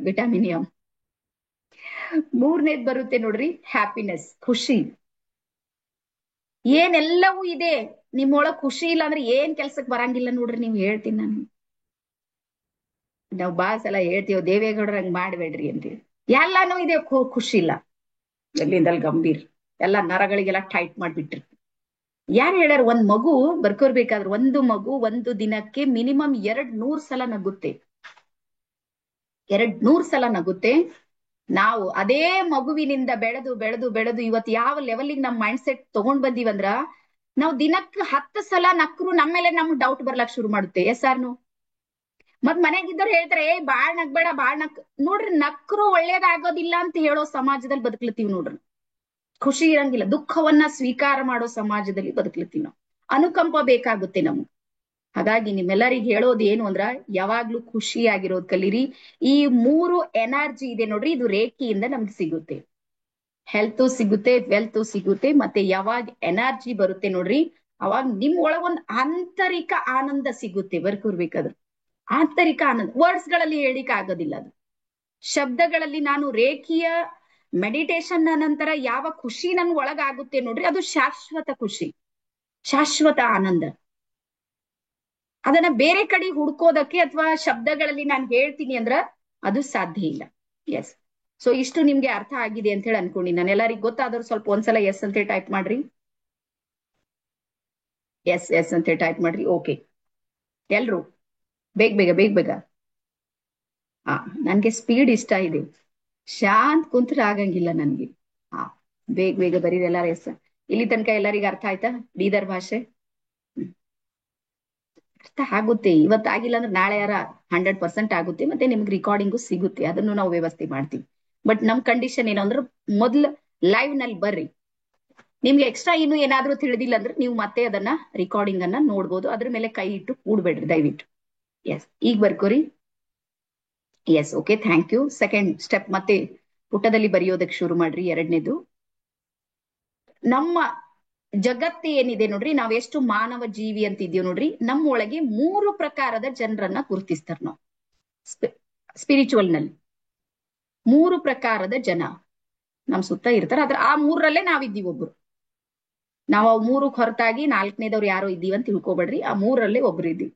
ವಿಟಮಿನಿಯಂ. ಮೂರನೇದ್ ಬರುತ್ತೆ ನೋಡ್ರಿ ಹ್ಯಾಪಿನೆಸ್, ಖುಷಿ. ಏನೆಲ್ಲವೂ ಇದೆ ನಿಮ್ಮೊಳಗ್ ಖುಷಿ ಇಲ್ಲ ಅಂದ್ರೆ ಏನ್ ಕೆಲ್ಸಕ್ ಬರಂಗಿಲ್ಲ ನೋಡ್ರಿ. ನೀವ್ ಹೇಳ್ತೀನಿ ನಾನು, ನಾವ್ ಬಾಳ್ ಸಲ ಹೇಳ್ತೀವಿ ದೇವೇಗೌಡ್ರ ಹಂಗ್ ಮಾಡ್ಬೇಡ್ರಿ ಅಂತೀವಿ. ಎಲ್ಲಾನು ಇದೆ, ಖುಷಿ ಇಲ್ಲ. ಎಲ್ಲಿಂದಲ್ ಗಂಭೀರ್ ಎಲ್ಲಾ ನರಗಳಿಗೆಲ್ಲ ಟೈಟ್ ಮಾಡ್ಬಿಟ್ರಿ. ಯಾರು ಹೇಳ್ಯಾರ? ಒಂದ್ ಮಗು ಬರ್ಕೋರ್ಬೇಕಾದ್ರೆ ಒಂದು ಮಗು ಒಂದು ದಿನಕ್ಕೆ ಮಿನಿಮಮ್ 200 ಸಲ ನಗುತ್ತೆ. 200 ಸಲ ನಗುತ್ತೆ. ನಾವು ಅದೇ ಮಗುವಿನಿಂದ ಬೆಳೆದು ಬೆಳೆದು ಬೆಳೆದು ಇವತ್ತು ಯಾವ ಲೆವೆಲ್ಗೆ ನಮ್ ಮೈಂಡ್ ಸೆಟ್ ತಗೊಂಡ್ ಬಂದಿವಂದ್ರ, ನಾವು ದಿನಕ್ಕೆ 10 ಸಲ ನಕ್ರು ನಮ್ಮೇಲೆ ನಮ್ಗ್ ಡೌಟ್ ಬರ್ಲಕ್ ಶುರು ಮಾಡುತ್ತೆ. Yes or no? ಮತ್ ಮನೆಗಿದ್ದವ್ರು ಹೇಳ್ತಾರೆ ಬಾಳ್ ನಗ್ಬೇಡ ಬಾಳ್ ನೋಡ್ರಿ, ನಕ್ರು ಒಳ್ಳೇದಾಗೋದಿಲ್ಲ ಅಂತ ಹೇಳೋ ಸಮಾಜದಲ್ಲಿ ಬದುಕ್ಲತ್ತೀವಿ ನೋಡ್ರಿ. ಖುಷಿ ಇರಂಗಿಲ್ಲ, ದುಃಖವನ್ನ ಸ್ವೀಕಾರ ಮಾಡೋ ಸಮಾಜದಲ್ಲಿ ಬದುಕ್ಲತ್ತೀವಿ ನಾವು. ಅನುಕಂಪ ಬೇಕಾಗುತ್ತೆ ನಮ್ಗೆ. ಹಾಗಾಗಿ ನಿಮ್ಮೆಲ್ಲರಿಗೂ ಹೇಳೋದು ಏನು ಅಂದ್ರ, ಯಾವಾಗ್ಲೂ ಖುಷಿಯಾಗಿರೋದ್ ಕಲೀರಿ. ಈ 3 ಎನರ್ಜಿ ಇದೆ ನೋಡ್ರಿ, ಇದು ರೇಖಿಯಿಂದ ನಮ್ಗೆ ಸಿಗುತ್ತೆ. ಹೆಲ್ತ್ ಸಿಗುತ್ತೆ, ವೆಲ್ತ್ ಸಿಗುತ್ತೆ, ಮತ್ತೆ ಯಾವಾಗ ಎನರ್ಜಿ ಬರುತ್ತೆ ನೋಡ್ರಿ, ಅವಾಗ ನಿಮ್ ಒಳಗೊಂದ್ ಆಂತರಿಕ ಆನಂದ ಸಿಗುತ್ತೆ. ಬರ್ಕೋರ್ಬೇಕಾದ್ರೆ ಆಂತರಿಕ ಆನಂದ ವರ್ಡ್ಸ್ ಗಳಲ್ಲಿ ಹೇಳಿಕ್ ಆಗೋದಿಲ್ಲ. ಅದು ಶಬ್ದಗಳಲ್ಲಿ. ನಾನು ರೇಖಿಯ ಮೆಡಿಟೇಷನ್ ನಂತರ ಯಾವ ಖುಷಿ ನನ್ ಒಳಗಾಗುತ್ತೆ ನೋಡ್ರಿ, ಅದು ಶಾಶ್ವತ ಖುಷಿ, ಶಾಶ್ವತ ಆನಂದ. ಅದನ್ನ ಬೇರೆ ಕಡೆ ಹುಡ್ಕೋದಕ್ಕೆ ಅಥವಾ ಶಬ್ದಗಳಲ್ಲಿ ನಾನು ಹೇಳ್ತೀನಿ ಅಂದ್ರ ಅದು ಸಾಧ್ಯ ಇಲ್ಲ. ಎಸ್. ಸೊ ಇಷ್ಟು ನಿಮ್ಗೆ ಅರ್ಥ ಆಗಿದೆ ಅಂತ ಹೇಳಿ ಅನ್ಕೊಂಡಿ ನಾನು. ಎಲ್ಲರಿಗೂ ಗೊತ್ತಾದ್ರು ಸ್ವಲ್ಪ ಒಂದ್ಸಲ ಎಸ್ ಅಂತ ಟೈಪ್ ಮಾಡ್ರಿ. ಎಸ್ ಎಸ್ ಅಂತ ಟೈಪ್ ಮಾಡ್ರಿ. ಓಕೆ, ಎಲ್ರು ಬೇಗ ಬೇಗ ಬೇಗ ಬೇಗ. ನನ್ಗೆ ಸ್ಪೀಡ್ ಇಷ್ಟ ಇದೆ, ಶಾಂತ್ ಕುಂತ್ರ ಆಗಂಗಿಲ್ಲ ನನ್ಗೆ. ಬೇಗ ಬೇಗ ಬರೀರಿ ಎಲ್ಲಾರು ಎಸ್. ಇಲ್ಲಿ ತನಕ ಎಲ್ಲರಿಗೂ ಅರ್ಥ ಆಯ್ತಾ ಬೀದರ್ ಭಾಷೆ? ಅರ್ಥ ಆಗುತ್ತೆ. ಇವತ್ತಾಗಿಲ್ಲ ಅಂದ್ರೆ ನಾಳೆ 100% ಆಗುತ್ತೆ. ಮತ್ತೆ ನಿಮ್ಗೆ ರಿಕಾರ್ಡಿಂಗು ಸಿಗುತ್ತೆ, ಅದನ್ನು ನಾವು ವ್ಯವಸ್ಥೆ ಮಾಡ್ತೀವಿ. ಬಟ್ ನಮ್ ಕಂಡೀಷನ್ ಏನು ಅಂದ್ರೆ ಮೊದ್ಲು ಲೈವ್ ನಲ್ಲಿ ಬರ್ರಿ. ನಿಮ್ಗೆ ಎಕ್ಸ್ಟ್ರಾ ಇನ್ನು ಏನಾದ್ರೂ ತಿಳಿದಿಲ್ಲ ಅಂದ್ರೆ ನೀವು ಮತ್ತೆ ಅದನ್ನ ರಿಕಾರ್ಡಿಂಗ್ ಅನ್ನ ನೋಡ್ಬೋದು. ಅದ್ರ ಮೇಲೆ ಕೈ ಇಟ್ಟು ಕೂಡ್ಬೇಡ್ರಿ ದಯವಿಟ್ಟು. ಎಸ್, ಈಗ ಬರ್ಕೋರಿ. Yes, okay, thank you. Second step ಮತ್ತೆ ಪುಟದಲ್ಲಿ ಬರೆಯೋದಕ್ಕೆ ಶುರು ಮಾಡ್ರಿ. ಎರಡನೇದು, ನಮ್ಮ ಜಗತ್ತು ಏನಿದೆ ನೋಡ್ರಿ, ನಾವ್ ಎಷ್ಟು ಮಾನವ ಜೀವಿ ಅಂತಿದೀವಿ ನೋಡ್ರಿ, ನಮ್ಮ ಒಳಗೆ 3 ಪ್ರಕಾರದ ಜನರನ್ನ ಗುರುತಿಸ್ತಾರ ನಾವು ಸ್ಪಿರಿಚುವಲ್ ನಲ್ಲಿ. 3 ಪ್ರಕಾರದ ಜನ ನಮ್ ಸುತ್ತ ಇರ್ತಾರ. ಆದ್ರೆ ಆ 3ರಲ್ಲೇ ನಾವಿದ್ದೀವಿ ಒಬ್ರು. ನಾವು ಅವ್ 3ಕ್ ಹೊರತಾಗಿ 4ನೇದವ್ರು ಯಾರೋ ಇದ್ದೀವಿ ಅಂತ ತಿಳ್ಕೊಬೇಡ್ರಿ. ಆ 3ರಲ್ಲೇ ಒಬ್ರು ಇದ್ದೀವಿ.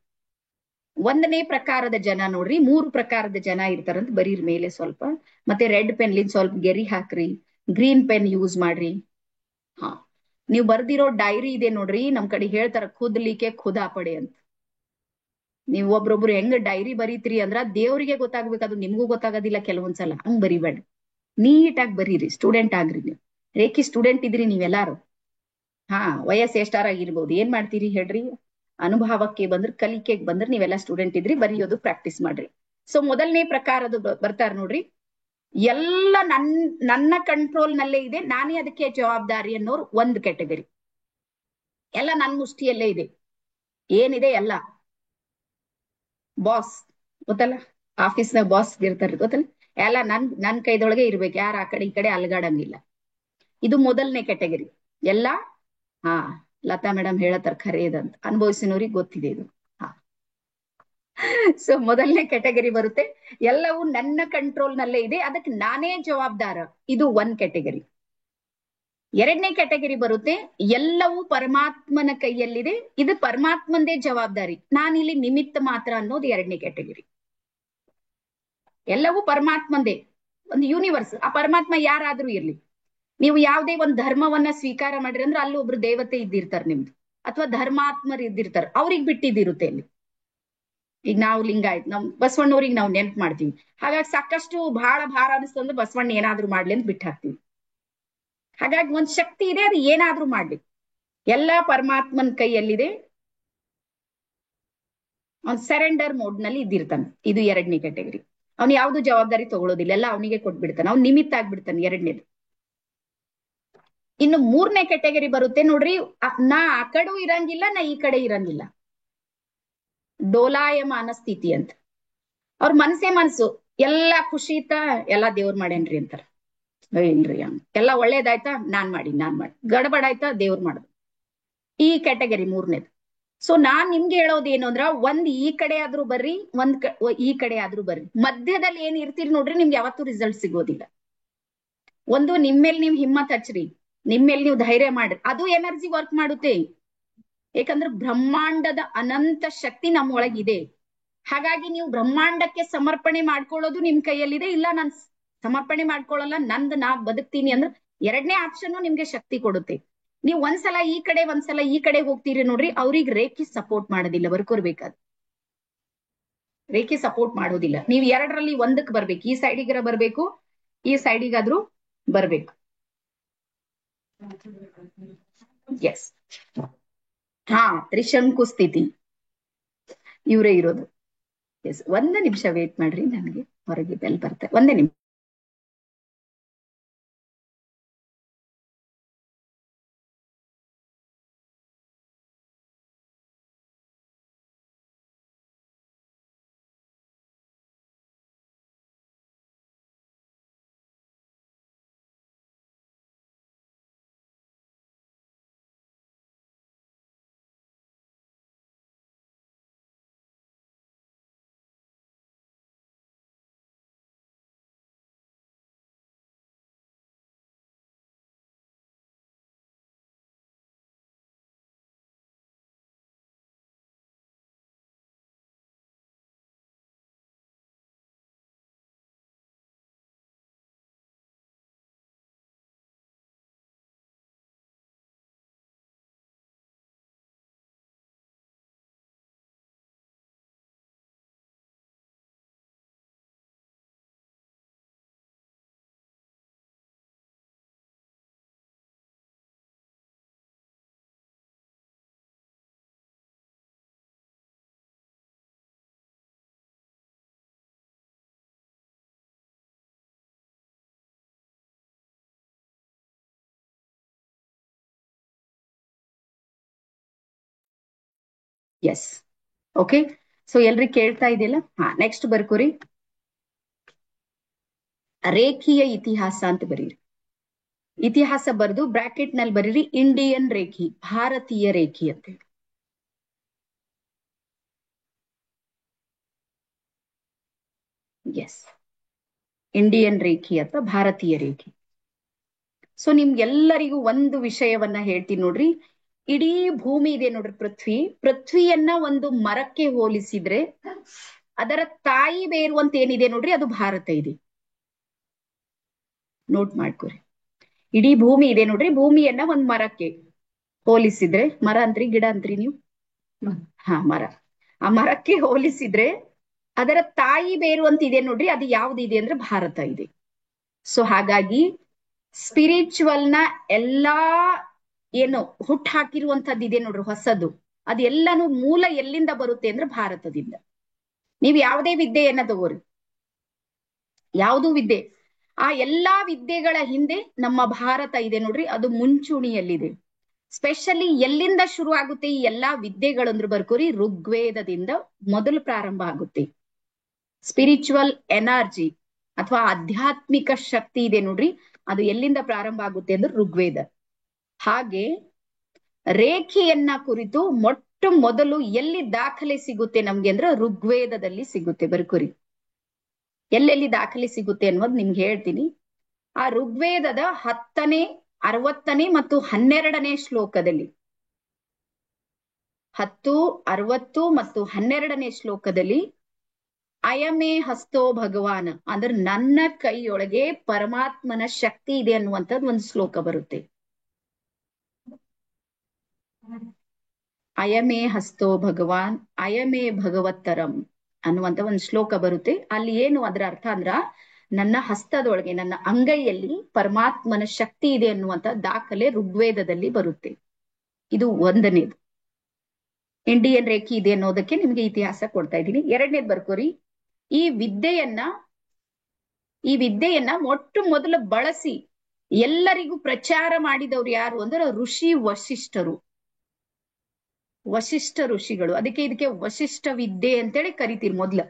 1ನೇ ಪ್ರಕಾರದ ಜನ ನೋಡ್ರಿ, 3 ಪ್ರಕಾರದ ಜನ ಇರ್ತಾರಂತ ಬರೀರ್ ಮೇಲೆ ಸ್ವಲ್ಪ. ಮತ್ತೆ ರೆಡ್ ಪೆನ್ಲಿಂದ ಸ್ವಲ್ಪ ಗೆರಿ ಹಾಕ್ರಿ, ಗ್ರೀನ್ ಪೆನ್ ಯೂಸ್ ಮಾಡ್ರಿ. ನೀವು ಬರ್ದಿರೋ ಡೈರಿ ಇದೆ ನೋಡ್ರಿ, ನಮ್ ಕಡೆ ಹೇಳ್ತಾರ ಖುದ್ಲಿಕ್ಕೆ ಖುದಾ ಪಡೆ ಅಂತ. ನೀವು ಒಬ್ರೊಬ್ರು ಹೆಂಗ್ ಡೈರಿ ಬರೀತೀರಿ ಅಂದ್ರ ದೇವ್ರಿಗೆ ಗೊತ್ತಾಗ್ಬೇಕು, ಅದು ನಿಮ್ಗೂ ಗೊತ್ತಾಗೋದಿಲ್ಲ ಕೆಲವೊಂದ್ಸಲ. ಹಂಗ್ ಬರಿಬೇಡ, ನೀಟಾಗಿ ಬರೀರಿ. ಸ್ಟೂಡೆಂಟ್ ಆಗ್ರಿ ನೀವು, ರೇಖಿ ಸ್ಟೂಡೆಂಟ್ ಇದ್ರಿ ನೀವೆಲ್ಲಾರು. ವಯಸ್ಸು ಎಷ್ಟಾರ ಆಗಿರ್ಬೋದು. ಏನ್ ಮಾಡ್ತೀರಿ ಹೇಳ್ರಿ? ಅನುಭವಕ್ಕೆ ಬಂದ್ರೆ, ಕಲಿಕೆಗೆ ಬಂದ್ರೆ ನೀವೆಲ್ಲ ಸ್ಟೂಡೆಂಟ್ ಇದ್ರಿ, ಬರೆಯೋದು ಪ್ರಾಕ್ಟೀಸ್ ಮಾಡ್ರಿ. ಸೊ ಮೊದಲನೇ ಪ್ರಕಾರದ ಬರ್ತಾರ ನೋಡ್ರಿ, ಎಲ್ಲ ನನ್ನ ಕಂಟ್ರೋಲ್ ನಲ್ಲೇ ಇದೆ, ನಾನೇ ಅದಕ್ಕೆ ಜವಾಬ್ದಾರಿ ಅನ್ನೋರು ಒಂದ್ ಕ್ಯಾಟಗರಿ. ಎಲ್ಲ ನನ್ ಮುಷ್ಟಿಯಲ್ಲೇ ಇದೆ, ಏನಿದೆ ಎಲ್ಲ. ಬಾಸ್ ಗೊತ್ತಲ್ಲ, ಆಫೀಸ್ನಾಗ ಬಾಸ್ ಇರ್ತಾರ ಗೊತ್ತಲ್ಲ, ಎಲ್ಲ ನನ್ ಕೈದೊಳಗೆ ಇರ್ಬೇಕು, ಯಾರ ಆ ಕಡೆ ಈ ಕಡೆ ಅಲ್ಗಾಡಂಗಿಲ್ಲ. ಇದು ಮೊದಲನೇ ಕ್ಯಾಟಗರಿ. ಎಲ್ಲ ಲತಾ ಮೇಡಮ್ ಹೇಳತ್ತಾರ ಖರೇದಂತ, ಅನುಭವಿಸಿನವ್ರಿಗೆ ಗೊತ್ತಿದೆ ಇದು. ಸೊ ಮೊದಲನೇ ಕ್ಯಾಟಗರಿ ಬರುತ್ತೆ, ಎಲ್ಲವೂ ನನ್ನ ಕಂಟ್ರೋಲ್ ನಲ್ಲೇ ಇದೆ, ಅದಕ್ಕೆ ನಾನೇ ಜವಾಬ್ದಾರ. ಇದು 1 ಕ್ಯಾಟಗರಿ. 2ನೇ ಕ್ಯಾಟಗರಿ ಬರುತ್ತೆ, ಎಲ್ಲವೂ ಪರಮಾತ್ಮನ ಕೈಯಲ್ಲಿದೆ, ಇದು ಪರಮಾತ್ಮಂದೇ ಜವಾಬ್ದಾರಿ, ನಾನಿಲ್ಲಿ ನಿಮಿತ್ತ ಮಾತ್ರ ಅನ್ನೋದು 2ನೇ ಕ್ಯಾಟಗರಿ. ಎಲ್ಲವೂ ಪರಮಾತ್ಮಂದೇ, ಒಂದು ಯೂನಿವರ್ಸ್. ಆ ಪರಮಾತ್ಮ ಯಾರಾದ್ರೂ ಇರ್ಲಿ, ನೀವು ಯಾವುದೇ ಒಂದು ಧರ್ಮವನ್ನ ಸ್ವೀಕಾರ ಮಾಡಿರಿ ಅಂದ್ರೆ ಅಲ್ಲಿ ಒಬ್ರು ದೇವತೆ ಇದ್ದಿರ್ತಾರೆ ನಿಮ್ದು, ಅಥವಾ ಧರ್ಮಾತ್ಮರು ಇದ್ದಿರ್ತಾರೆ, ಅವ್ರಿಗೆ ಬಿಟ್ಟಿದ್ದಿರುತ್ತೆ ಅಲ್ಲಿ. ಈಗ ನಾವು ಲಿಂಗಾಯತ್, ನಮ್ ಬಸವಣ್ಣವ್ರಿಗೆ ನಾವು ನೆನ್ಪು ಮಾಡ್ತೀವಿ. ಹಾಗಾಗಿ ಸಾಕಷ್ಟು ಬಹಳ ಭಾರ ಅನಿಸ್ತು ಅಂದ್ರೆ ಬಸವಣ್ಣ ಏನಾದ್ರೂ ಮಾಡ್ಲಿ ಅಂತ ಬಿಟ್ಟು ಹಾಕ್ತಿವಿ. ಹಾಗಾಗಿ ಒಂದ್ ಶಕ್ತಿ ಇದೆ, ಅದು ಏನಾದ್ರೂ ಮಾಡ್ಲಿ. ಎಲ್ಲಾ ಪರಮಾತ್ಮನ ಕೈಯಲ್ಲಿದೆ. ಅವ್ನ್ ಸರೆಂಡರ್ ಮೋಡ್ ನಲ್ಲಿ ಇದ್ದಿರ್ತಾನೆ. ಇದು ಎರಡನೇ ಕ್ಯಾಟಗರಿ. ಅವ್ನು ಯಾವ್ದು ಜವಾಬ್ದಾರಿ ತಗೊಳ್ಳೋದಿಲ್ಲ, ಎಲ್ಲ ಅವನಿಗೆ ಕೊಟ್ಬಿಡ್ತಾನೆ, ಅವ್ನು ನಿಮಿತ್ತ ಆಗ್ಬಿಡ್ತಾನೆ, ಎರಡನೇದು. ಇನ್ನು ಮೂರನೇ ಕ್ಯಾಟಗರಿ ಬರುತ್ತೆ ನೋಡ್ರಿ, ನಾ ಆ ಕಡೆ ಇರಂಗಿಲ್ಲ, ನಾ ಈ ಕಡೆ ಇರಂಗಿಲ್ಲ, ಡೋಲಾಯಮಾನ ಸ್ಥಿತಿ ಅಂತ. ಅವ್ರ ಮನ್ಸೇ ಮನ್ಸು, ಎಲ್ಲಾ ಖುಷಿ ಇತ್ತ, ಎಲ್ಲಾ ದೇವ್ರ ಮಾಡೇನ್ರಿ ಅಂತಾರ. ಇಲ್ರಿ, ಎಲ್ಲಾ ಒಳ್ಳೇದಾಯ್ತಾ, ನಾನ್ ಮಾಡಿ ಗಡಬಡ ಆಯ್ತಾ, ದೇವ್ರ ಮಾಡುದು. ಈ ಕ್ಯಾಟಗರಿ ಮೂರನೇದು. ಸೊ ನಾನ್ ನಿಮ್ಗೆ ಹೇಳೋದು ಏನು ಅಂದ್ರ, ಒಂದ್ ಈ ಕಡೆ ಆದ್ರೂ ಬರ್ರಿ, ಈ ಕಡೆ ಆದ್ರೂ ಬರ್ರಿ, ಮಧ್ಯದಲ್ಲಿ ಏನ್ ಇರ್ತೀರಿ ನೋಡ್ರಿ, ನಿಮ್ಗೆ ಯಾವತ್ತೂ ರಿಸಲ್ಟ್ ಸಿಗೋದಿಲ್ಲ. ಒಂದು ನಿಮ್ಮೇಲೆ ನೀವು ಹಿಮ್ಮತ್ ಹಚ್ಚ್ರಿ, ನಿಮ್ಮೇಲೆ ನೀವು ಧೈರ್ಯ ಮಾಡ್ರಿ, ಅದು ಎನರ್ಜಿ ವರ್ಕ್ ಮಾಡುತ್ತೆ. ಯಾಕಂದ್ರೆ ಬ್ರಹ್ಮಾಂಡದ ಅನಂತ ಶಕ್ತಿ ನಮ್ಮೊಳಗಿದೆ. ಹಾಗಾಗಿ ನೀವು ಬ್ರಹ್ಮಾಂಡಕ್ಕೆ ಸಮರ್ಪಣೆ ಮಾಡ್ಕೊಳ್ಳೋದು ನಿಮ್ ಕೈಯಲ್ಲಿದೆ. ಇಲ್ಲ ನಾನ್ ಸಮರ್ಪಣೆ ಮಾಡ್ಕೊಳ್ಳಲ್ಲ, ನಂದ್ ನಾ ಬದುಕ್ತೀನಿ ಅಂದ್ರೆ ಎರಡನೇ ಆಪ್ಷನ್ ನಿಮ್ಗೆ ಶಕ್ತಿ ಕೊಡುತ್ತೆ. ನೀವು ಒಂದ್ಸಲ ಈ ಕಡೆ ಒಂದ್ಸಲ ಈ ಕಡೆ ಹೋಗ್ತೀರಿ ನೋಡ್ರಿ, ಅವ್ರಿಗೆ ರೇಖಿ ಸಪೋರ್ಟ್ ಮಾಡೋದಿಲ್ಲ, ಬರ್ಕೋರ್ಬೇಕಾದ್ ರೇಖಿ ಸಪೋರ್ಟ್ ಮಾಡೋದಿಲ್ಲ. ನೀವು ಎರಡರಲ್ಲಿ ಒಂದಕ್ಕೆ ಬರ್ಬೇಕು, ಈ ಸೈಡಿಗರ ಬರ್ಬೇಕು, ಈ ಸೈಡಿಗಾದ್ರೂ ಬರ್ಬೇಕು. ಎಸ್, ಹಾ, ತ್ರಿಶಂಕು ಸ್ಥಿತಿ ಇವರೇ ಇರೋದು. ಎಸ್, ಒಂದೇ ನಿಮಿಷ ವೇಟ್ ಮಾಡ್ರಿ, ನನಗೆ ಹೊರಗೆ ಬೆಲ್ ಬರ್ತದೆ, ಒಂದೇ ನಿಮಿಷ. S, okay. ಸೊ ಎಲ್ರಿ ಕೇಳ್ತಾ ಇದೆಯಲ್ಲ? ಹಾ, ನೆಕ್ಸ್ಟ್ ಬರ್ಕೋರಿ, ರೇಖೀಯ ಇತಿಹಾಸ ಅಂತ ಬರೀರಿ. ಇತಿಹಾಸ ಬರೆದು ಬ್ರಾಕೆಟ್ ನಲ್ಲಿ ಬರೀರಿ ಇಂಡಿಯನ್ ರೇಖಿ, ಭಾರತೀಯ ರೇಖಿ ಅಂತ ಹೇಳಿ. ಎಸ್, ಇಂಡಿಯನ್ ರೇಖಿ ಅಥವಾ ಭಾರತೀಯ ರೇಖಿ. ಸೊ ನಿಮ್ಗೆಲ್ಲರಿಗೂ ಒಂದು ವಿಷಯವನ್ನ ಹೇಳ್ತೀನಿ ನೋಡ್ರಿ. ಇಡೀ ಭೂಮಿ ಇದೆ ನೋಡ್ರಿ, ಪೃಥ್ವಿಯನ್ನ ಒಂದು ಮರಕ್ಕೆ ಹೋಲಿಸಿದ್ರೆ ಅದರ ತಾಯಿ ಬೇರು ಅಂತ ಏನಿದೆ ನೋಡ್ರಿ, ಅದು ಭಾರತ ಇದೆ. ನೋಟ್ ಮಾಡ್ಕೊರಿ. ಇಡೀ ಭೂಮಿ ಇದೆ ನೋಡ್ರಿ, ಭೂಮಿಯನ್ನ ಒಂದ್ ಮರಕ್ಕೆ ಹೋಲಿಸಿದ್ರೆ, ಮರ ಅಂತ್ರಿ, ಗಿಡ ಅಂತ್ರಿ ನೀವು? ಹಾ, ಮರ. ಆ ಮರಕ್ಕೆ ಹೋಲಿಸಿದ್ರೆ ಅದರ ತಾಯಿ ಬೇರು ಅಂತ ಇದೆ ನೋಡ್ರಿ, ಅದು ಯಾವ್ದಿದೆ ಅಂದ್ರೆ ಭಾರತ ಇದೆ. ಸೊ ಹಾಗಾಗಿ ಸ್ಪಿರಿಚುವಲ್ ನ ಎಲ್ಲಾ ಏನು ಹುಟ್ಟು ಹಾಕಿರುವಂತದ್ದು ಇದೆ ನೋಡ್ರಿ, ಹೊಸದು, ಅದು ಎಲ್ಲಾನು ಮೂಲ ಎಲ್ಲಿಂದ ಬರುತ್ತೆ ಅಂದ್ರೆ ಭಾರತದಿಂದ. ನೀವ್ ಯಾವುದೇ ವಿದ್ಯೆಯನ್ನ ತಗೋರಿ, ಯಾವುದು ವಿದ್ಯೆ, ಆ ಎಲ್ಲಾ ವಿದ್ಯೆಗಳ ಹಿಂದೆ ನಮ್ಮ ಭಾರತ ಇದೆ ನೋಡ್ರಿ, ಅದು ಮುಂಚೂಣಿಯಲ್ಲಿದೆ. ಸ್ಪೆಷಲಿ ಎಲ್ಲಿಂದ ಶುರು ಆಗುತ್ತೆ ಈ ಎಲ್ಲಾ ವಿದ್ಯೆಗಳಂದ್ರು ಬರ್ಕೋರಿ, ಋಗ್ವೇದದಿಂದ ಮೊದಲು ಪ್ರಾರಂಭ ಆಗುತ್ತೆ. ಸ್ಪಿರಿಚುವಲ್ ಎನರ್ಜಿ ಅಥವಾ ಆಧ್ಯಾತ್ಮಿಕ ಶಕ್ತಿ ಇದೆ ನೋಡ್ರಿ, ಅದು ಎಲ್ಲಿಂದ ಪ್ರಾರಂಭ ಆಗುತ್ತೆ ಅಂದ್ರೆ ಋಗ್ವೇದ. ಹಾಗೆ ರೇಖೆಯನ್ನ ಕುರಿತು ಮೊಟ್ಟ ಮೊದಲು ಎಲ್ಲಿ ದಾಖಲೆ ಸಿಗುತ್ತೆ ನಮ್ಗೆ ಅಂದ್ರೆ ಋಗ್ವೇದದಲ್ಲಿ ಸಿಗುತ್ತೆ. ಬರ್ಕೋರಿ, ಎಲ್ಲೆಲ್ಲಿ ದಾಖಲೆ ಸಿಗುತ್ತೆ ಅನ್ನೋದು ನಿಮ್ಗೆ ಹೇಳ್ತೀನಿ. ಆ ಋಗ್ವೇದದ 10ನೇ 60ನೇ ಮತ್ತು 12ನೇ ಶ್ಲೋಕದಲ್ಲಿ, 10, 60 ಮತ್ತು 12ನೇ ಶ್ಲೋಕದಲ್ಲಿ ಅಯಮೇ ಹಸ್ತೋ ಭಗವಾನ್ ಅಂದ್ರೆ ನನ್ನ ಕೈಯೊಳಗೆ ಪರಮಾತ್ಮನ ಶಕ್ತಿ ಇದೆ ಅನ್ನುವಂಥದ್ದು ಒಂದು ಶ್ಲೋಕ ಬರುತ್ತೆ. ಅಯಮೇ ಹಸ್ತೋ ಭಗವಾನ್ ಅಯಮೇ ಭಗವತ್ತರಂ ಅನ್ನುವಂತ ಒಂದು ಶ್ಲೋಕ ಬರುತ್ತೆ. ಅಲ್ಲಿ ಏನು ಅದರ ಅರ್ಥ ಅಂದ್ರ ನನ್ನ ಹಸ್ತದೊಳಗೆ ನನ್ನ ಅಂಗೈಯಲ್ಲಿ ಪರಮಾತ್ಮನ ಶಕ್ತಿ ಇದೆ ಅನ್ನುವಂತ ದಾಖಲೆ ಋಗ್ವೇದದಲ್ಲಿ ಬರುತ್ತೆ. ಇದು ಒಂದನೇದು. ಇಂಡಿಯನ್ ರೇಖಿ ಇದೆ ಅನ್ನೋದಕ್ಕೆ ನಿಮ್ಗೆ ಇತಿಹಾಸ ಕೊಡ್ತಾ ಇದ್ದೀನಿ. ಎರಡನೇದು ಬರ್ಕೋರಿ. ಈ ವಿದ್ಯೆಯನ್ನ ಮೊಟ್ಟ ಮೊದಲು ಬಳಸಿ ಎಲ್ಲರಿಗೂ ಪ್ರಚಾರ ಮಾಡಿದವ್ರು ಯಾರು ಅಂದ್ರೆ ಋಷಿ ವಶಿಷ್ಠರು. ವಶಿಷ್ಠ ಋಷಿಗಳು. ಇದಕ್ಕೆ ವಶಿಷ್ಠ ವಿದ್ಯೆ ಅಂತೇಳಿ ಕರಿತೀರಿ ಮೊದ್ಲ.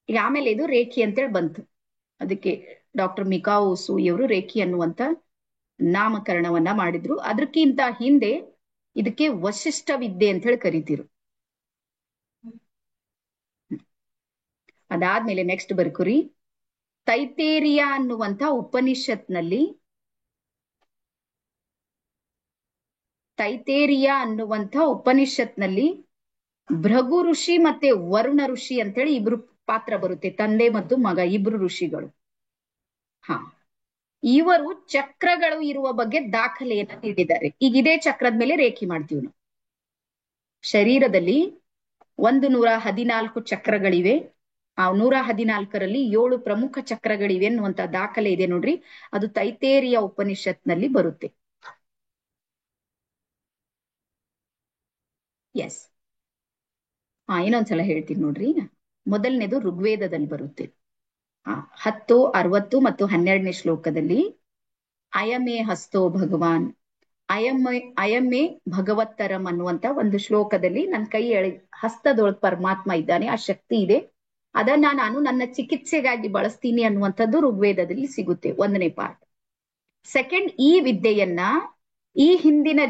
ಈಗ ಆಮೇಲೆ ಇದು ರೇಖಿ ಅಂತೇಳಿ ಬಂತು. ಅದಕ್ಕೆ ಡಾಕ್ಟರ್ ಮಿಕಾವೊ ಉಸುಯಿ ಅವರು ರೇಖಿ ಅನ್ನುವಂತ ನಾಮಕರಣವನ್ನ ಮಾಡಿದ್ರು. ಅದಕ್ಕಿಂತ ಹಿಂದೆ ಇದಕ್ಕೆ ವಶಿಷ್ಠ ವಿದ್ಯೆ ಅಂತ ಹೇಳಿ ಕರಿತಿರು. ಅದಾದ್ಮೇಲೆ ನೆಕ್ಸ್ಟ್ ಬರ್ಕುರಿ. ತೈತೇರಿಯ ಅನ್ನುವಂತ ಉಪನಿಷತ್ನಲ್ಲಿ ಭೃಗು ಋಷಿ ಮತ್ತೆ ವರುಣ ಋಷಿ ಅಂತೇಳಿ ಇಬ್ರು ಪಾತ್ರ ಬರುತ್ತೆ. ತಂದೆ ಮತ್ತು ಮಗ ಇಬ್ರು ಋಷಿಗಳು. ಇವರು ಚಕ್ರಗಳು ಇರುವ ಬಗ್ಗೆ ದಾಖಲೆಯನ್ನ ನೀಡಿದ್ದಾರೆ. ಈಗ ಇದೇ ಚಕ್ರದ ಮೇಲೆ ರೇಖಿ ಮಾಡ್ತೀವಿ ನಾವು. ಶರೀರದಲ್ಲಿ 114 ಚಕ್ರಗಳಿವೆ. ಆ 114ರಲ್ಲಿ 7 ಪ್ರಮುಖ ಚಕ್ರಗಳಿವೆ ಅನ್ನುವಂತ ದಾಖಲೆ ಇದೆ ನೋಡ್ರಿ. ಅದು ತೈತೇರಿಯ ಉಪನಿಷತ್ನಲ್ಲಿ ಬರುತ್ತೆ. ಎಸ್. ಇನ್ನೊಂದ್ಸಲ ಹೇಳ್ತೀನಿ ನೋಡ್ರಿ. ಮೊದಲನೇದು ಋಗ್ವೇದದಲ್ಲಿ ಬರುತ್ತೆ. 10, 60 ಮತ್ತು 12ನೇ ಶ್ಲೋಕದಲ್ಲಿ ಅಯಮೇ ಹಸ್ತೋ ಭಗವಾನ್ ಅಯಮೇ ಭಗವತ್ತರಂ ಅನ್ನುವಂತ ಒಂದು ಶ್ಲೋಕದಲ್ಲಿ ನನ್ನ ಕೈ ಹಸ್ತದೊಳಗೆ ಪರಮಾತ್ಮ ಇದ್ದಾನೆ, ಆ ಶಕ್ತಿ ಇದೆ, ಅದನ್ನ ನಾನು ನನ್ನ ಚಿಕಿತ್ಸೆಗಾಗಿ ಬಳಸ್ತೀನಿ ಅನ್ನುವಂಥದ್ದು ಋಗ್ವೇದದಲ್ಲಿ ಸಿಗುತ್ತೆ. 1ನೇ ಪಾರ್ಟ್. ಸೆಕೆಂಡ್, ಈ ವಿದ್ಯೆಯನ್ನ ಈ ಹಿಂದಿನ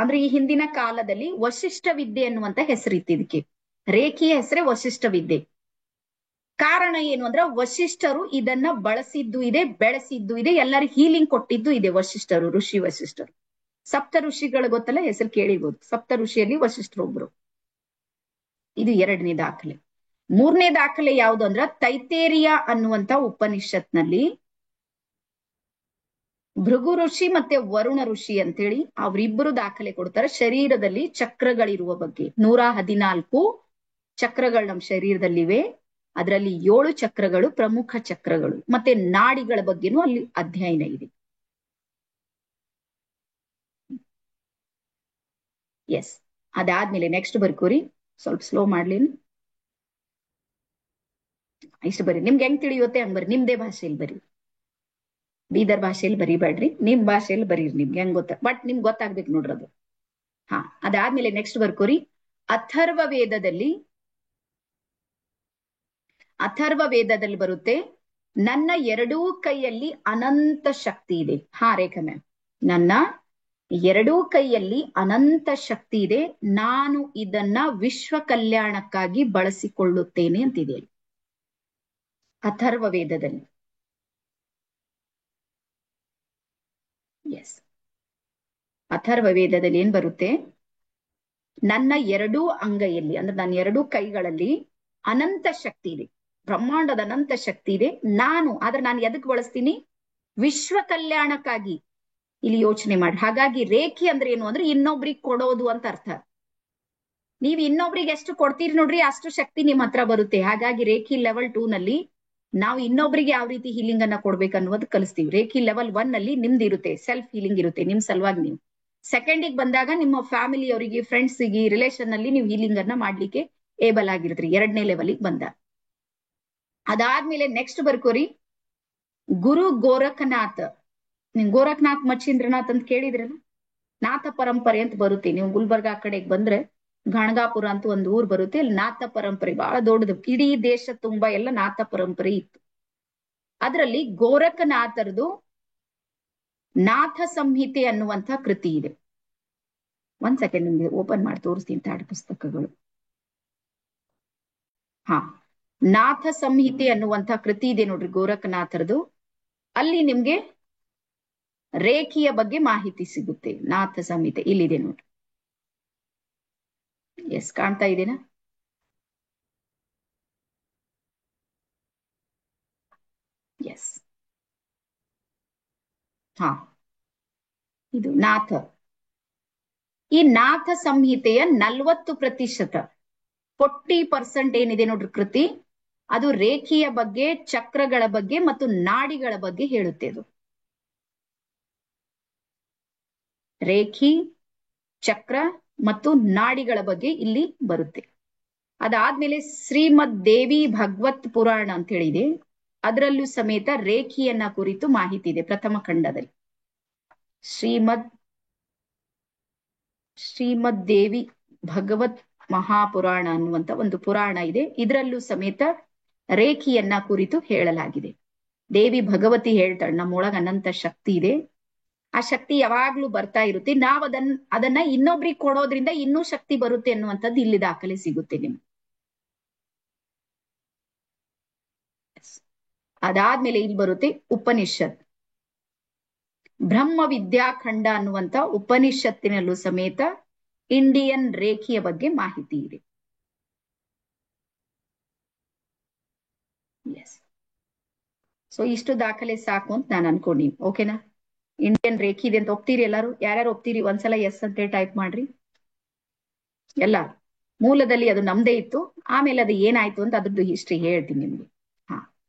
ಅಂದ್ರೆ ಈ ಹಿಂದಿನ ಕಾಲದಲ್ಲಿ ವಶಿಷ್ಠ ವಿದ್ಯೆ ಅನ್ನುವಂತ ಹೆಸರಿತ್ತು ಇದಕ್ಕೆ. ರೇಖಿಯ ಹೆಸರೇ ವಶಿಷ್ಠ ವಿದ್ಯೆ. ಕಾರಣ ಏನು ಅಂದ್ರೆ ವಶಿಷ್ಠರು ಇದನ್ನ ಬಳಸಿದ್ದು ಇದೆ, ಬೆಳೆಸಿದ್ದು ಇದೆ, ಎಲ್ಲರಿಗೂ ಹೀಲಿಂಗ್ ಕೊಟ್ಟಿದ್ದು ಇದೆ. ವಶಿಷ್ಠರು, ಋಷಿ ವಶಿಷ್ಠರು. ಸಪ್ತ ಋಷಿಗಳು ಗೊತ್ತಲ್ಲ, ಹೆಸರು ಕೇಳಿರ್ಬೋದು. ಸಪ್ತ ಋಷಿಯಲ್ಲಿ ವಶಿಷ್ಠರು ಒಬ್ರು. ಇದು 2ನೇ ದಾಖಲೆ. 3ನೇ ದಾಖಲೆ ಯಾವುದು ಅಂದ್ರ ತೈತೇರಿಯ ಅನ್ನುವಂತ ಉಪನಿಷತ್ನಲ್ಲಿ ಭೃಗು ಋಷಿ ಮತ್ತೆ ವರುಣ ಋಷಿ ಅಂತೇಳಿ ಅವರಿಬ್ಬರು ದಾಖಲೆ ಕೊಡ್ತಾರೆ ಶರೀರದಲ್ಲಿ ಚಕ್ರಗಳಿರುವ ಬಗ್ಗೆ. 114 ಚಕ್ರಗಳು ನಮ್ಮ ಶರೀರದಲ್ಲಿವೆ. ಅದರಲ್ಲಿ 7 ಚಕ್ರಗಳು ಪ್ರಮುಖ ಚಕ್ರಗಳು, ಮತ್ತೆ ನಾಡಿಗಳ ಬಗ್ಗೆನೂ ಅಲ್ಲಿ ಅಧ್ಯಯನ ಇದೆ. ಎಸ್. ಅದಾದ್ಮೇಲೆ ನೆಕ್ಸ್ಟ್ ಬರ್ಕೋರಿ. ಸ್ವಲ್ಪ ಸ್ಲೋ ಮಾಡ್ಲಿ, ಇಷ್ಟು ಬರೀ. ನಿಮ್ಗೆ ಹೆಂಗ್ ತಿಳಿಯುತ್ತೆ ಹಂಗ್ ಬರಿ. ನಿಮ್ದೇ ಭಾಷೆಯಲ್ಲಿ ಬರೀ, ಬೀದರ್ ಭಾಷೆಯಲ್ಲಿ ಬರೀಬೇಡ್ರಿ, ನಿಮ್ ಭಾಷೆಯಲ್ಲಿ ಬರೀರಿ. ನಿಮ್ಗೆ ಹೆಂಗ್ ಗೊತ್ತ, ಬಟ್ ನಿಮ್ಗೆ ಗೊತ್ತಾಗ್ಬೇಕು ನೋಡ್ರಿ ಅದು. ಅದಾದ್ಮೇಲೆ ನೆಕ್ಸ್ಟ್ ಬರ್ಕೋರಿ. ಅಥರ್ವ ವೇದದಲ್ಲಿ ಬರುತ್ತೆ, ನನ್ನ 2 ಕೈಯಲ್ಲಿ ಅನಂತ ಶಕ್ತಿ ಇದೆ. ರೇಖಾ ಮ್ಯಾಮ್, ನನ್ನ 2 ಕೈಯಲ್ಲಿ ಅನಂತ ಶಕ್ತಿ ಇದೆ, ನಾನು ಇದನ್ನ ವಿಶ್ವ ಕಲ್ಯಾಣಕ್ಕಾಗಿ ಬಳಸಿಕೊಳ್ಳುತ್ತೇನೆ ಅಂತಿದೆ ಅಥರ್ವ ವೇದದಲ್ಲಿ. ಎಸ್. ಅಥರ್ವ ವೇದದಲ್ಲಿ ಏನ್ ಬರುತ್ತೆ, ನನ್ನ 2 ಅಂಗೈಯಲ್ಲಿ ಅಂದ್ರೆ ನನ್ನ 2 ಕೈಗಳಲ್ಲಿ ಅನಂತ ಶಕ್ತಿ ಇದೆ, ಬ್ರಹ್ಮಾಂಡದ ಅನಂತ ಶಕ್ತಿ ಇದೆ. ಆದ್ರೆ ನಾನು ಎದಕ್ ಬಳಸ್ತೀನಿ? ವಿಶ್ವ ಕಲ್ಯಾಣಕ್ಕಾಗಿ. ಇಲ್ಲಿ ಯೋಚನೆ ಮಾಡಿ. ಹಾಗಾಗಿ ರೇಖಿ ಅಂದ್ರೆ ಏನು ಅಂದ್ರೆ ಇನ್ನೊಬ್ರಿಗೆ ಕೊಡೋದು ಅಂತ ಅರ್ಥ. ನೀವು ಇನ್ನೊಬ್ರಿಗೆ ಎಷ್ಟು ಕೊಡ್ತೀರಿ ನೋಡ್ರಿ, ಅಷ್ಟು ಶಕ್ತಿ ನಿಮ್ ಹತ್ರ ಬರುತ್ತೆ. ಹಾಗಾಗಿ ರೇಖಿ ಲೆವೆಲ್ 2 ನಲ್ಲಿ ನಾವು ಇನ್ನೊಬ್ರಿಗೆ ಯಾವ ರೀತಿ ಹೀಲಿಂಗ್ ಅನ್ನ ಕೊಡ್ಬೇಕು ಅನ್ನೋದು ಕಲಿಸ್ತೀವಿ. ರೇಖಿ ಲೆವೆಲ್ 1 ನಲ್ಲಿ ನಿಮ್ದು ಇರುತ್ತೆ, ಸೆಲ್ಫ್ ಹೀಲಿಂಗ್ ಇರುತ್ತೆ ನಿಮ್ ಸಲುವಾಗಿ. ನೀವು ಸೆಕೆಂಡಿಗೆ ಬಂದಾಗ ನಿಮ್ಮ ಫ್ಯಾಮಿಲಿ ಅವರಿಗೆ, ಫ್ರೆಂಡ್ಸ್ಗೆ, ರಿಲೇಷನ್ ನಲ್ಲಿ ನೀವು ಹೀಲಿಂಗ್ ಅನ್ನ ಮಾಡ್ಲಿಕ್ಕೆ ಏಬಲ್ ಆಗಿರ್ತೀರಿ 2ನೇ ಲೆವೆಲ್ಗೆ ಬಂದಾಗ. ಅದಾದ್ಮೇಲೆ ನೆಕ್ಸ್ಟ್ ಬರ್ಕೋರಿ. ಗುರು ಗೋರಖನಾಥ್. ನೀವು ಗೋರಖನಾಥ್ ಮಚ್ಚೀಂದ್ರನಾಥ್ ಅಂತ ಕೇಳಿದ್ರಲ್ಲ, ನಾಥ ಪರಂಪರೆ ಅಂತ ಬರುತ್ತೆ. ನೀವು ಗುಲ್ಬರ್ಗಾ ಕಡೆಗೆ ಬಂದ್ರೆ ಗಣಗಾಪುರ ಅಂತ ಒಂದು ಊರ್ ಬರುತ್ತೆ, ಅಲ್ಲಿ ನಾಥ ಪರಂಪರೆ ಬಹಳ ದೊಡ್ಡದು. ಇಡೀ ದೇಶ ತುಂಬಾ ಎಲ್ಲ ನಾಥ ಪರಂಪರೆ ಇತ್ತು. ಅದರಲ್ಲಿ ಗೋರಖನಾಥರದು ನಾಥ ಸಂಹಿತೆ ಅನ್ನುವಂಥ ಕೃತಿ ಇದೆ. 1 ಸೆಕೆಂಡ್ ನಿಮ್ಗೆ ಓಪನ್ ಮಾಡಿ ತೋರಿಸ್ತೀನಿ ತಾಡು ಪುಸ್ತಕಗಳು. ನಾಥ ಸಂಹಿತೆ ಅನ್ನುವಂಥ ಕೃತಿ ಇದೆ ನೋಡ್ರಿ ಗೋರಖನಾಥರದು. ಅಲ್ಲಿ ನಿಮ್ಗೆ ರೇಖಿಯ ಬಗ್ಗೆ ಮಾಹಿತಿ ಸಿಗುತ್ತೆ. ನಾಥ ಸಂಹಿತೆ ಇಲ್ಲಿದೆ ನೋಡ್ರಿ. ಎಸ್, ಕಾಣ್ತಾ ಇದೆನಾ? ಎಸ್. ಹಾ, ಇದು ನಾಥ. ಈ ನಾಥ ಸಂಹಿತೆಯ 40%, 40% ಏನಿದೆ ನೋಡ್ರಿ ಕೃತಿ, ಅದು ರೇಖೆಯ ಬಗ್ಗೆ, ಚಕ್ರಗಳ ಬಗ್ಗೆ ಮತ್ತು ನಾಡಿಗಳ ಬಗ್ಗೆ ಹೇಳುತ್ತೆ. ಅದು ರೇಖಿ, ಚಕ್ರ ಮತ್ತು ನಾಡಿಗಳ ಬಗ್ಗೆ ಇಲ್ಲಿ ಬರುತ್ತೆ. ಅದಾದ್ಮೇಲೆ ಶ್ರೀಮದ್ ದೇವಿ ಭಗವತ್ ಪುರಾಣ ಅಂತ ಹೇಳಿದೆ, ಅದರಲ್ಲೂ ಸಮೇತ ರೇಖಿಯನ್ನ ಕುರಿತು ಮಾಹಿತಿ ಇದೆ. ಪ್ರಥಮ ಖಂಡದಲ್ಲಿ ಶ್ರೀಮದ್ ದೇವಿ ಭಗವತ್ ಮಹಾಪುರಾಣ ಅನ್ನುವಂತ ಒಂದು ಪುರಾಣ ಇದೆ. ಇದರಲ್ಲೂ ಸಮೇತ ರೇಖಿಯನ್ನ ಕುರಿತು ಹೇಳಲಾಗಿದೆ. ದೇವಿ ಭಗವತಿ ಹೇಳ್ತಾಳೆ, ನಮ್ಮೊಳಗ ಅನಂತ ಶಕ್ತಿ ಇದೆ, ಆ ಶಕ್ತಿ ಯಾವಾಗ್ಲೂ ಬರ್ತಾ ಇರುತ್ತೆ, ನಾವ್ ಅದನ್ನ ಇನ್ನೊಬ್ರಿಗೆ ಕೊಡೋದ್ರಿಂದ ಇನ್ನೂ ಶಕ್ತಿ ಬರುತ್ತೆ ಅನ್ನುವಂಥದ್ದು ಇಲ್ಲಿ ದಾಖಲೆ ಸಿಗುತ್ತೆ ನಿಮ್ಗೆ. ಅದಾದ್ಮೇಲೆ ಇಲ್ಲಿ ಬರುತ್ತೆ ಉಪನಿಷತ್. ಬ್ರಹ್ಮ ವಿದ್ಯಾಖಂಡ ಅನ್ನುವಂತ ಉಪನಿಷತ್ತಿನಲ್ಲೂ ಸಮೇತ ಇಂಡಿಯನ್ ರೇಖೆಯ ಬಗ್ಗೆ ಮಾಹಿತಿ ಇದೆ. ಎಸ್. ಸೊ ಇಷ್ಟು ದಾಖಲೆ ಸಾಕು ಅಂತ ನಾನು ಅನ್ಕೊಂಡಿ. ಓಕೆನಾ? ಇಂಡಿಯನ್ ರೇಖೆ ಇದೆ ಅಂತ ಒಪ್ತೀರಿ ಎಲ್ಲಾರು? ಯಾರ್ಯಾರು ಒಪ್ತೀರಿ ಒಂದ್ಸಲ ಎಸ್ ಅಂತೇಳಿ ಟೈಪ್ ಮಾಡ್ರಿ. ಎಲ್ಲ ಮೂಲದಲ್ಲಿ ಅದು ನಮ್ದೇ ಇತ್ತು, ಆಮೇಲೆ ಅದು ಏನಾಯ್ತು ಅಂತ ಅದ್ರದ್ದು ಹಿಸ್ಟ್ರಿ ಹೇಳ್ತೀನಿ ನಿಮ್ಗೆ. ಹಾ,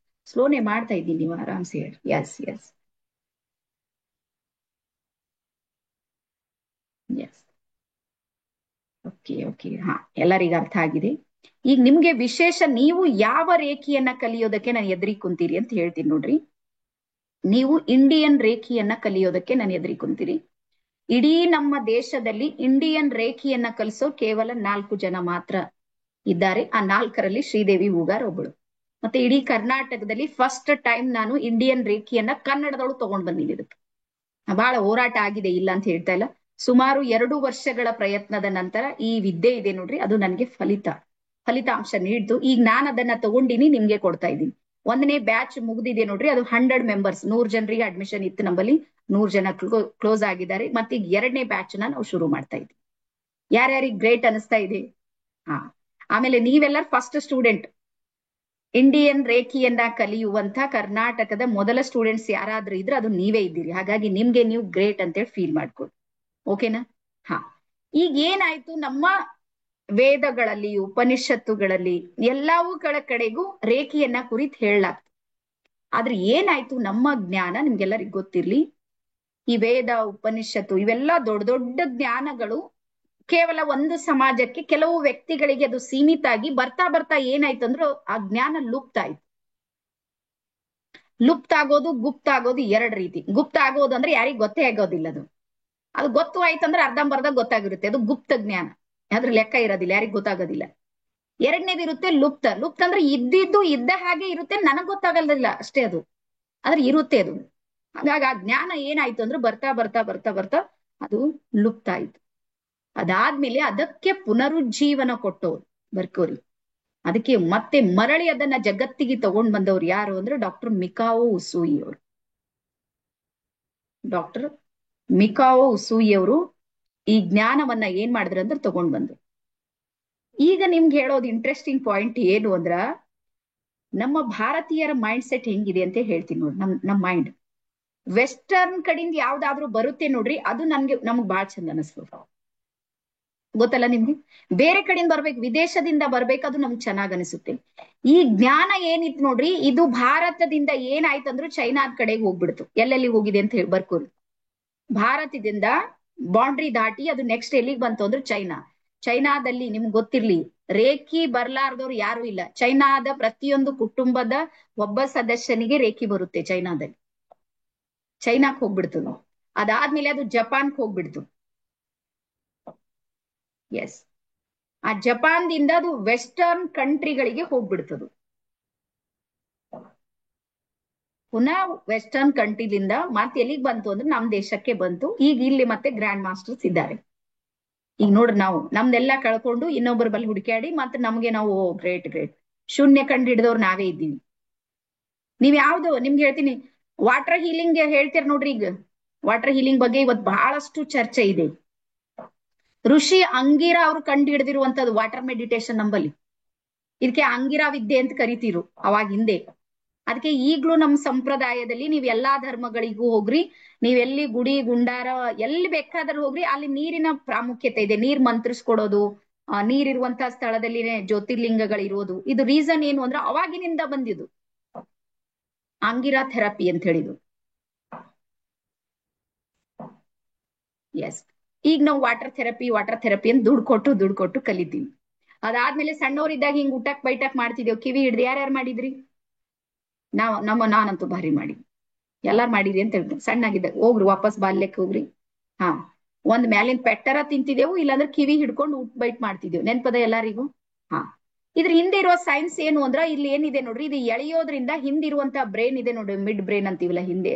ಸ್ಲೋನೇ ಮಾಡ್ತಾ ಇದ್ದೀನಿ, ನೀವು ಆರಾಮ್ಸೆ ಹೇಳಿ. Yes yes yes. Okay okay. ಹಾ, ಎಲ್ಲರಿಗ ಅರ್ಥ ಆಗಿದೆ. ಈಗ ನಿಮ್ಗೆ ವಿಶೇಷ, ನೀವು ಯಾವ ರೇಖೆಯನ್ನ ಕಲಿಯೋದಕ್ಕೆ ನಾನು ಎದುರಿ ಕುಂತೀರಿ ಅಂತ ಹೇಳ್ತೀನಿ ನೋಡ್ರಿ. ನೀವು ಇಂಡಿಯನ್ ರೇಖೆಯನ್ನ ಕಲಿಯೋದಕ್ಕೆ ನಾನು ಎದುರಿ ಕುಂತೀರಿ. ಇಡೀ ನಮ್ಮ ದೇಶದಲ್ಲಿ ಇಂಡಿಯನ್ ರೇಖೆಯನ್ನ ಕಲಿಸೋ ಕೇವಲ 4 ಜನ ಮಾತ್ರ ಇದ್ದಾರೆ. ಆ 4ರಲ್ಲಿ ಶ್ರೀದೇವಿ ಹೂಗಾರ್ ಒಬ್ಬಳು. ಮತ್ತೆ ಇಡೀ ಕರ್ನಾಟಕದಲ್ಲಿ ಫಸ್ಟ್ ಟೈಮ್ ನಾನು ಇಂಡಿಯನ್ ರೇಖೆಯನ್ನ ಕನ್ನಡದೊಳು ತಗೊಂಡ್ ಬಂದಿನಿ. ಇದಕ್ಕೆ ಬಹಳ ಹೋರಾಟ ಆಗಿದೆ, ಇಲ್ಲ ಅಂತ ಹೇಳ್ತಾ ಇಲ್ಲ. ಸುಮಾರು 2 ವರ್ಷಗಳ ಪ್ರಯತ್ನದ ನಂತರ ಈ ವಿದ್ಯೆ ಇದೆ ನೋಡ್ರಿ, ಅದು ನನಗೆ ಫಲಿತಾಂಶ ನೀಡ್ತು. ಈಗ ನಾನು ಅದನ್ನ ತಗೊಂಡಿನಿ, ನಿಮ್ಗೆ ಕೊಡ್ತಾ ಇದ್ದೀನಿ. 1ನೇ ಬ್ಯಾಚ್ ಮುಗ್ದಿದೆ ನೋಡ್ರಿ, ಅದು 100 ಮೆಂಬರ್ಸ್, 100 ಜನರಿಗೆ ಅಡ್ಮಿಷನ್ ಇತ್ತು ನಮ್ಮಲ್ಲಿ, 100 ಜನ ಕ್ಲೋಸ್ ಆಗಿದ್ದಾರೆ. ಮತ್ತೆ ಈಗ 2ನೇ ಬ್ಯಾಚ್ ನಾವು ಶುರು ಮಾಡ್ತಾ ಇದ್ದೀವಿ. ಯಾರ್ಯಾರಿಗೆ ಗ್ರೇಟ್ ಅನಿಸ್ತಾ ಇದೆ? ಹಾ, ಆಮೇಲೆ ನೀವೆಲ್ಲರೂ ಫಸ್ಟ್ ಸ್ಟೂಡೆಂಟ್, ಇಂಡಿಯನ್ ರೇಖೆಯನ್ನ ಕಲಿಯುವಂತ ಕರ್ನಾಟಕದ ಮೊದಲ ಸ್ಟೂಡೆಂಟ್ಸ್ ಯಾರಾದ್ರೂ ಇದ್ರೆ ಅದು ನೀವೇ ಇದ್ದೀರಿ. ಹಾಗಾಗಿ ನಿಮ್ಗೆ ನೀವು ಗ್ರೇಟ್ ಅಂತೇಳಿ ಫೀಲ್ ಮಾಡ್ಕೊಳ್ಳಿ. ಓಕೆನಾ? ಹಾ, ಈಗ ಏನಾಯ್ತು, ನಮ್ಮ ವೇದಗಳಲ್ಲಿ, ಉಪನಿಷತ್ತುಗಳಲ್ಲಿ ಎಲ್ಲವುಗಳ ಕಡೆಗೂ ರೇಖೆಯನ್ನ ಕುರಿತು ಹೇಳಲಾಗ್ತದೆ. ಆದ್ರೆ ಏನಾಯ್ತು, ನಮ್ಮ ಜ್ಞಾನ ನಿಮ್ಗೆಲ್ಲರಿಗೂ ಗೊತ್ತಿರ್ಲಿ, ಈ ವೇದ, ಉಪನಿಷತ್ತು ಇವೆಲ್ಲ ದೊಡ್ಡ ದೊಡ್ಡ ಜ್ಞಾನಗಳು ಕೇವಲ ಒಂದು ಸಮಾಜಕ್ಕೆ, ಕೆಲವು ವ್ಯಕ್ತಿಗಳಿಗೆ ಅದು ಸೀಮಿತ ಆಗಿ ಬರ್ತಾ ಬರ್ತಾ ಏನಾಯ್ತು ಅಂದ್ರೆ ಆ ಜ್ಞಾನ ಲುಪ್ತ ಆಯ್ತು. ಲುಪ್ತ ಆಗೋದು, ಗುಪ್ತ ಆಗೋದು 2 ರೀತಿ. ಗುಪ್ತ ಆಗೋದು ಅಂದ್ರೆ ಯಾರಿಗ್ ಗೊತ್ತೇ ಆಗೋದಿಲ್ಲ. ಅದು ಗೊತ್ತು ಆಯ್ತಂದ್ರೆ ಅರ್ಧಂಬರ್ಧ ಗೊತ್ತಾಗಿರುತ್ತೆ, ಅದು ಗುಪ್ತ ಜ್ಞಾನ, ಅದ್ರ ಲೆಕ್ಕ ಇರೋದಿಲ್ಲ, ಯಾರಿಗ್ ಗೊತ್ತಾಗೋದಿಲ್ಲ. 2ನೇದಿರುತ್ತೆ ಲುಪ್ತ. ಲುಪ್ತ ಅಂದ್ರೆ ಇದ್ದಿದ್ದು ಇದ್ದ ಹಾಗೆ ಇರುತ್ತೆ, ನನಗ್ ಗೊತ್ತಾಗಲ್ಲ ಅಷ್ಟೇ, ಅದು ಆದ್ರೆ ಇರುತ್ತೆ ಅದು. ಹಾಗಾಗಿ ಆ ಜ್ಞಾನ ಏನಾಯ್ತು ಅಂದ್ರೆ ಬರ್ತಾ ಬರ್ತಾ ಬರ್ತಾ ಬರ್ತಾ ಅದು ಲುಪ್ತ ಆಯ್ತು. ಅದಾದ್ಮೇಲೆ ಅದಕ್ಕೆ ಪುನರುಜ್ಜೀವನ ಕೊಟ್ಟವ್ರು ಬರ್ಕೋರಿ. ಅದಕ್ಕೆ ಮತ್ತೆ ಮರಳಿ ಅದನ್ನ ಜಗತ್ತಿಗೆ ತಗೊಂಡ್ ಬಂದವ್ರು ಯಾರು ಅಂದ್ರೆ ಡಾಕ್ಟರ್ ಮಿಕಾವೋ ಉಸೂಯಿ ಅವರು. ಡಾಕ್ಟರ್ ಮಿಕಾವೋ ಉಸೂಯಿ ಅವರು ಈ ಜ್ಞಾನವನ್ನ ಏನ್ ಮಾಡಿದ್ರು ಅಂದ್ರೆ ತಗೊಂಡ್ ಬಂದ್ರು. ಈಗ ನಿಮ್ಗೆ ಹೇಳೋದು ಇಂಟ್ರೆಸ್ಟಿಂಗ್ ಪಾಯಿಂಟ್ ಏನು ಅಂದ್ರ, ನಮ್ಮ ಭಾರತೀಯರ ಮೈಂಡ್ ಸೆಟ್ ಹೆಂಗಿದೆ ಅಂತ ಹೇಳ್ತೀನಿ ನೋಡಿ. ನಮ್ ಮೈಂಡ್ ವೆಸ್ಟರ್ನ್ ಕಡೆಯಿಂದ ಯಾವ್ದಾದ್ರು ಬರುತ್ತೆ ನೋಡ್ರಿ, ಅದು ನಮ್ಗ್ ಬಾಳ್ ಚಂದ ಅನಿಸ್ತದ. ಗೊತ್ತಲ್ಲ ನಿಮ್ಗೆ? ಬೇರೆ ಕಡೆಯಿಂದ ಬರ್ಬೇಕು, ವಿದೇಶದಿಂದ ಬರ್ಬೇಕು, ಅದು ನಮ್ಗೆ ಚೆನ್ನಾಗ್ ಅನಿಸುತ್ತೆ. ಈ ಜ್ಞಾನ ಏನಿತ್ತು ನೋಡ್ರಿ, ಇದು ಭಾರತದಿಂದ ಏನಾಯ್ತಂದ್ರು ಚೈನಾದ ಕಡೆಗೆ ಹೋಗ್ಬಿಡ್ತು. ಎಲ್ಲೆಲ್ಲಿ ಹೋಗಿದೆ ಅಂತ ಹೇಳಿ ಬರ್ಕೋರಿ. ಭಾರತದಿಂದ ಬೌಂಡ್ರಿ ದಾಟಿ ಅದು ನೆಕ್ಸ್ಟ್ ಎಲ್ಲಿಗೆ ಬಂತು ಅಂದ್ರೆ ಚೈನಾದಲ್ಲಿ ನಿಮ್ಗೆ ಗೊತ್ತಿರ್ಲಿ, ರೇಖಿ ಬರ್ಲಾರ್ದವ್ರು ಯಾರು ಇಲ್ಲ. ಚೈನಾದ ಪ್ರತಿಯೊಂದು ಕುಟುಂಬದ ಒಬ್ಬ ಸದಸ್ಯನಿಗೆ ರೇಖಿ ಬರುತ್ತೆ ಚೈನಾದಲ್ಲಿ. ಚೈನಾಕ್ ಹೋಗ್ಬಿಡ್ತು. ಅದಾದ್ಮೇಲೆ ಅದು ಜಪಾನ್ಕ್ ಹೋಗ್ಬಿಡ್ತು. ಎಸ್, ಆ ಜಪಾನ್ದಿಂದ ಅದು ವೆಸ್ಟರ್ನ್ ಕಂಟ್ರಿಗಳಿಗೆ ಹೋಗ್ಬಿಡ್ತದು. ಪುನಃ ವೆಸ್ಟರ್ನ್ ಕಂಟ್ರಿಲಿಂದ ಮತ್ತೆ ಎಲ್ಲಿಗೆ ಬಂತು ಅಂದ್ರೆ ನಮ್ ದೇಶಕ್ಕೆ ಬಂತು. ಈಗ ಇಲ್ಲಿ ಮತ್ತೆ ಗ್ರ್ಯಾಂಡ್ ಮಾಸ್ಟರ್ಸ್ ಇದ್ದಾರೆ. ಈಗ ನೋಡ್ರಿ, ನಾವು ನಮ್ದೆಲ್ಲ ಕಳ್ಕೊಂಡು ಇನ್ನೊಬ್ಬರ ಬಲ್ಲಿ ಹುಡುಕಾಡಿ ಮತ್ತೆ ನಮ್ಗೆ ನಾವು ಗ್ರೇಟ್ ಶೂನ್ಯ ಕಂಡು ಹಿಡಿದವ್ರು ನಾವೇ ಇದ್ದೀವಿ. ನೀವ್ ಯಾವ್ದು ನಿಮ್ಗೆ ಹೇಳ್ತೀನಿ, ವಾಟರ್ ಹೀಲಿಂಗ್ ಹೇಳ್ತೀರ ನೋಡ್ರಿ. ಈಗ ವಾಟರ್ ಹೀಲಿಂಗ್ ಬಗ್ಗೆ ಇವತ್ತು ಬಹಳಷ್ಟು ಚರ್ಚೆ ಇದೆ. ಋಷಿ ಅಂಗಿರ ಅವ್ರು ಕಂಡು ಹಿಡಿದಿರುವಂತದ್ದು ವಾಟರ್ ಮೆಡಿಟೇಷನ್ ನಂಬಲ್ಲಿ. ಇದಕ್ಕೆ ಅಂಗಿರಾ ವಿದ್ಯೆ ಅಂತ ಕರಿತೀರು ಅವಾಗ ಹಿಂದೆ. ಅದಕ್ಕೆ ಈಗ್ಲೂ ನಮ್ಮ ಸಂಪ್ರದಾಯದಲ್ಲಿ ನೀವ್ ಎಲ್ಲಾ ಧರ್ಮಗಳಿಗೂ ಹೋಗ್ರಿ, ನೀವೆಲ್ಲಿ ಗುಡಿ ಗುಂಡಾರ ಎಲ್ಲಿ ಬೇಕಾದ್ರೂ ಹೋಗ್ರಿ, ಅಲ್ಲಿ ನೀರಿನ ಪ್ರಾಮುಖ್ಯತೆ ಇದೆ. ನೀರ್ ಮಂತ್ರಿಸ್ಕೊಡೋದು, ನೀರಿರುವಂತಹ ಸ್ಥಳದಲ್ಲಿನೇ ಜ್ಯೋತಿರ್ಲಿಂಗಗಳಿರೋದು. ಇದು ರೀಸನ್ ಏನು ಅಂದ್ರೆ ಅವಾಗಿನಿಂದ ಬಂದಿದ್ದು ಆಂಗಿರಾ ಥೆರಪಿ ಅಂತ ಹೇಳಿದ್ರು. ಎಸ್, ಈಗ ನಾವು ವಾಟರ್ ಥೆರಪಿ ಅಂತ ದುಡ್ಡು ಕೊಟ್ಟು ಕಲಿತೀವಿ. ಅದಾದ್ಮೇಲೆ ಸಣ್ಣವರಿದ್ದಾಗ ಹಿಂಗ್ ಊಟಕ್ ಬೈಟಕ್ ಮಾಡ್ತಿದ್ದೇವ್, ಕಿವಿ ಹಿಡ್ದು ಯಾರ್ಯಾರು ಮಾಡಿದ್ರಿ? ನಾನಂತೂ ಭಾರಿ ಮಾಡಿ, ಎಲ್ಲಾರು ಮಾಡಿರಿ ಅಂತ ಹೇಳ್ತೀನಿ. ಸಣ್ಣಾಗಿದ್ದಾಗ ಹೋಗ್ರಿ, ವಾಪಸ್ ಬಾಲ್ಯಕ್ಕೆ ಹೋಗ್ರಿ. ಹಾ, ಒಂದ್ ಮ್ಯಾಲಿನ ಪೆಟ್ಟರ ತಿಂತಿದ್ದೆವು, ಇಲ್ಲಾಂದ್ರೆ ಕಿವಿ ಹಿಡ್ಕೊಂಡು ಊಟ ಬೈಟ್ ಮಾಡ್ತಿದ್ದೆವು. ನೆನ್ಪದ ಎಲ್ಲಾರಿಗೂ? ಹಾ, ಇದ್ರ ಹಿಂದೆ ಇರುವ ಸೈನ್ಸ್ ಏನು ಅಂದ್ರ, ಇಲ್ಲಿ ಏನಿದೆ ನೋಡ್ರಿ, ಇದು ಎಳೆಯೋದ್ರಿಂದ ಹಿಂದಿರುವಂತ ಬ್ರೈನ್ ಇದೆ ನೋಡ್ರಿ, ಮಿಡ್ ಬ್ರೈನ್ ಅಂತೀವಲ್ಲ ಹಿಂದೆ,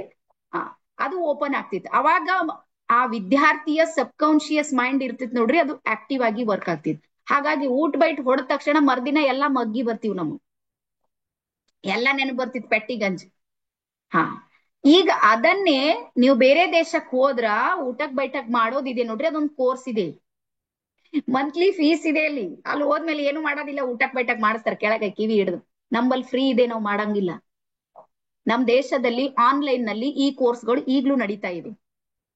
ಹಾ, ಅದು ಓಪನ್ ಆಗ್ತಿತ್ತು. ಅವಾಗ ಆ ವಿದ್ಯಾರ್ಥಿಯ ಸಬ್ ಕಾನ್ಶಿಯಸ್ ಮೈಂಡ್ ಇರ್ತಿತ್ ನೋಡ್ರಿ, ಅದು ಆಕ್ಟಿವ್ ಆಗಿ ವರ್ಕ್ ಆಗ್ತಿತ್ತು. ಹಾಗಾಗಿ ಊಟ ಬೈಟ್ ಹೊಡೆದ ತಕ್ಷಣ ಮರ್ದಿನ ಎಲ್ಲಾ ಮಗ್ಗಿ ಬರ್ತೀವಿ, ನಮಗ್ ಎಲ್ಲಾ ನೆನಪು ಬರ್ತಿತ್ತು, ಪೆಟ್ಟಿಗಂಜ್. ಹಾ, ಈಗ ಅದನ್ನೇ ನೀವು ಬೇರೆ ದೇಶಕ್ಕೆ ಹೋದ್ರ ಊಟಕ್ ಬೈಟಕ್ ಮಾಡೋದಿದೆ ನೋಡ್ರಿ, ಅದೊಂದು ಕೋರ್ಸ್ ಇದೆ, ಮಂತ್ಲಿ ಫೀಸ್ ಇದೆ. ಅಲ್ಲಿ ಹೋದ್ಮೇಲೆ ಏನು ಮಾಡೋದಿಲ್ಲ, ಊಟಕ್ ಬೈಟಕ್ ಮಾಡಿಸ್ತಾರೆ ಕೆಳಗೆ ಕಿವಿ ಹಿಡಿದು. ನಮ್ಮಲ್ಲಿ ಫ್ರೀ ಇದೆ, ನಾವು ಮಾಡಂಗಿಲ್ಲ. ನಮ್ ದೇಶದಲ್ಲಿ ಆನ್ಲೈನ್ ನಲ್ಲಿ ಈ ಕೋರ್ಸ್ಗಳು ಈಗ್ಲೂ ನಡೀತಾ ಇದೆ,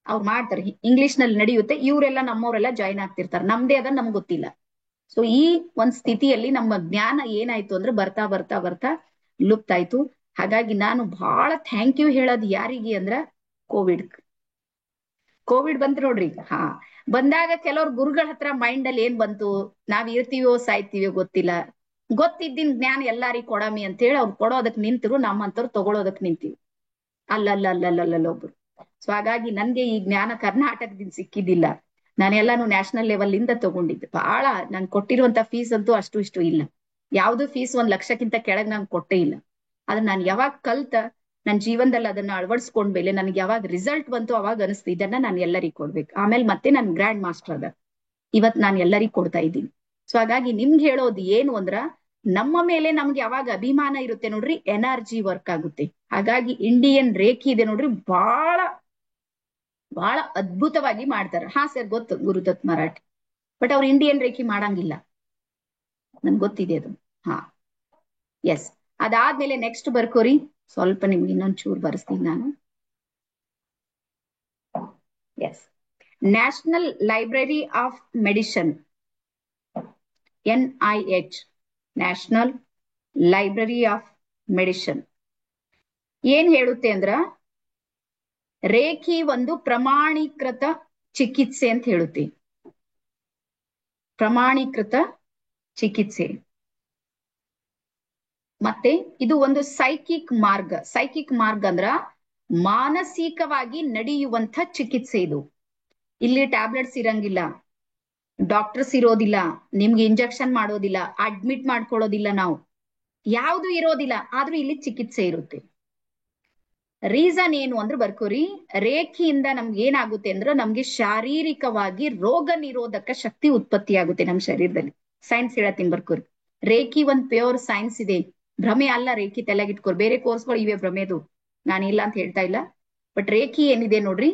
ಅವ್ರು ಮಾಡ್ತಾರೆ, ಇಂಗ್ಲಿಷ್ ನಲ್ಲಿ ನಡೆಯುತ್ತೆ. ಇವರೆಲ್ಲ ನಮ್ಮವರೆಲ್ಲ ಜಾಯಿನ್ ಆಗ್ತಿರ್ತಾರೆ, ನಮ್ದೇ ಅದ ನಮ್ಗೆ ಗೊತ್ತಿಲ್ಲ. ಸೊ ಈ ಒಂದ್ ಸ್ಥಿತಿಯಲ್ಲಿ ನಮ್ಮ ಜ್ಞಾನ ಏನಾಯ್ತು ಅಂದ್ರೆ ಬರ್ತಾ ಬರ್ತಾ ಬರ್ತಾ ಲುಪ್ತ ಆಯ್ತು. ಹಾಗಾಗಿ ನಾನು ಬಹಳ ಥ್ಯಾಂಕ್ ಯು ಹೇಳೋದು ಯಾರಿಗೆ ಅಂದ್ರ ಕೋವಿಡ್ ಬಂತು ನೋಡ್ರಿ. ಹಾ, ಬಂದಾಗ ಕೆಲವ್ರ ಗುರುಗಳ ಹತ್ರ ಮೈಂಡ್ ಅಲ್ಲಿ ಏನ್ ಬಂತು, ನಾವ್ ಇರ್ತೀವೋ ಸಾಯ್ತೀವೋ ಗೊತ್ತಿಲ್ಲ, ಗೊತ್ತಿದ್ದಿನ ಜ್ಞಾನ ಎಲ್ಲಾರಿಗೂ ಕೊಡಮಿ ಅಂತ ಹೇಳಿ ಅವ್ರು ಕೊಡೋದಕ್ ನಿಂತರು, ನಮ್ಮಂತವ್ರು ತಗೊಳೋದಕ್ ನಿಂತೀವಿ. ಒಬ್ರು. ಸೊ ಹಾಗಾಗಿ ನನ್ಗೆ ಈ ಜ್ಞಾನ ಕರ್ನಾಟಕದಿಂದ ಸಿಕ್ಕಿದ್ದಿಲ್ಲ, ನಾನೆಲ್ಲಾನು ನ್ಯಾಷನಲ್ ಲೆವೆಲ್ ಇಂದ ತಗೊಂಡಿದ್ದೆ. ಬಹಳ ನಾನು ಕೊಟ್ಟಿರುವಂತ ಫೀಸ್ ಅಂತೂ ಅಷ್ಟು ಇಷ್ಟು ಇಲ್ಲ, ಯಾವ್ದು ಫೀಸ್ 1 ಲಕ್ಷಕ್ಕಿಂತ ಕೆಳಗ್ ನಾನು ಕೊಟ್ಟೇ ಇಲ್ಲ. ಅದ್ರ ನಾನು ಯಾವಾಗ ಕಲ್ತ ನನ್ನ ಜೀವನದಲ್ಲಿ ಅದನ್ನ ಅಳವಡಿಸ್ಕೊಂಡ್ಮೇಲೆ ನನಗೆ ಯಾವಾಗ ರಿಸಲ್ಟ್ ಬಂತು ಅವಾಗ ಅನಿಸ್ತು ಇದನ್ನ ನಾನು ಎಲ್ಲರಿಗೂ ಕೊಡ್ಬೇಕು. ಆಮೇಲೆ ಮತ್ತೆ ನಾನು ಗ್ರ್ಯಾಂಡ್ ಮಾಸ್ಟರ್ ಅದ, ಇವತ್ ನಾನು ಎಲ್ಲರಿಗೂ ಕೊಡ್ತಾ ಇದ್ದೀನಿ. ಸೊ ಹಾಗಾಗಿ ನಿಮ್ಗೆ ಹೇಳೋದು ಏನು ಅಂದ್ರ, ನಮ್ಮ ಮೇಲೆ ನಮ್ಗೆ ಯಾವಾಗ ಅಭಿಮಾನ ಇರುತ್ತೆ ನೋಡ್ರಿ, ಎನರ್ಜಿ ವರ್ಕ್ ಆಗುತ್ತೆ. ಹಾಗಾಗಿ ಇಂಡಿಯನ್ ರೇಖಿ ಇದೆ ನೋಡ್ರಿ, ಬಹಳ ಬಹಳ ಅದ್ಭುತವಾಗಿ ಮಾಡ್ತಾರೆ. ಹಾ ಸರ್, ಗೊತ್ತು ಗುರುದತ್ ಮರಾಠಿ, ಬಟ್ ಅವ್ರು ಇಂಡಿಯನ್ ರೇಖಿ ಮಾಡಂಗಿಲ್ಲ, ನನ್ಗೆ ಗೊತ್ತಿದೆ ಅದು. ಹಾ, ಎಸ್. ಅದಾದ್ಮೇಲೆ ನೆಕ್ಸ್ಟ್ ಬರ್ಕೋರಿ, ಸ್ವಲ್ಪ ನಿಮ್ಗೆ ಇನ್ನೊಂದ್ ಚೂರು ಬರ್ಸ್ತೀನಿ ನಾನು. Yes, national library of medicine, NIH, national library of medicine ಏನ್ ಹೇಳುತ್ತೆ ಅಂದ್ರ, ರೇಖಿ ಒಂದು ಪ್ರಮಾಣೀಕೃತ ಚಿಕಿತ್ಸೆ ಅಂತ ಹೇಳುತ್ತೆ. ಪ್ರಮಾಣೀಕೃತ ಚಿಕಿತ್ಸೆ, ಮತ್ತೆ ಇದು ಒಂದು ಸೈಕಿಕ್ ಮಾರ್ಗ ಅಂದ್ರ ಮಾನಸಿಕವಾಗಿ ನಡೆಯುವಂತ ಚಿಕಿತ್ಸೆ. ಇದು ಇಲ್ಲಿ ಟ್ಯಾಬ್ಲೆಟ್ಸ್ ಇರಂಗಿಲ್ಲ, ಡಾಕ್ಟರ್ಸ್ ಇರೋದಿಲ್ಲ, ನಿಮ್ಗೆ ಇಂಜೆಕ್ಷನ್ ಮಾಡೋದಿಲ್ಲ, ಅಡ್ಮಿಟ್ ಮಾಡ್ಕೊಳ್ಳೋದಿಲ್ಲ, ನಾವು ಯಾವುದು ಇರೋದಿಲ್ಲ, ಆದ್ರೂ ಇಲ್ಲಿ ಚಿಕಿತ್ಸೆ ಇರುತ್ತೆ. ರೀಸನ್ ಏನು ಅಂದ್ರೆ ಬರ್ಕೋರಿ, ರೇಖೆಯಿಂದ ನಮ್ಗೆ ಏನಾಗುತ್ತೆ ಅಂದ್ರೆ ನಮ್ಗೆ ಶಾರೀರಿಕವಾಗಿ ರೋಗ ನಿರೋಧಕ ಶಕ್ತಿ ಉತ್ಪತ್ತಿ ಆಗುತ್ತೆ ನಮ್ಮ ಶರೀರದಲ್ಲಿ. ಸೈನ್ಸ್ ಹೇಳತ್ತೀನಿ ಬರ್ಕೋರಿ, ರೇಖಿ ಒಂದ್ ಪ್ಯೂರ್ ಸೈನ್ಸ್ ಇದೆ, ಭ್ರಮೆ ಅಲ್ಲ. ರೇಖಿ ತಲೆಗಿಟ್ಕೋರಿ, ಬೇರೆ ಕೋರ್ಸ್ಗಳು ಇವೆ ಭ್ರಮೆದು, ನಾನಿಲ್ಲ ಅಂತ ಹೇಳ್ತಾ ಇಲ್ಲ. ಬಟ್ ರೇಖಿ ಏನಿದೆ ನೋಡ್ರಿ,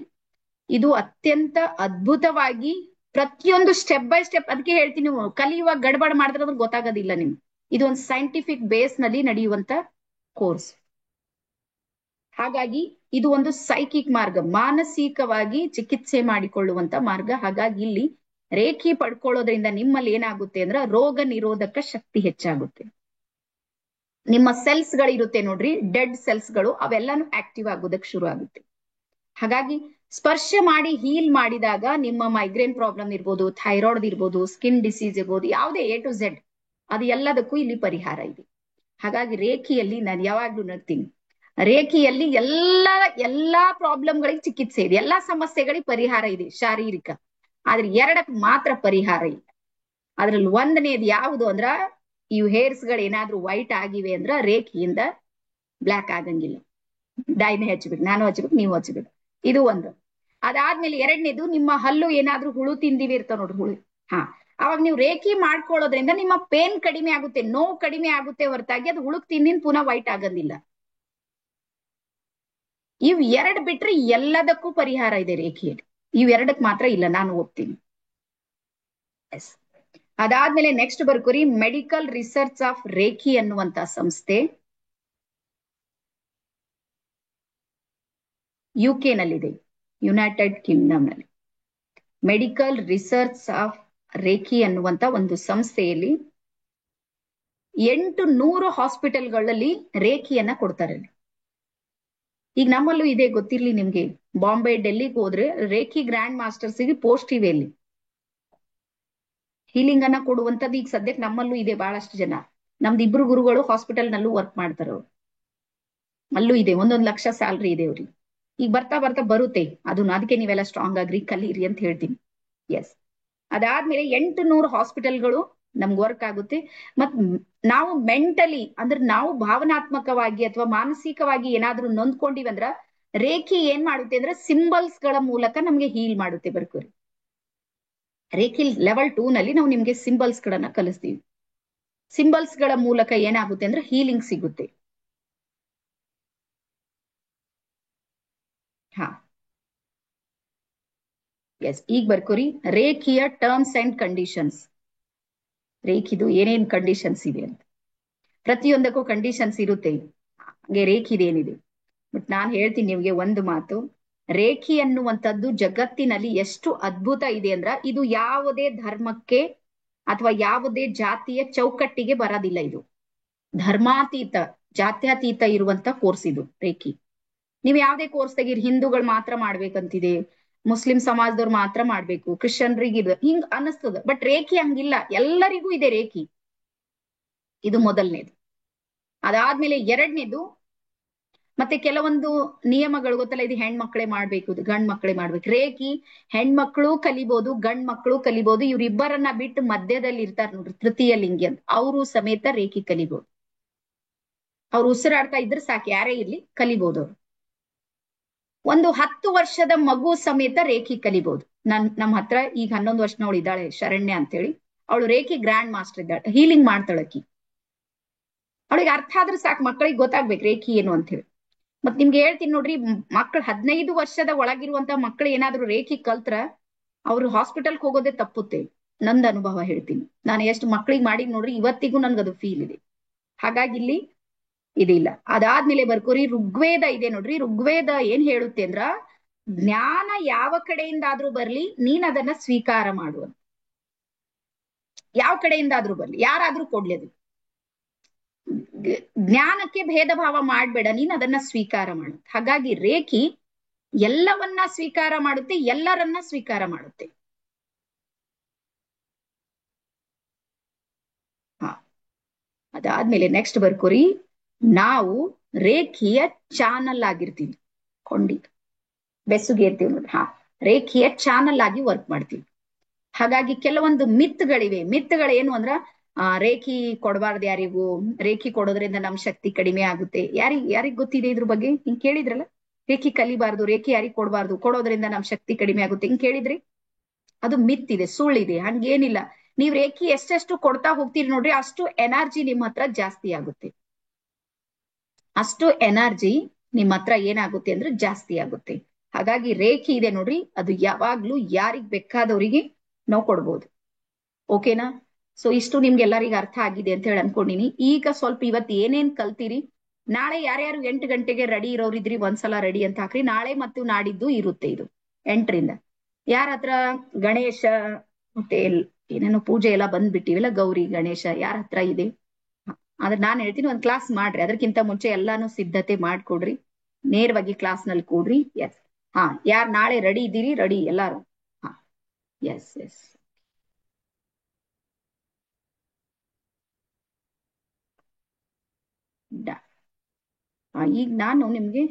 ಇದು ಅತ್ಯಂತ ಅದ್ಭುತವಾಗಿ ಪ್ರತಿಯೊಂದು ಸ್ಟೆಪ್ ಬೈ ಸ್ಟೆಪ್, ಅದಕ್ಕೆ ಹೇಳ್ತೀನಿ, ನೀವು ಕಲಿಯುವಾಗ ಗಡ್ಬಡ್ ಮಾಡಿದ್ರೆ ಅದ್ರ ಗೊತ್ತಾಗೋದಿಲ್ಲ ನಿಮ್ಗೆ. ಇದು ಒಂದು ಸೈಂಟಿಫಿಕ್ ಬೇಸ್ ನಲ್ಲಿ ನಡೆಯುವಂತ ಕೋರ್ಸ್. ಹಾಗಾಗಿ ಇದು ಒಂದು ಸೈಕಿಕ್ ಮಾರ್ಗ, ಮಾನಸಿಕವಾಗಿ ಚಿಕಿತ್ಸೆ ಮಾಡಿಕೊಳ್ಳುವಂತ ಮಾರ್ಗ. ಹಾಗಾಗಿ ಇಲ್ಲಿ ರೇಖಿ ಪಡ್ಕೊಳ್ಳೋದ್ರಿಂದ ನಿಮ್ಮಲ್ಲಿ ಏನಾಗುತ್ತೆ ಅಂದ್ರೆ ರೋಗ ನಿರೋಧಕ ಶಕ್ತಿ ಹೆಚ್ಚಾಗುತ್ತೆ. ನಿಮ್ಮ ಸೆಲ್ಸ್ ಗಳಿರುತ್ತೆ ನೋಡ್ರಿ, ಡೆಡ್ ಸೆಲ್ಸ್ ಗಳು, ಅವೆಲ್ಲಾನು ಆಕ್ಟಿವ್ ಆಗೋದಕ್ಕೆ ಶುರು ಆಗುತ್ತೆ. ಹಾಗಾಗಿ ಸ್ಪರ್ಶ ಮಾಡಿ ಹೀಲ್ ಮಾಡಿದಾಗ ನಿಮ್ಮ ಮೈಗ್ರೇನ್ ಪ್ರಾಬ್ಲಮ್ ಇರ್ಬೋದು, ಥೈರಾಯ್ಡ್ ಇರ್ಬೋದು, ಸ್ಕಿನ್ ಡಿಸೀಸ್ ಇರ್ಬೋದು, ಯಾವುದೇ A to Z ಅದು ಎಲ್ಲದಕ್ಕೂ ಇಲ್ಲಿ ಪರಿಹಾರ ಇದೆ. ಹಾಗಾಗಿ ರೇಖಿಯಲ್ಲಿ ನಾನು ಯಾವಾಗ್ಲೂ ನೋಡ್ತೀನಿ, ರೇಖೆಯಲ್ಲಿ ಎಲ್ಲಾ ಪ್ರಾಬ್ಲಮ್ಗಳಿಗೆ ಚಿಕಿತ್ಸೆ ಇದೆ, ಎಲ್ಲಾ ಸಮಸ್ಯೆಗಳಿಗೆ ಪರಿಹಾರ ಇದೆ ಶಾರೀರಿಕ. ಆದ್ರೆ 2ಕ್ಕೆ ಮಾತ್ರ ಪರಿಹಾರ ಇಲ್ಲ. ಅದ್ರಲ್ಲಿ ಒಂದನೇದು ಯಾವುದು ಅಂದ್ರ, ಇವು ಹೇರ್ಸ್ ಗಳು ಏನಾದ್ರೂ ವೈಟ್ ಆಗಿವೆ ಅಂದ್ರ ರೇಖೆಯಿಂದ ಬ್ಲ್ಯಾಕ್ ಆಗಂಗಿಲ್ಲ. ಡೈನೇ ಹಚ್ಬೇಕು, ನಾನು ಹಚ್ಬೇಕು, ನೀವು ಹಚ್ಬೇಕು, ಇದು ಒಂದು. ಅದಾದ್ಮೇಲೆ 2ನೇದು, ನಿಮ್ಮ ಹಲ್ಲು ಏನಾದ್ರೂ ಹುಳು ತಿಂದಿವಿ ಇರ್ತಾವ ನೋಡ್ರಿ, ಹುಳು, ಹಾ, ಅವಾಗ ನೀವು ರೇಖಿ ಮಾಡ್ಕೊಳ್ಳೋದ್ರಿಂದ ನಿಮ್ಮ ಪೇನ್ ಕಡಿಮೆ ಆಗುತ್ತೆ, ನೋವು ಕಡಿಮೆ ಆಗುತ್ತೆ ಹೊರತಾಗಿ ಅದು ಹುಳುಕ್ ತಿಂದಿನ ಪುನಃ ವೈಟ್ ಆಗಂಗಿಲ್ಲ. ಇವ್ 2 ಬಿಟ್ರೆ ಎಲ್ಲದಕ್ಕೂ ಪರಿಹಾರ ಇದೆ ರೇಖೆಯಲ್ಲಿ, ಇವ್ 2ಕ್ಕೆ ಮಾತ್ರ ಇಲ್ಲ, ನಾನು ಹೋಗ್ತೀನಿ. ಎಸ್. ಅದಾದ್ಮೇಲೆ ನೆಕ್ಸ್ಟ್ ಬರ್ಕೋರಿ, ಮೆಡಿಕಲ್ ರಿಸರ್ಚ್ ಆಫ್ ರೇಖಿ ಅನ್ನುವಂತ ಸಂಸ್ಥೆ. UK ನಲ್ಲಿದೆ, ಯುನೈಟೆಡ್ ಕಿಂಗ್ಡಮ್ ನಲ್ಲಿ. ಮೆಡಿಕಲ್ ರಿಸರ್ಚ್ ಆಫ್ ರೇಖಿ ಅನ್ನುವಂತ ಒಂದು ಸಂಸ್ಥೆಯಲ್ಲಿ 800 ಹಾಸ್ಪಿಟಲ್ಗಳಲ್ಲಿ ರೇಖಿಯನ್ನ ಕೊಡ್ತಾರೆ. ಈಗ ನಮ್ಮಲ್ಲೂ ಇದೆ, ಗೊತ್ತಿರ್ಲಿ ನಿಮ್ಗೆ. ಬಾಂಬೆ, ಡೆಲ್ಲಿಗೆ ಹೋದ್ರೆ ರೇಖಿ ಗ್ರ್ಯಾಂಡ್ ಮಾಸ್ಟರ್ಸ್ಗೆ ಪೋಸ್ಟ್ ಇವೆ ಅಲ್ಲಿ. ಹೀಲಿಂಗ್ ಅನ್ನ ಕೊಡುವಂತದ್ದು ಈಗ ಸದ್ಯಕ್ಕೆ ನಮ್ಮಲ್ಲೂ ಇದೆ. ಬಹಳಷ್ಟು ಜನ, ನಮ್ದು ಇಬ್ರು ಗುರುಗಳು ಹಾಸ್ಪಿಟಲ್ ನಲ್ಲೂ ವರ್ಕ್ ಮಾಡ್ತಾರ. ಅಲ್ಲೂ ಇದೆ, 1,00,000 ಸ್ಯಾಲ್ರಿ ಇದೆ ಅವ್ರಿಗೆ. ಈಗ ಬರ್ತಾ ಬರ್ತಾ ಬರುತ್ತೆ ಅದನ್ನ. ಅದಕ್ಕೆ ನೀವೆಲ್ಲ ಸ್ಟ್ರಾಂಗ್ ಆಗ್ರಿ, ಕಲೀರಿ ಅಂತ ಹೇಳ್ತೀನಿ. ಎಸ್. ಅದಾದ್ಮೇಲೆ 800 ಹಾಸ್ಪಿಟಲ್ಗಳು ನಮ್ಗೆ ವರ್ಕ್ ಆಗುತ್ತೆ. ಮತ್ ನಾವು ಮೆಂಟಲಿ ಅಂದ್ರೆ ನಾವು ಭಾವನಾತ್ಮಕವಾಗಿ ಅಥವಾ ಮಾನಸಿಕವಾಗಿ ಏನಾದ್ರೂ ನೊಂದ್ಕೊಂಡಿವಂದ್ರ ರೇಖಿ ಏನ್ ಮಾಡುತ್ತೆ ಅಂದ್ರೆ ಸಿಂಬಲ್ಸ್ ಗಳ ಮೂಲಕ ನಮ್ಗೆ ಹೀಲ್ ಮಾಡುತ್ತೆ. ಬರ್ಕೋರಿ, ರೇಖಿ ಲೆವೆಲ್ 2 ನಲ್ಲಿ ನಾವು ನಿಮ್ಗೆ ಸಿಂಬಲ್ಸ್ ಗಳನ್ನ ಕಲಿಸ್ತೀವಿ. ಸಿಂಬಲ್ಸ್ ಗಳ ಮೂಲಕ ಏನಾಗುತ್ತೆ ಅಂದ್ರೆ ಹೀಲಿಂಗ್ ಸಿಗುತ್ತೆ. ಹಾ, ಎಸ್. ಈಗ ಬರ್ಕೋರಿ, ರೇಖಿಯ ಟರ್ಮ್ಸ್ ಅಂಡ್ ಕಂಡೀಷನ್ಸ್. ರೇಖಿದು ಏನೇನ್ ಕಂಡೀಷನ್ಸ್ ಇದೆ ಅಂತ. ಪ್ರತಿಯೊಂದಕ್ಕೂ ಕಂಡೀಷನ್ಸ್ ಇರುತ್ತೆ. ಹಾಗೆ ರೇಖಿದೇನಿದೆ, ಬಟ್ ನಾನ್ ಹೇಳ್ತೀನಿ ನಿಮ್ಗೆ ಒಂದು ಮಾತು. ರೇಖಿ ಅನ್ನುವಂಥದ್ದು ಜಗತ್ತಿನಲ್ಲಿ ಎಷ್ಟು ಅದ್ಭುತ ಇದೆ ಅಂದ್ರ, ಇದು ಯಾವುದೇ ಧರ್ಮಕ್ಕೆ ಅಥವಾ ಯಾವುದೇ ಜಾತಿಯ ಚೌಕಟ್ಟಿಗೆ ಬರೋದಿಲ್ಲ. ಇದು ಧರ್ಮಾತೀತ, ಜಾತ್ಯತೀತ ಇರುವಂತ ಕೋರ್ಸ್ ಇದು ರೇಖಿ. ನೀವು ಯಾವ್ದೇ ಕೋರ್ಸ್ ತೆಗೀರಿ, ಹಿಂದೂಗಳು ಮಾತ್ರ ಮಾಡ್ಬೇಕಂತಿದೆ, ಮುಸ್ಲಿಂ ಸಮಾಜದವ್ರು ಮಾತ್ರ ಮಾಡ್ಬೇಕು, ಕ್ರಿಶ್ಚಿಯನ್ರಿಗೆ ಹಿಂಗ್ ಅನಿಸ್ತದ. ಬಟ್ ರೇಖಿ ಹಂಗಿಲ್ಲ, ಎಲ್ಲರಿಗೂ ಇದೆ ರೇಖಿ. ಇದು ಮೊದಲನೇದು. ಅದಾದ್ಮೇಲೆ ಎರಡನೇದು, ಮತ್ತೆ ಕೆಲವೊಂದು ನಿಯಮಗಳು ಗೊತ್ತಲ್ಲ, ಇದು ಹೆಣ್ಮಕ್ಳೇ ಮಾಡ್ಬೇಕು, ಇದು ಗಂಡ್ ಮಕ್ಳೇ ಮಾಡ್ಬೇಕು. ರೇಖಿ ಹೆಣ್ಮಕ್ಳು ಕಲಿಬಹುದು, ಗಂಡ್ ಮಕ್ಳು ಕಲಿಬಹುದು. ಇವ್ರಿಬ್ಬರನ್ನ ಬಿಟ್ಟು ಮಧ್ಯದಲ್ಲಿ ಇರ್ತಾರ ನೋಡ್ರಿ, ತೃತೀಯ ಲಿಂಗಿ ಅಂತ, ಅವರು ಸಮೇತ ರೇಖಿ ಕಲಿಬಹುದು. ಅವ್ರು ಉಸಿರಾಡ್ತಾ ಇದ್ರೆ ಸಾಕು, ಯಾರೇ ಇರ್ಲಿ ಕಲಿಬಹುದು ಅವ್ರು. ಒಂದು 10 ವರ್ಷದ ಮಗು ಸಮೇತ ರೇಖಿ ಕಲಿಬಹುದು. ನಮ್ಮ ಹತ್ರ ಈಗ 11 ವರ್ಷನವಳು ಇದ್ದಾಳೆ, ಶರಣ್ಯ ಅಂತೇಳಿ. ಅವಳು ರೇಖಿ ಗ್ರ್ಯಾಂಡ್ ಮಾಸ್ಟರ್ ಇದ್ದಾಳೆ, ಹೀಲಿಂಗ್ ಮಾಡ್ತಾಳಕಿ. ಅವಳಿಗೆ ಅರ್ಥ ಆದ್ರೆ ಸಾಕು, ಮಕ್ಕಳಿಗೆ ಗೊತ್ತಾಗ್ಬೇಕು ರೇಖಿ ಏನು ಅಂತ ಹೇಳಿ. ಮತ್ ನಿಮ್ಗೆ ಹೇಳ್ತೀನಿ ನೋಡ್ರಿ, ಮಕ್ಕಳು 15 ವರ್ಷದ ಒಳಗಿರುವಂತ ಮಕ್ಕಳು ಏನಾದ್ರು ರೇಖಿ ಕಲ್ತ್ರ ಅವ್ರು ಹಾಸ್ಪಿಟಲ್ಗೆ ಹೋಗೋದೇ ತಪ್ಪುತ್ತೆ. ನಂದು ಅನುಭವ ಹೇಳ್ತೀನಿ, ನಾನು ಎಷ್ಟು ಮಕ್ಕಳಿಗೆ ಮಾಡಿ ನೋಡ್ರಿ, ಇವತ್ತಿಗೂ ನನ್ಗದು ಫೀಲ್ ಇದೆ. ಹಾಗಾಗಿ ಇಲ್ಲಿ ಇದಿಲ್ಲ. ಅದಾದ್ಮೇಲೆ ಬರ್ಕೋರಿ, ಋಗ್ವೇದ ಇದೆ ನೋಡ್ರಿ. ಋಗ್ವೇದ ಏನ್ ಹೇಳುತ್ತೆ ಅಂದ್ರ, ಜ್ಞಾನ ಯಾವ ಕಡೆಯಿಂದಾದ್ರೂ ಬರ್ಲಿ, ನೀನ್ ಅದನ್ನ ಸ್ವೀಕಾರ ಮಾಡುವ. ಯಾವ ಕಡೆಯಿಂದಾದ್ರೂ ಬರ್ಲಿ, ಯಾರಾದ್ರೂ ಕೊಡ್ಲಿ, ಅದು ಜ್ಞಾನಕ್ಕೆ ಭೇದ ಭಾವ ಮಾಡ್ಬೇಡ, ನೀನ್ ಅದನ್ನ ಸ್ವೀಕಾರ ಮಾಡು. ಹಾಗಾಗಿ ರೇಖಿ ಎಲ್ಲವನ್ನ ಸ್ವೀಕಾರ ಮಾಡುತ್ತೆ, ಎಲ್ಲರನ್ನ ಸ್ವೀಕಾರ ಮಾಡುತ್ತೆ. ಹಾ, ಅದಾದ್ಮೇಲೆ ನೆಕ್ಸ್ಟ್ ಬರ್ಕೋರಿ, ನಾವು ರೇಖಿಯ ಚಾನಲ್ ಆಗಿರ್ತೀವಿ. ಕೊಂಡಿ ಬೆಸುಗೆ ಇರ್ತೀವಿ ನೋಡಿ. ಹಾ, ರೇಖಿಯ ಚಾನಲ್ ಆಗಿ ವರ್ಕ್ ಮಾಡ್ತೀವಿ. ಹಾಗಾಗಿ ಕೆಲವೊಂದು ಮಿತ್ಗಳಿವೆ. ಮಿತ್ಗಳೇನು ಅಂದ್ರ, ರೇಖಿ ಕೊಡಬಾರ್ದು ಯಾರಿಗೂ, ರೇಖಿ ಕೊಡೋದ್ರಿಂದ ನಮ್ ಶಕ್ತಿ ಕಡಿಮೆ ಆಗುತ್ತೆ. ಯಾರಿಗ್ ಗೊತ್ತಿದೆ ಇದ್ರ ಬಗ್ಗೆ? ಹಿಂಗ್ ಕೇಳಿದ್ರಲ್ಲ, ರೇಖಿ ಕಲಿಬಾರ್ದು, ರೇಖಿ ಯಾರಿಗ್ ಕೊಡಬಾರ್ದು, ಕೊಡೋದ್ರಿಂದ ನಮ್ ಶಕ್ತಿ ಕಡಿಮೆ ಆಗುತ್ತೆ, ಹಿಂಗ್ ಕೇಳಿದ್ರಿ? ಅದು ಮಿತ್ ಇದೆ, ಸುಳ್ಳಿದೆ. ಹಂಗೇನಿಲ್ಲ. ನೀವ್ ರೇಖಿ ಎಷ್ಟೆಷ್ಟು ಕೊಡ್ತಾ ಹೋಗ್ತೀರಿ ನೋಡ್ರಿ, ಅಷ್ಟು ಎನರ್ಜಿ ನಿಮ್ ಹತ್ರ ಜಾಸ್ತಿ ಆಗುತ್ತೆ. ಅಷ್ಟು ಎನರ್ಜಿ ನಿಮ್ ಹತ್ರ ಏನಾಗುತ್ತೆ ಅಂದ್ರೆ ಜಾಸ್ತಿ ಆಗುತ್ತೆ. ಹಾಗಾಗಿ ರೇಖಿ ಇದೆ ನೋಡ್ರಿ, ಅದು ಯಾವಾಗ್ಲೂ ಯಾರಿಗ್ ಬೇಕಾದವರಿಗೆ ನಾವು ಕೊಡ್ಬೋದು. ಓಕೆನಾ? ಸೊ ಇಷ್ಟು ನಿಮ್ಗೆಲ್ಲರಿಗೂ ಅರ್ಥ ಆಗಿದೆ ಅಂತ ಹೇಳಿ ಅನ್ಕೊಂಡಿನಿ. ಈಗ ಸ್ವಲ್ಪ ಇವತ್ತು ಏನೇನ್ ಕಲ್ತೀರಿ, ನಾಳೆ ಯಾರ್ಯಾರು 8 ಗಂಟೆಗೆ ರೆಡಿ ಇರೋರಿದ್ರಿ ಒಂದ್ಸಲ ರೆಡಿ ಅಂತ ಹಾಕ್ರಿ. ನಾಳೆ ಮತ್ತು ನಾಡಿದ್ದು ಇರುತ್ತೆ ಇದು 8ರಿಂದ. ಯಾರ ಹತ್ರ ಗಣೇಶ ಮತ್ತೆ ಏನೇನೋ ಪೂಜೆ ಎಲ್ಲ ಬಂದ್ಬಿಟ್ಟಿವಿಲ್ಲ, ಗೌರಿ ಗಣೇಶ ಯಾರ ಹತ್ರ ಇದೆ, ಆದ್ರೆ ನಾನ್ ಹೇಳ್ತೀನಿ ಒಂದ್ ಕ್ಲಾಸ್ ಮಾಡ್ರಿ. ಅದಕ್ಕಿಂತ ಮುಂಚೆ ಎಲ್ಲಾನು ಸಿದ್ಧತೆ ಮಾಡ್ಕೊಡ್ರಿ, ನೇರವಾಗಿ ಕ್ಲಾಸ್ ನಲ್ಲಿ ಕೂಡ್ರಿ. ಎಸ್. ಹಾ, ಯಾರು ನಾಳೆ ರೆಡಿ ಇದ್ದೀರಿ? ರೆಡಿ ಎಲ್ಲಾರು? ಹಾ, ಎಸ್ ಎಸ್. ಈಗ ನಾನು ನಿಮ್ಗೆ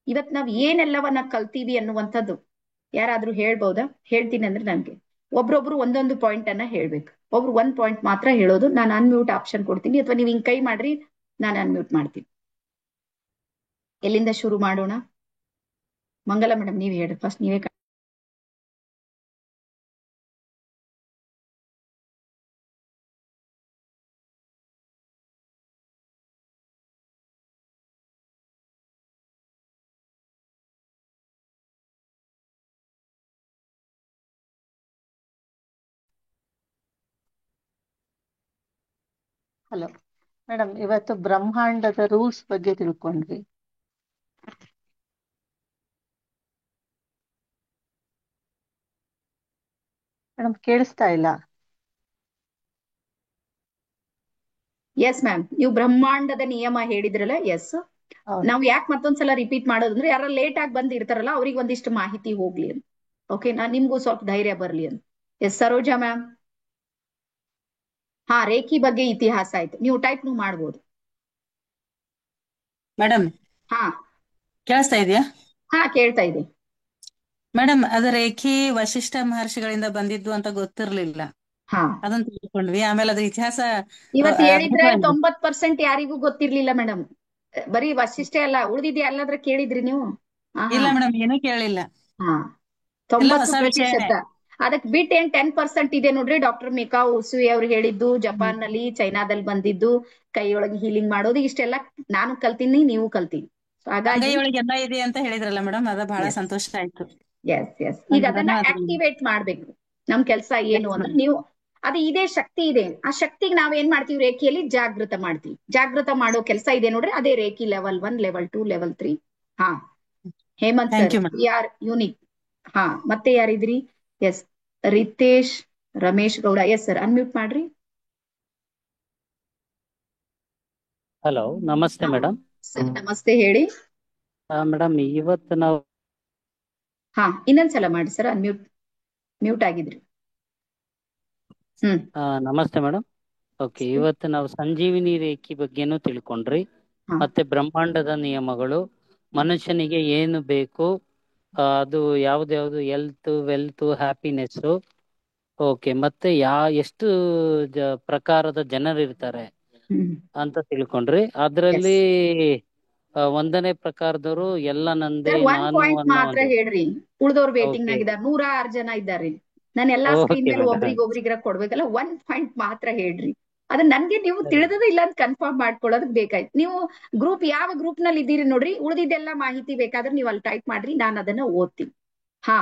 ಇವತ್ ನಾವ್ ಏನೆಲ್ಲವನ್ನ ಕಲ್ತೀವಿ ಅನ್ನುವಂಥದ್ದು ಯಾರಾದ್ರೂ ಹೇಳ್ಬಹುದಾ? ಹೇಳ್ತೀನಿ ಅಂದ್ರೆ ನನ್ಗೆ ಒಬ್ರೊಬ್ರು ಒಂದೊಂದು ಪಾಯಿಂಟ್ ಅನ್ನ ಹೇಳ್ಬೇಕು. ಒಬ್ರು ಒಂದ್ ಪಾಯಿಂಟ್ ಮಾತ್ರ ಹೇಳೋದು. ನಾನು ಅನ್ಮ್ಯೂಟ್ ಆಪ್ಷನ್ ಕೊಡ್ತೀನಿ, ಅಥವಾ ನೀವ್ ಹಿಂಗ್ ಕೈ ಮಾಡ್ರಿ, ನಾನು ಅನ್ಮ್ಯೂಟ್ ಮಾಡ್ತೀನಿ. ಎಲ್ಲಿಂದ ಶುರು ಮಾಡೋಣ? ಮಂಗಲ ಮೇಡಮ್, ನೀವ್ ಹೇಳ್ರಿ ಫಸ್ಟ್. ನೀವೇ ಹಲೋ. ಮೇಡಮ್ ಇವತ್ತು ಬ್ರಹ್ಮಾಂಡದ ರೂಲ್ಸ್ ಬಗ್ಗೆ ತಿಳ್ಕೊಂಡ್ವಿ. ಮೇಡಮ್ ಕೇಳಿಸ್ತಾ ಇಲ್ಲ. ಎಸ್ ಮ್ಯಾಮ್, ನೀವು ಬ್ರಹ್ಮಾಂಡದ ನಿಯಮ ಹೇಳಿದ್ರಲ್ಲ, ಎಸ್. ಹೌದು. ನಾವು ಯಾಕೆ ಮತ್ತೊಂದ್ಸಲ ರಿಪೀಟ್ ಮಾಡೋದಂದ್ರೆ ಯಾರು ಲೇಟ್ ಆಗಿ ಬಂದಿರ್ತಾರಲ್ಲ ಅವ್ರಿಗೆ ಒಂದಿಷ್ಟು ಮಾಹಿತಿ ಹೋಗ್ಲಿ ಅಂತ. ಓಕೆ, ನಿಮ್ಗೂ ಸ್ವಲ್ಪ ಧೈರ್ಯ ಬರ್ಲಿ ಅಂತ. Yes Saroja ma'am. ಹಾ, ರೇಖಿ ಬಗ್ಗೆ ಇತಿಹಾಸ ಆಯ್ತು, ನೀವು ಟೈಪ್ ಮಾಡ್ಬೋದು. ಮೇಡಮ್ ಹಾ ಕೇಳಿಸ್ತಾ ಇದೆಯಾ? ಹಾ, ಕೇಳ್ತಾ ಇದೆ. ಮೇಡಮ್, ಅದು ರೇಖಿ ವಶಿಷ್ಠ ಮಹರ್ಷಿಗಳಿಂದ ಬಂದಿದ್ದು ಅಂತ ಗೊತ್ತಿರ್ಲಿಲ್ಲ. ಹಾ, ಅದನ್ನ ತಿಳ್ಕೊಂಡ್ವಿ. ಆಮೇಲೆ ಅದ್ರ ಇತಿಹಾಸ ಇವತ್ತು ಹೇಳಿದ್ರೆ ಅದ್ಭುತವಾಗಿದೆ. 90% ಯಾರಿಗೂ ಗೊತ್ತಿರ್ಲಿಲ್ಲ ಮೇಡಮ್. ಬರೀ ವಶಿಷ್ಠ ಅಲ್ಲ, ಉಳಿದಿದ್ದೆ ಎಲ್ಲಾದ್ರೂ ಕೇಳಿದ್ರಿ ನೀವು? ಇಲ್ಲ ಮೇಡಮ್, ಏನೂ ಕೇಳಿಲ್ಲ. ಹಾ, ಎಲ್ಲ ಹೊಸ 90%. ವಿಷಯನೇ. ಅದಕ್ಕೆ ಬಿಟ್ ಏನ್ 10% ಇದೆ ನೋಡ್ರಿ. ಡಾಕ್ಟರ್ ಮಿಕಾ ಉಸುಯಿ ಅವ್ರು ಹೇಳಿದ್ದು, ಜಪಾನ್ ನಲ್ಲಿ ಚೈನಾದಲ್ಲಿ ಬಂದಿದ್ದು, ಕೈಯೊಳಗೆ ಹೀಲಿಂಗ್ ಮಾಡೋದು, ಇಷ್ಟೆಲ್ಲ ನಾನು ಕಲ್ತೀನಿ, ನೀವು ಕಲ್ತೀನಿ. ಅಂಗೈ ಹಾಗಾಗಿ ಒಳಗೆ ಎಲ್ಲ ಇದೆ ಅಂತ ಹೇಳಿದ್ರಲ್ಲ ಮೇಡಮ್, ಅದ ಬಹಳ ಎಸ್ ಸಂತೋಷ ಆಯ್ತು. ಎಸ್ ಎಸ್ ಈಗ ಅದನ್ನ ಧನ್ಯವಾದಗಳು. ಆಕ್ಟಿವೇಟ್ ಮಾಡ್ಬೇಕು. ನಮ್ ಕೆಲಸ ಏನು ಎಸ್ ಅಂದ್ರೆ, ಮೇಡಮ್. ನೀವು ಅದು ಇದೇ ಶಕ್ತಿ ಇದೆ, ಆ ಶಕ್ತಿಗೆ ನಾವ್ ಏನ್ ಮಾಡ್ತೀವಿ, ರೇಖೆಯಲ್ಲಿ ಜಾಗೃತ ಮಾಡ್ತೀವಿ. ಜಾಗೃತ ಮಾಡೋ ಕೆಲಸ ಇದೆ ನೋಡ್ರಿ, ಅದೇ ರೇಖಿ ಲೆವೆಲ್ 1, ಲೆವೆಲ್ 2, ಲೆವೆಲ್ 3. ಹಾ, Hemant thank sir, you madam. Are unique. ಹಾ, ಮತ್ತೆ ಯಾರಿದ್ರಿ? Yes, Ritesh Ramesh Gowda. Yes sir, unmute ಮಾಡ್ರಿ. ಹಲೋ, ನಮಸ್ತೆ ಮೇಡಮ್. ಸರ್ ನಮಸ್ತೆ, ಹೇಳಿ. ಮೇಡಮ್, ಇವತ್ತು ನಾವು ಹಾ, ಇನ್ನೊಂದ್ಸಲ ಮಾಡಿ ಸರ್, ಮ್ಯೂಟ್ ಆಗಿದ್ರಿ. ನಮಸ್ತೆ ಮೇಡಮ್. ಓಕೆ, ಇವತ್ತು ನಾವು ಸಂಜೀವಿನಿ ರೇಖಿ ಬಗ್ಗೆನೂ ತಿಳ್ಕೊಂಡ್ರಿ. ಹಾ. ಮತ್ತೆ ಬ್ರಹ್ಮಾಂಡದ ನಿಯಮಗಳು, ಮನುಷ್ಯನಿಗೆ ಏನು ಬೇಕು, ಅದು ಯಾವ್ದು ಹೆಲ್ತ್, ವೆಲ್ತ್, ಹ್ಯಾಪಿನೆಸ್. ಓಕೆ, ಮತ್ತೆ ಎಷ್ಟು ಪ್ರಕಾರದ ಜನರಿರ್ತಾರೆ ಅಂತ ತಿಳ್ಕೊಂಡ್ರಿ. ಅದ್ರಲ್ಲಿ ಒಂದನೇ ಪ್ರಕಾರದವರು ಎಲ್ಲ ನಂದೇ, ಸರ್, ಒನ್ ನಾನು ಪಾಯಿಂಟ್ ಅನ್ನೋ ಮಾತ್ರ ಒಂದು. ಹೇಳ್ರಿ. ಉಳ್ದವ್ರು ವೇಟಿಂಗ್ ಓಕೆ, ನಾಗಿದ್ದಾರೆ, 106 ಜನ ಇದ್ದಾರೆ. ನಾನು ಎಲ್ಲಾ ಸ್ಕ್ರೀನ್ ಓಕೆ ಮೇಲೆ ಮೇಡಮ್. ಒಬ್ರಿಗೊಬ್ರಿಗರ ಕೊಡ್ಬೇಕಲ್ಲ. ಒನ್ ಪಾಯಿಂಟ್ ಮಾತ್ರ ಹೇಳ್ರಿ. ಅದು ನನ್ಗೆ ನೀವು ಸರಿ. ತಿಳಿದದ ಇಲ್ಲ ಅಂತ ಕನ್ಫರ್ಮ್ ಮಾಡ್ಕೊಳ್ಳೋದಕ್ ಬೇಕಾಯ್ತು. ನೀವು ಯಾವ ಗ್ರೂಪ್ ನಲ್ಲಿ ಇದ್ದೀರಿ ನೋಡ್ರಿ, ಉಳಿದಿದ್ದೆಲ್ಲ ಮಾಹಿತಿ ಬೇಕಾದ್ರೆ ನೀವು ಅಲ್ಲಿ ಟೈಪ್ ಮಾಡ್ರಿ, ನಾನು ಅದನ್ನ ಓದ್ತೀನಿ. ಹಾ,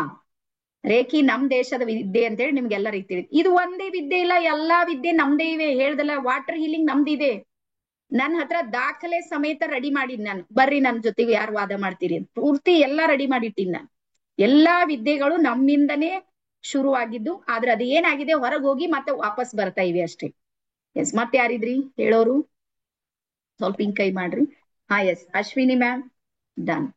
ರೇಖಿ ನಮ್ ದೇಶದ ವಿದ್ಯೆ ಅಂತ ಹೇಳಿ ನಿಮ್ಗೆಲ್ಲ ರೀತಿ ಇದು ಒಂದೇ ವಿದ್ಯೆ ಇಲ್ಲ, ಎಲ್ಲಾ ವಿದ್ಯೆ ನಮ್ದೇ ಇವೆ. ಹೇಳ್ದಲ್ಲ, ವಾಟರ್ ಹೀಲಿಂಗ್ ನಮ್ದಿದೆ. ನನ್ನ ಹತ್ರ ದಾಖಲೆ ಸಮೇತ ರೆಡಿ ಮಾಡಿದ್ ನಾನು. ಬರ್ರಿ ನನ್ ಜೊತೆಗೆ ಯಾರು ವಾದ ಮಾಡ್ತೀರಿ ಅಂತ ಪೂರ್ತಿ ಎಲ್ಲಾ ರೆಡಿ ಮಾಡಿಟ್ಟಿನಿ ನಾನು. ಎಲ್ಲಾ ವಿದ್ಯೆಗಳು ನಮ್ಮಿಂದನೇ ಶುರುವಾಗಿದ್ದು, ಆದ್ರೆ ಅದು ಏನಾಗಿದೆ, ಹೊರಗೆ ಹೋಗಿ ಮತ್ತೆ ವಾಪಸ್ ಬರ್ತಾ ಇವೆ ಅಷ್ಟೇ. ಎಸ್, ಮತ್ತೆ ಯಾರಿದ್ರಿ ಹೇಳೋರು? ಸ್ವಲ್ಪ ಹಿಂಗ್ ಕೈ ಮಾಡ್ರಿ. ಹಾ, yes, Ashwini ma'am, done.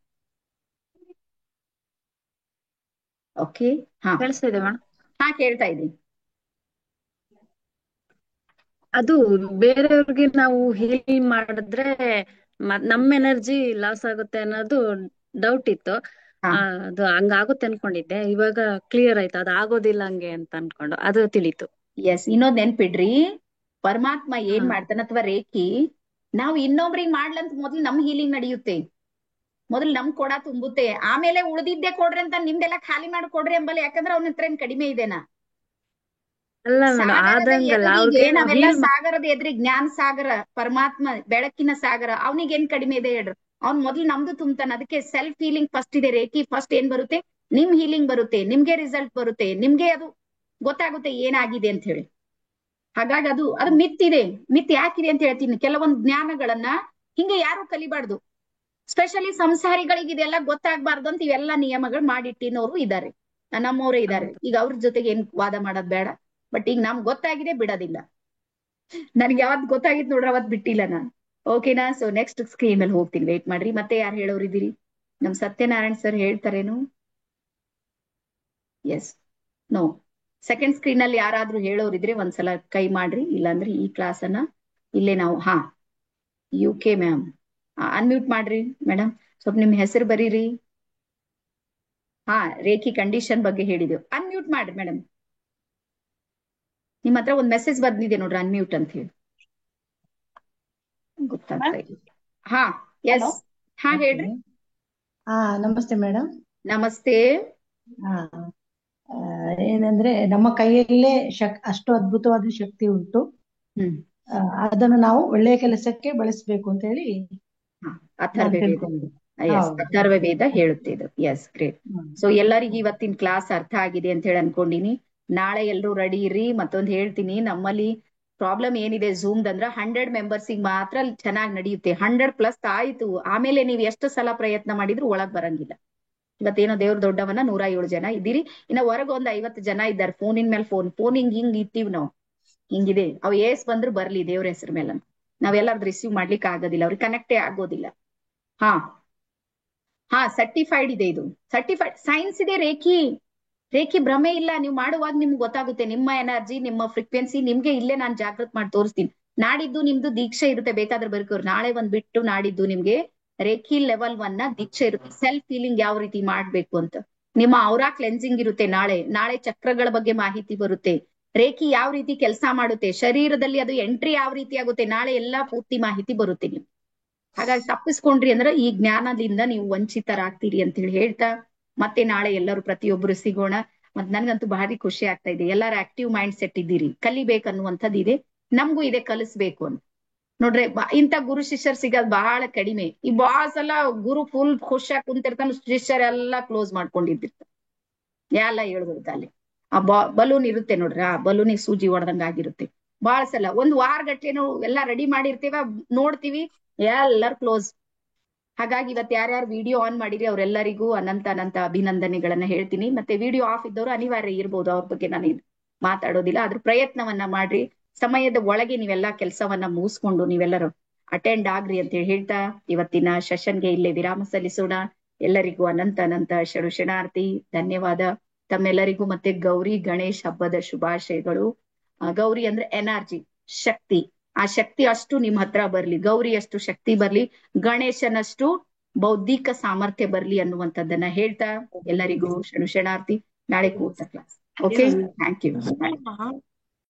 Okay. ಹಾ ಕೇಳಿಸ್ತಿದೆ ಮೇಡಮ್. ಹಾ, ಕೇಳ್ತಾ ಇದ್ದೀನಿ. ಅದು ಬೇರೆಯವ್ರಿಗೆ ನಾವು ಹೀಲ್ ಮಾಡಿದ್ರೆ ನಮ್ ಎನರ್ಜಿ ಲಾಸ್ ಆಗುತ್ತೆ ಅನ್ನೋದು ಡೌಟ್ ಇತ್ತು. ಹಾ, ಅದು ಹಂಗಾಗುತ್ತೆ ಅನ್ಕೊಂಡಿದ್ದೆ. ಇವಾಗ ಕ್ಲಿಯರ್ ಆಯ್ತು, ಅದು ಆಗೋದಿಲ್ಲ ಹಂಗೆ ಅಂತ ಅನ್ಕೊಂಡು ಅದು ತಿಳಿತು. ಎಸ್, ಇನ್ನೊಂದ್ ನೆನ್ಪಿಡ್ರಿ. ಪರಮಾತ್ಮ ಏನ್ ಹಾ. ಮಾಡ್ತಾನ, ಅಥವಾ ರೇಖಿ, ನಾವು ಇನ್ನೊಬ್ರಿಗೆ ಮಾಡ್ಲಂತ ಮೊದ್ಲು ನಮ್ ಹೀಲಿಂಗ್ ನಡೆಯುತ್ತೆ. ಮೊದಲು ನಮ್ ಕೊಡ ತುಂಬುತ್ತೆ, ಆಮೇಲೆ ಉಳಿದಿದ್ದೆ ಕೊಡ್ರಿ ಅಂತ ನಿಮ್ದೆಲ್ಲ ಖಾಲಿ ಮಾಡಿ ಕೊಡ್ರಿ ಎಂಬಲ್ಲಿ. ಯಾಕಂದ್ರೆ ಅವನ ಹತ್ರ ಏನ್ ಕಡಿಮೆ ಇದೆನಾ? ಅಲ್ಲ ಮೇಡಮ್, ಸಾಗರದ ಆದಂಗಲ್ಲ ಎದುರಿಗೆ ಅವ್ರಿಗೆ ನಾವೆಲ್ಲ ಹೀಲ್ ಸಾಗರದ ಎದುರಿಗೆ ಜ್ಞಾನ ಸಾಗರ, ಪರಮಾತ್ಮ ಬೆಳಕಿನ ಸಾಗರ, ಅವನಿಗೆ ಏನ್ ಕಡಿಮೆ ಇದೆ ಹೇಳ್ರಿ? ಅವ್ನ್ ಮೊದ್ಲು ನಮ್ದು ತುಂಬ್ತಾನ. ಅದಕ್ಕೆ ಸೆಲ್ಫ್ ಹೀಲಿಂಗ್ ಫಸ್ಟ್ ಇದೆ. ರೇಖಿ ಫಸ್ಟ್ ಏನ್ ಬರುತ್ತೆ, ನಿಮ್ ಹೀಲಿಂಗ್ ಬರುತ್ತೆ, ನಿಮ್ಗೆ ರಿಸಲ್ಟ್ ಬರುತ್ತೆ, ನಿಮ್ಗೆ ಅದು ಗೊತ್ತಾಗುತ್ತೆ ಏನಾಗಿದೆ ಅಂತ ಹೇಳಿ. ಹಾಗಾಗಿ ಅದು ಮಿತ್ ಇದೆ. ಮಿತ್ ಯಾಕಿದೆ ಅಂತ ಹೇಳ್ತೀನಿ. ಕೆಲವೊಂದು ಜ್ಞಾನಗಳನ್ನ ಹಿಂಗೆ ಯಾರು ಕಲಿಬಾರ್ದು. ಸ್ಪೆಷಲಿ ಸಂಸಾರಿಗಳಿಗೆ ಇದೆಲ್ಲ ಗೊತ್ತಾಗ್ಬಾರ್ದು ಅಂತ ಇವೆಲ್ಲ ನಿಯಮಗಳು ಮಾಡಿಟ್ಟಿನವರು ಇದ್ದಾರೆ, ನಮ್ಮವರೇ ಇದ್ದಾರೆ. ಈಗ ಅವ್ರ ಜೊತೆಗೆ ಏನ್ ವಾದ ಮಾಡೋದ್ ಬೇಡ. ಬಟ್ ಈಗ ನಮ್ಗೆ ಗೊತ್ತಾಗಿದೆ, ಬಿಡೋದಿಲ್ಲ. ನನ್ಗೆ ಯಾವತ್ ಗೊತ್ತಾಗಿತ್ತು ನೋಡ್ರಿ, ಅವತ್ ಬಿಟ್ಟಿಲ್ಲ ನಾನು. ಓಕೆನಾ? ಸೊ ನೆಕ್ಸ್ಟ್ ಸ್ಕ್ರೀನ್ ಮೇಲೆ ಹೋಗ್ತೀನಿ, ವೇಟ್ ಮಾಡ್ರಿ. ಮತ್ತೆ ಯಾರು ಹೇಳೋರಿದ್ದೀರಿ? ನಮ್ ಸತ್ಯನಾರಾಯಣ್ ಸರ್ ಹೇಳ್ತಾರೇನು? Yes, no. ಸೆಕೆಂಡ್ ಸ್ಕ್ರೀನ್ ಅಲ್ಲಿ ಯಾರಾದ್ರೂ ಹೇಳೋರಿದ್ರೆ ಒಂದ್ಸಲ ಕೈ ಮಾಡ್ರಿ, ಇಲ್ಲಾಂದ್ರೆ ಈ ಕ್ಲಾಸ್ ಅನ್ನ ಇಲ್ಲೇ ನಾವು. ಹಾ, UK ಮ್ಯಾಮ್, ಅನ್ಮ್ಯೂಟ್ ಮಾಡ್ರಿ ಮೇಡಮ್. ಸ್ವಲ್ಪ ನಿಮ್ ಹೆಸರು ಬರೀರಿ. ಹಾ, ರೇಖಿ ಕಂಡೀಷನ್ ಬಗ್ಗೆ ಹೇಳಿದೆವು. ಅನ್ಮ್ಯೂಟ್ ಮಾಡ್ರಿ ಮೇಡಮ್. ನಿಮ್ ಹತ್ರ ಒಂದ್ ಮೆಸೇಜ್ ಬಂದಿದೆ ನೋಡ್ರಿ, ಅನ್ಮ್ಯೂಟ್ ಅಂತ ಹೇಳಿ. ಗೊತ್ತಾಗ್ತಾ ಇಲ್ಲ. ಹಾ, ಎಸ್. ಹಾ, ಹೇಳ್ರಿ. ನಮಸ್ತೆ ಮೇಡಮ್. ನಮಸ್ತೆ. ಏನಂದ್ರೆ ನಮ್ಮ ಕೈಯಲ್ಲೇ ಅಷ್ಟು ಅದ್ಭುತವಾದ ಶಕ್ತಿ ಉಂಟು. ಅದನ್ನು ನಾವು ಒಳ್ಳೆಯ ಕೆಲಸಕ್ಕೆ ಬಳಸಬೇಕು ಅಂತ ಹೇಳಿ ಅಥರ್ವ ವೇದ. ಅಥರ್ವ ವೇದ ಹೇಳುತ್ತೆ ಇದು. S, great. ಸೊ ಎಲ್ಲರಿಗೂ ಇವತ್ತಿನ ಕ್ಲಾಸ್ ಅರ್ಥ ಆಗಿದೆ ಅಂತ ಹೇಳಿ ಅನ್ಕೊಂಡಿನಿ. ನಾಳೆ ಎಲ್ರು ರೆಡಿ ಇರ್ರಿ. ಮತ್ತೊಂದು ಹೇಳ್ತೀನಿ, ನಮ್ಮಲ್ಲಿ ಪ್ರಾಬ್ಲಮ್ ಏನಿದೆ ಝೂಮ್ದ್ ಅಂದ್ರೆ 100 ಮೆಂಬರ್ಸಿಗೆ ಮಾತ್ರ ಚೆನ್ನಾಗಿ ನಡೆಯುತ್ತೆ. 100+ ಆಯ್ತು, ಆಮೇಲೆ ನೀವು ಎಷ್ಟು ಸಲ ಪ್ರಯತ್ನ ಮಾಡಿದ್ರು ಒಳಗ್ ಬರಂಗಿಲ್ಲ. ಇವತ್ತೇನೋ ದೇವ್ರ ದೊಡ್ಡವನ 107 ಜನ ಇದ್ದೀರಿ, ಇನ್ನ ಹೊರಗ ಒಂದ್ 50 ಜನ ಇದ್ದಾರೆ. ಫೋನಿನ ಮೇಲೆ ಫೋನ್ ಹಿಂಗ್ ಇಟ್ಟಿವ್ ನಾವು, ಹಿಂಗಿದೆ. ಅವ್ ಏಸ್ ಬಂದ್ರು ಬರ್ಲಿ ದೇವ್ರ ಹೆಸರು ಮೇಲೆ, ನಾವೆಲ್ಲಾರ್ದು ರಿಸೀವ್ ಮಾಡ್ಲಿಕ್ಕೆ ಆಗೋದಿಲ್ಲ, ಅವ್ರಿಗೆ ಕನೆಕ್ಟೇ ಆಗೋದಿಲ್ಲ. ಹಾ ಸರ್ಟಿಫೈಡ್ ಇದೆ, ಇದು ಸರ್ಟಿಫೈಡ್ ಸೈನ್ಸ್ ಇದೆ. ರೇಖಿ ಭ್ರಮೆ ಇಲ್ಲ. ನೀವು ಮಾಡುವಾಗ ನಿಮ್ಗೆ ಗೊತ್ತಾಗುತ್ತೆ ನಿಮ್ಮ ಎನರ್ಜಿ, ನಿಮ್ಮ ಫ್ರೀಕ್ವೆನ್ಸಿ ನಿಮ್ಗೆ ಇಲ್ಲೇ ನಾನು ಜಾಗೃತ್ ಮಾಡಿ ತೋರಿಸ್ತೀನಿ. ನಾಡಿದ್ದು ನಿಮ್ದು ದೀಕ್ಷೆ ಇರುತ್ತೆ, ಬೇಕಾದ್ರೆ ಬರ್ಕೋರು. ನಾಳೆ ಒಂದ್ ಬಿಟ್ಟು ನಾಡಿದ್ದು ನಿಮ್ಗೆ ರೇಖಿ ಲೆವೆಲ್ 1 ದೀಕ್ಷೆ ಇರುತ್ತೆ. ಸೆಲ್ಫ್ ಫೀಲಿಂಗ್ ಯಾವ ರೀತಿ ಮಾಡ್ಬೇಕು ಅಂತ. ನಿಮ್ಮ ಔರಾ ಕ್ಲೆನ್ಸಿಂಗ್ ಇರುತ್ತೆ. ನಾಳೆ ಚಕ್ರಗಳ ಬಗ್ಗೆ ಮಾಹಿತಿ ಬರುತ್ತೆ. ರೇಖಿ ಯಾವ ರೀತಿ ಕೆಲಸ ಮಾಡುತ್ತೆ, ಶರೀರದಲ್ಲಿ ಅದು ಎಂಟ್ರಿ ಯಾವ ರೀತಿ ಆಗುತ್ತೆ, ನಾಳೆ ಎಲ್ಲಾ ಪೂರ್ತಿ ಮಾಹಿತಿ ಬರುತ್ತೆ ನಿಮ್ಗೆ. ಹಾಗಾಗಿ ತಪ್ಪಿಸ್ಕೊಂಡ್ರಿ ಅಂದ್ರೆ ಈ ಜ್ಞಾನದಿಂದ ನೀವು ವಂಚಿತರಾಗ್ತೀರಿ ಅಂತ ಹೇಳಿ ಹೇಳ್ತಾ, ಮತ್ತೆ ನಾಳೆ ಎಲ್ಲರೂ ಪ್ರತಿಯೊಬ್ಬರು ಸಿಗೋಣ. ಮತ್ ನನ್ಗಂತೂ ಭಾರಿ ಖುಷಿ ಆಗ್ತಾ ಇದೆ. ಎಲ್ಲಾರು ಆಕ್ಟಿವ್ ಮೈಂಡ್ ಸೆಟ್ ಇದ್ದೀರಿ, ಕಲಿಬೇಕನ್ನುವಂಥದ್ದು ಇದೆ, ನಮಗೂ ಇದೆ ಕಲಿಸ್ಬೇಕು ಅಂತ. ನೋಡ್ರೆ ಇಂಥ ಗುರು ಶಿಷ್ಯರ್ ಸಿಗೋದು ಬಹಳ ಕಡಿಮೆ. ಈ ಬಹಳ ಸಲ ಗುರು ಫುಲ್ ಖುಷಿಯಾಗಿ ಕುಂತಿರ್ತಾನ, ಶಿಷ್ಯರೆಲ್ಲಾ ಕ್ಲೋಸ್ ಮಾಡ್ಕೊಂಡಿದ್ದಿರ್ತಾನೆ. ಎಲ್ಲ ಹೇಳ್ಬೇಕು ಅಲ್ಲಿ ಆ ಬಲೂನ್ ಇರುತ್ತೆ ನೋಡ್ರಿ, ಆ ಬಲೂನಿಗೆ ಸೂಜಿ ಹೊಡೆದಂಗ ಆಗಿರುತ್ತೆ. ಬಹಳ ಸಲ ಒಂದ್ ವಾರ ಗಟ್ಲೆ ನಾವು ಎಲ್ಲಾ ರೆಡಿ ಮಾಡಿರ್ತೀವ, ನೋಡ್ತೀವಿ ಎಲ್ಲರೂ ಕ್ಲೋಸ್. ಹಾಗಾಗಿ ಇವತ್ತು ಯಾರ್ಯಾರು ವಿಡಿಯೋ ಆನ್ ಮಾಡಿರಿ ಅವ್ರೆಲ್ಲರಿಗೂ ಅನಂತ ಅಭಿನಂದನೆಗಳನ್ನ ಹೇಳ್ತೀನಿ. ಮತ್ತೆ ವಿಡಿಯೋ ಆಫ್ ಇದ್ದವರು ಅನಿವಾರ್ಯ ಇರ್ಬೋದು, ಅವ್ರ ಬಗ್ಗೆ ನಾನೇನು ಮಾತಾಡೋದಿಲ್ಲ. ಆದ್ರೂ ಪ್ರಯತ್ನವನ್ನ ಮಾಡ್ರಿ. ಸಮಯದ ಒಳಗೆ ನೀವೆಲ್ಲಾ ಕೆಲಸವನ್ನ ಮುಗಿಸ್ಕೊಂಡು ನೀವೆಲ್ಲರೂ ಅಟೆಂಡ್ ಆಗ್ರಿ ಅಂತ ಹೇಳ್ತಾ ಇವತ್ತಿನ ಸೆಷನ್ಗೆ ಇಲ್ಲೇ ವಿರಾಮ ಸಲ್ಲಿಸೋಣ. ಎಲ್ಲರಿಗೂ ಅನಂತ ಶರಣಾರ್ಥಿ, ಧನ್ಯವಾದ ತಮ್ಮೆಲ್ಲರಿಗೂ. ಮತ್ತೆ ಗೌರಿ ಗಣೇಶ್ ಹಬ್ಬದ ಶುಭಾಶಯಗಳು. ಗೌರಿ ಅಂದ್ರೆ ಎನರ್ಜಿ, ಶಕ್ತಿ. ಆ ಶಕ್ತಿ ಅಷ್ಟು ನಿಮ್ ಹತ್ರ ಬರ್ಲಿ, ಗೌರಿ ಅಷ್ಟು ಶಕ್ತಿ ಬರ್ಲಿ, ಗಣೇಶನಷ್ಟು ಬೌದ್ಧಿಕ ಸಾಮರ್ಥ್ಯ ಬರ್ಲಿ ಅನ್ನುವಂಥದ್ದನ್ನ ಹೇಳ್ತಾ ಎಲ್ಲರಿಗೂ ಶರಣಾರ್ಥಿ. ನಾಳೆ ಕೂರ್ತ ಕ್ಲಾಸ್. Okay, thank you.